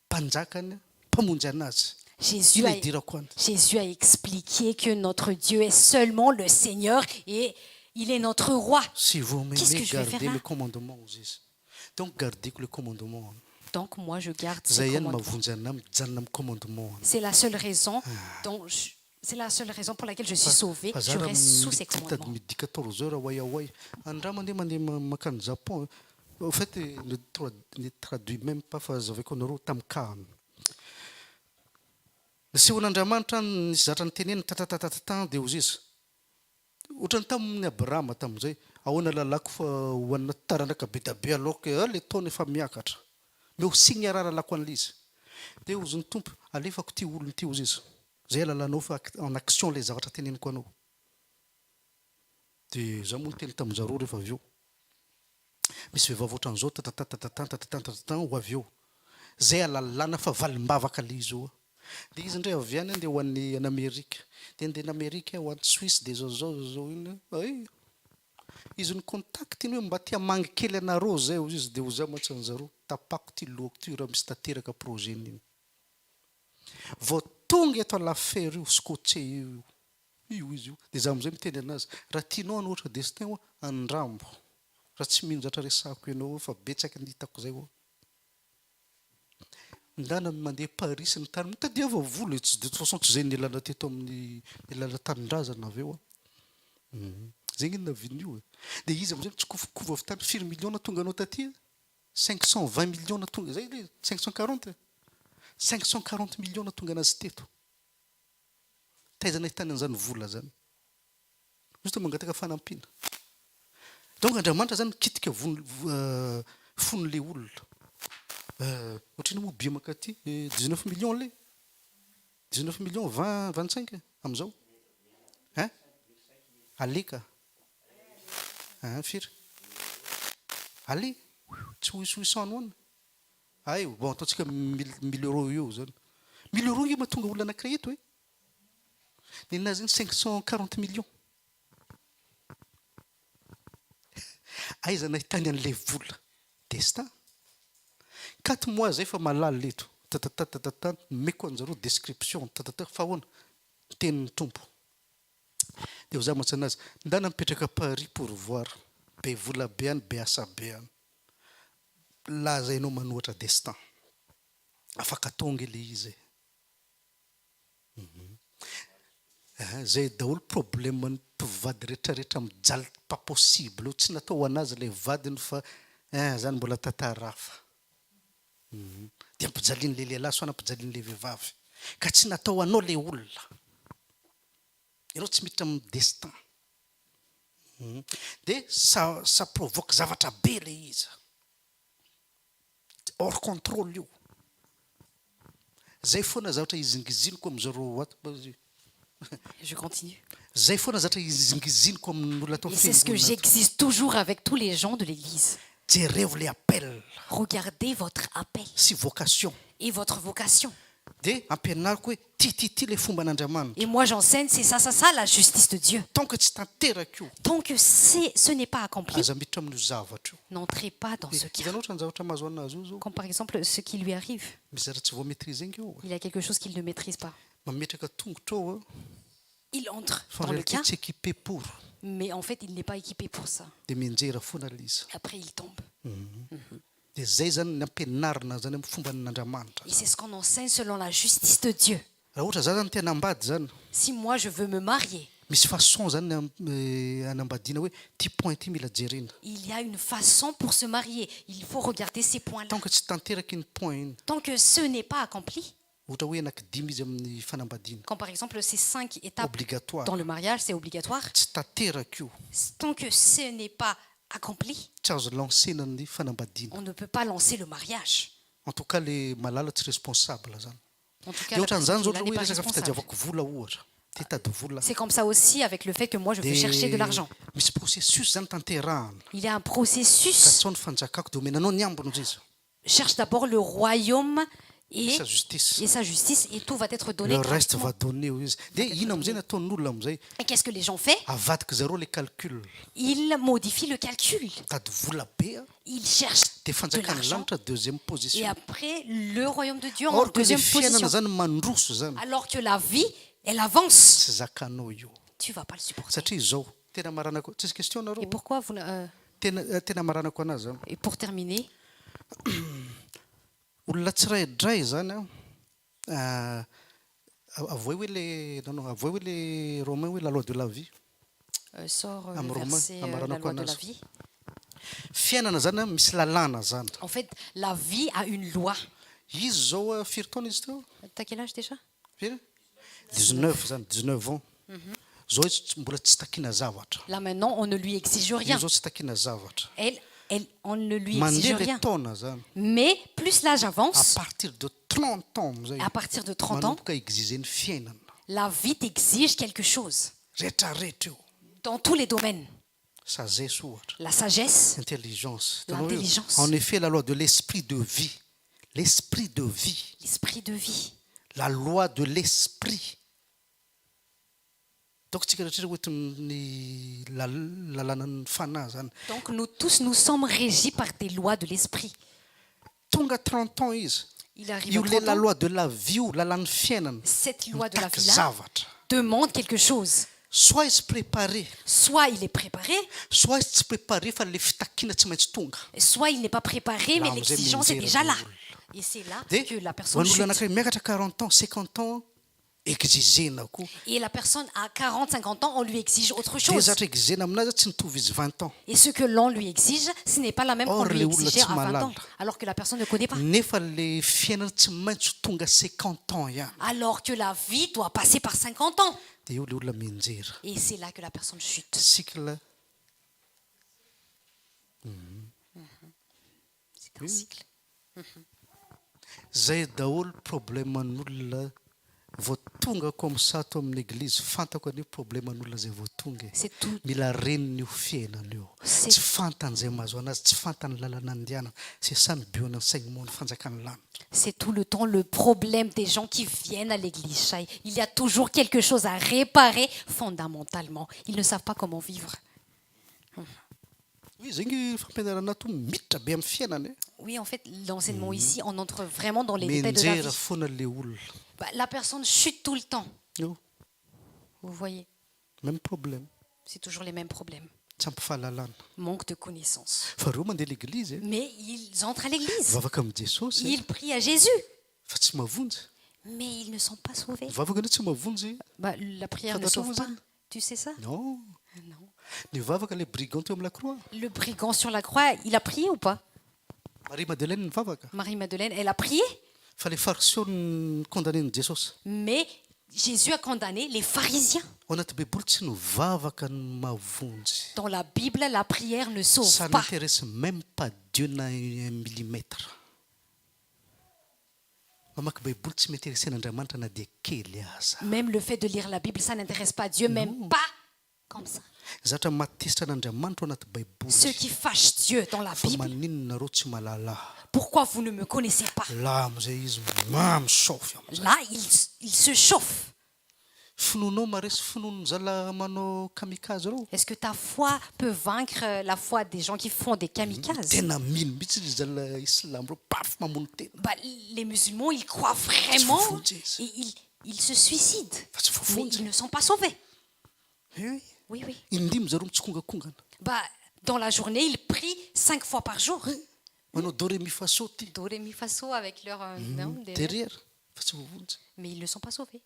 mpanjakany mpamonjy anazy. Jésus Ina a, idirako any. Jésus a expliqué que notre Dieu est seulement le Seigneur et il est notre roi. Si vous Qu'est-ce que m'aimez je vais gardez faire le là? commandement izy. Donc gardez le commandement. Donc moi, je garde ces Zay ihany commandements. mahavonjy anay mijanona amin'ny commandement. C'est la seule raison c'est la seule raison pour laquelle je suis sauvé. Je reste sous ces Mitady commandements. midi 14 heures ahoay andra mandeha makany Japon. Au fait ne traduit même pas fa zavako anareo tamin'ny ka nasehon'Andriamanitra nisy zatra ny teneniny tatatatan dia ozy izy ohatrany tamin'ny Abrahama tamin'izay ahoana lalako fa hoanina taranaka be da be aloka le taona efa miakatra meo signy arara lako an'ilay izy dia ozy ny tompo alefako ty olony ty ozy izy zay lalanao fa en action le zavatra teneniko anao dia za moa niteny tamin'izareo rehefa avy eo misy vehivavy ohatran'izao tatatatan ho avy eo zay alalana fa valimbavaka le izy eo dia izy indray avy any dia ho an'ny an'Amerika dia andeha n'Amerika ho an'ny Suisse dia zao iny ay izy ny contact iny hoe mba tia mangy kely anareo zay ozy izy dia ho za matsan'zareo tapako ty lohako ty raha misy tateraka projet iny vao tonga eto alafera io scotché io izy io dia za am'izay miteny anazy raha tianao any ohatra destin ho andrambo raha tsy mino zatra resako ianao fa betsaky ny hitako zay ho ndana mandeha Paris ny tany mitadiava vola de toute façon tsy zay ny elana teto amin'ny elana tanindrazana avy eo zegny iny navin'io dia izy am'izay mitsokofokova avy tany firy millions tonga anao taty 520 millions tonga zay le 540 millions tonga anazy teto taizana hitany an'izany vola zany izy to mangataka fanampiana donc Andriamanitra zany mikitika fon'le olona ohatriny moa bia makaty 19 millions le 19 millions 25 am'izao aleka firy ale tsy hoisoisano any ay bon ataontsika 1000 euros eo zany 1000 euros io mahatonga olona anankiray eto ninazy iny 540 millions aiza nahitany an'le vola destin 4 mois zay fa malala leto tatatata meko anjareo description tatata fa ahoana tenin'ny tompo dia ho za matsanazy ndana mipetraka Paris pour voir be vola be any be asa be any laza ianao manohatra destin afaka tonga le izy zay daholo problème ny mpivady rehetrarehetra mijaly pas possible tsy natao anazy le vadiny fa zany mbola tatarafa dia ampijaliany le lehilahy so ampijaliany le vehivavy ka tsy natao anao le olona ianao tsy miditra amin'ny destin dia ça provoque zavatra be le izy hors contrôle io zay foana zavatra izingiziniko am'zaro Je continue. zay foana zavatra izingiziniko amin'olona atao Et c'est ce que j'exige toujours avec tous les gens de l'Église. jereo le appel Regardez votre appel sy vocation et votre vocation. dia ampianariko hoe ty le fomba an'Andriamanitra Et moi j'enseigne, c'est ça la justice de Dieu. tant que tsy tanteraka io Tant que ce n'est pas accompli, aza miditra amin'io zavatra io n'entrez pas dans ce cas. izany ohatra ny zavatra mahazo anazy io zao Comme par exemple ce qui lui arrive. misy zavatra tsy voamaîtrise io Il y a quelque chose qu'il ne maîtrise pas. mametraka tongotra ao Il entre fa dans le realité cas, tsy équipé pour mais en fait il n'est pas équipé pour ça. dia mianjera foana lizy Après il tombe. dia zay zany ny ampianarina zany amin'ny fomba n'Andriamanitra Et c'est ce qu'on enseigne selon la justice de Dieu. raha ohatra za zany tena ambady zany Si moi je veux me marier, misy façon zany anambadiana hoe ty point ty mila jerena il y a une façon pour se marier. Il faut regarder ces points-là. tant que tsy tanteraka iny point iny Tant que ce n'est pas accompli, ohatra hoe anankidimy izy amin'ny fanambadiana comme par exemple ces 5 étapes obligatoire dans le mariage, c'est obligatoire. tsy tanteraka io Tant que ce n'est pas accompli, tsy azo lancena ny fanambadiana on ne peut pas lancer le mariage. en tout cas le malala tsy responsable zany En tout cas, dia la ohatran'izany personne zao qui est là ohatra n'est hoe pas resaka responsable. fitadiavako vola ohatra te tady vola C'est comme ça aussi avec le fait que moi je veux chercher de l'argent. misy processus zany tanterahana Il y a un ka processus. tsao ny fanjakako dia omenanao ny ambiny izy Cherche d'abord le royaume et sa justice sa justice et tout va être donné le reste gratuitement. va donner io izy dia ino am'izay nataon'olona am'izay Et qu'est-ce que les gens font? avadika zareo le calcul Ils modifient le calcul. tady vola be Ils cherchent dia de fanjakany l'argent. lanitra deuxième Et position après, le royaume de Dieu en or que le deuxième fiainana position. zany mandroso zany Alors que la vie, elle avance. tsy zakanao io Tu vas pas le supporter. satria zao tena maranako tsisy question Et nareo pourquoi vous... tena maranako anazy zany et pour terminer, olona tsiraidray zany avoy hoe le non avoy hoe le romain hoe la loi de la vie sort le Romain, verset la loi de la vie. fiainana zany misy lalàna zany En fait, la vie a une loi. izy zao firy taona izy teo T'as quel âge déjà? firy 19 zany 19 ans zao izy mbola tsy takina zavatra Là maintenant, on ne lui exige io rien. zao tsy takina zavatra On ne lui exige mandeha le rien. taona zany Mais plus l'âge à avance, partir de 30 ans zay à partir de 30 ans, manomboka exigeny fiainana la vie t'exige quelque chose. rehetrarehetra io Dans tous les domaines. sagesse ohatra La sagesse, intelligence L'intelligence. en effet la loi de l'esprit de vie l'esprit de vie l'esprit de vie. la loi de l'esprit donc tsika rehetrretra oetiny lalànan'ny fanahy zany Donc nous tous, nous sommes régis par des lois de l'esprit. tonga 30 ans izy Il arrive io à le 30 la ans, loi de la vie io lalàn'ny fiainana cette loi de la mitaka vie-là zavatra demande quelque chose. soit izy préparé Soit il est préparé, soit izy tsy préparé fa le fitakiana tsy maintsy tonga soit il n'est pas préparé, mais Là, vous l'exigence est aimez déjà là. dire. Et c'est là dia que la ho personne an'olona chute. anankiray miakatra 40 ans 50 ans exigena koa Et la personne à 40, 50 ans, on lui exige autre dia chose. zavatra exigena aminazy tsy nitovy izy 20 ans Et ce que l'on lui exige, ce n'est pas la même qu'on Or, lui les olona exigeait tsy à 20 ans, malala. alors que la personne ne connaît pas. nefa le fiainana tsy maintsy tonga 50 ans ihany Alors que la vie doit passer par 50 ans. dia io le olona mianjera Et c'est là que la personne chute. cycle C'est un cycle. zay daholo probleman'olona vao tonga ko amin'ny sato amin'ny eglizy fantako an'io probleman'olona zay vao tonga e. C'est tout. mila reniny io fiainana io C'est- tsy fantany zay mahazo anazy tsy fantany lalana andianana c'est ça ny bio enseignement ny fanjakany lanitra C'est tout le temps le problème des gens qui viennent à l'église. Shai. Il y a toujours quelque chose à réparer fondamentalement. Ils ne savent pas comment vivre. oui zegny fampianarana to miditra be amin'ny fiainana Oui, en fait, l'enseignement ici, on entre vraiment dans les détails de la mianjera vie. foana le olona Bah, la personne chute tout le temps. io Vous voyez, même problème c'est toujours les mêmes problèmes. tsy ampy fahalalana manque de connaissance. fa reo mandeha l'église Mais ils entrent à l'église, mivavaka amin'ny jesosy ils prient à Jésus, fa tsy mavonjy mais ils ne sont pas sauvés. mivavaka ndray tsy mavonjy Bah, la prière ne Fantatra sauve vous pas. en- Tu sais ça? non Non. nivavaka le brigand teo amin'ny la croix Le brigand sur la croix, il a prié ou pas? marie madeleine nivavaka Marie-Madeleine, elle a prié, fa le fariseo ny condamné-ny jesosy mais Jésus a condamné les pharisiens. ao anaty baiboly tsy nivavaka ny mavonjy Dans la Bible, la prière ne sauve ça pas. n'intéresse même pas Dieu na 1 millimètre mamaky baiboly tsy m'intéressen'Andriamanitra na dia kely aza Même le fait de lire la Bible, ça n'intéresse pas Dieu, même pas comme ça. zatra matesitra an'Andriamanitra ao anaty baiboly Ce qui fâche Dieu dans la fa Bible, maninona nareo tsy malala pourquoi vous ne me connaissez pas? la am'izay izy mamysofy am'izay Là, il se chauffe. finoanao maresy finono zala manao kamikaze reo Est-ce que ta foi peut vaincre la foi des gens qui font des kamikazes? tena mino mihitsy izy zala islam reo paf mamono tena Bah, les musulmans, ils croient vraiment Foufoundies. et ils se suicident. fa tsy Mais fofonjy ils ne sont pas sauvés. Eh, Oui, oui. indimy zareo mitsikongakongana Bah, dans la journée, ils prient 5 fois par jour. manao doremi faso ty Do, ré, mi, fa, so avec leur nom, derrière fa tsy vovonjy mais ils ne sont pas sauvés.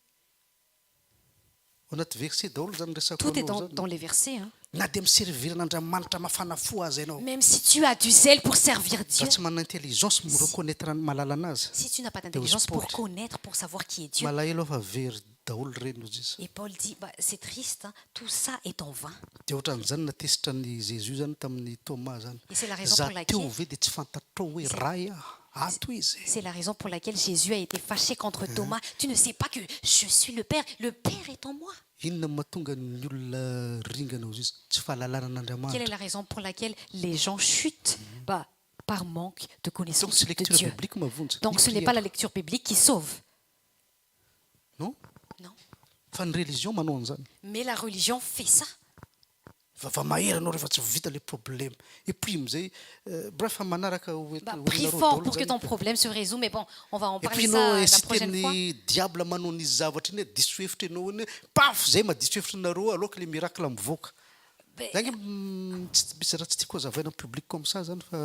ao anaty verset daholo zany resako Tout est anao dans, zany. dans les versets. Hein. na dia miserviran'Andriamanitra mafana fo azy ianao Même si tu as du zèle pour servir fa Dieu, tsy manana intelligence mireconnaître malala anazy si tu n'as pas d'intelligence pour connaître, pour savoir qui est Dieu, malahelo fa very daholo reno izy izy et Paul dit, bah, c'est triste, hein, tout ça est en vain. dia ohatran'izany natesitra ny Jésus zany tamin'ny Thomas zany Et c'est la raison za pour laquelle- teo ve dia tsy fantatrao hoe ray ato izy C'est la raison pour laquelle Jésus a été fâché contre Thomas. Tu ne sais pas que je suis le Père est en moi. inona ny mahatonga ny olona ringana izy tsy fahalalana Quelle est an'Andriamanitra la raison pour laquelle les gens chutent? Bah, par manque de donc connaissance tsy de lecture Dieu. biblique mavonjy Donc ce n'est pas la lecture biblique qui sauve. non Non. fa ny religion manao an'izany Mais la religion fait ça. va mahery anao rehefa tsy vita le problème et puis am'izay bref fa manaraka Bah, prie fort pour que ton problème se résout. Mais bon, on va en et parler puis ça anao la prochaine fois. esiten'ny diable manao nisy zavatra iny hoe diso hevitra ianao iny hoe paf zay madiso hevitra nareo aloka le miracle mivoaka Ben, zany tsy misy raha tsy tiako hazavaina en public comme ça zany fa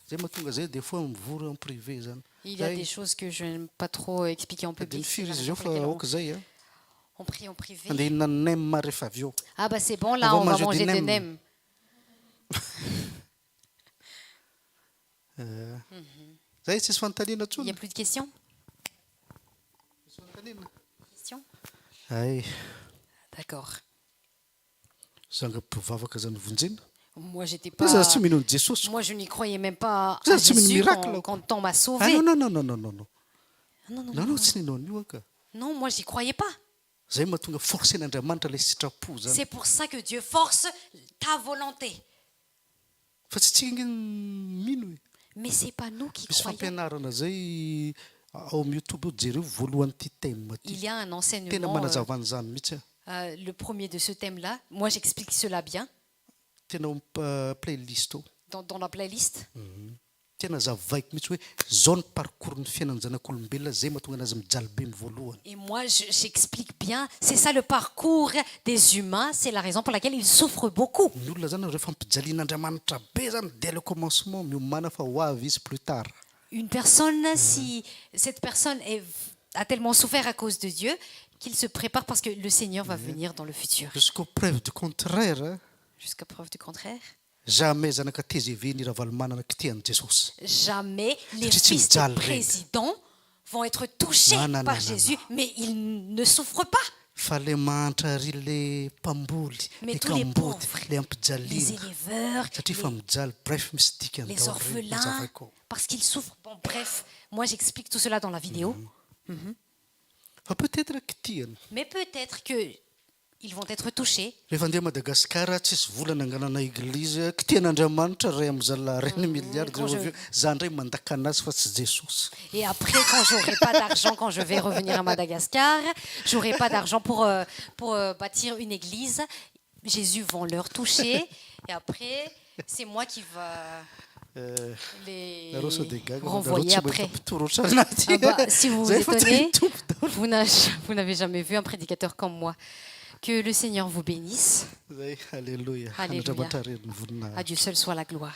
zay mahatonga zay des fois mivory en privé zany il y a des choses que je n'aime pas trop expliquer en dia public. ny C'est la firizio raison fa pour laquelle aoka zay a on prie en privé. andeha hinana nem rehefa avy eo Ah bah c'est bon, là On on va va manger manger des des nems. nems. zay tsisy fanontaniana Il n'y ntsony a plus de questions? Tsisy fanontaniana Questions? ay D'accord. zanga-pivavaka zany vonjena Moi j'étais fa za pas. tsy mino ny jesosy Moi je n'y croyais même pas Ça, à c'est un Jésus miracle. quand on m'a ah sauvé. non non non non non non Ah, non, non, non non. non tsy ninao an'io aka Non, moi j'y croyais pas. zay mahatonga forcen'Andriamanitra ilay sitrapo zany C'est pour ça que Dieu force ta volonté. fa tsy tsika mino e Mais c'est pas nous qui misy croyons. fampianarana zay ao amin'ny youtube eo jereo voalohan'ity thème ty Il y a un tena enseignement, manazava an'izany mihitsy le premier de ce thème-là. Moi j'explique cela bien tena playlist ao dans la playlist. tena zavaiko mihitsy hoe zao ny parcours ny fiainan'ny zanak'olombelona zay mahatonga anazy mijaly be my voalohany Et moi j'explique bien. C'est ça le parcours des humains. C'est la raison pour laquelle ils souffrent beaucoup. ny olona zany rehefa mipijalian'Andriamanitra be zany dès le commencement miomana fa ho avy izy plus tard Une personne, si cette personne a tellement souffert à cause de Dieu, qu'il se prépare parce que le Seigneur va venir dans le futur. jusqu'au preuve du contraire Jusqu'à preuve du contraire. jamais zanaka TGV ny ravalomanana kitian'i jesosy Jamais les Tu- tu- fils tu- de tu- présidents vont être touchés Non, non, par non, non, Jésus, mais ils ne souffrent pas. fa le mahantrary le mpamboly Mais le tous les kamboty pauvres, le Les ampijaliana éleveurs, satria fa mijaly bref misy dikany les daholo regny orphelins, mazavaiko ao. parce qu'ils souffrent. Bon, bref, moi j'explique tout cela dans la vidéo. fa peut-être kitiany Mais peut-être que ils vont être touchés. rehefa andeha madagasikara tsisy volana anganana eglizy kitian'Andriamanitra ray am'zala reny milliard quand je- avy eo za ndray mandaka anazy fa tsy jesosy Et après, quand j'aurai pas d'argent, quand je vais revenir à Madagascar, j'aurai pas d'argent pour bâtir une église. Jésus vont leur toucher. Et après, c'est moi qui va les nareo sao de gaga renvoyer nareo tsy après. mahita mpitorotra anaty Ah bah, si vous vous Zay fa étonnez, tsy mitombo daholo. vous n'avez jamais vu un prédicateur comme moi. Que le Seigneur vous bénisse. Zay, alléluia. Alléluia. Andriamanitra reny ny voninahitra. À Dieu seul soit la gloire.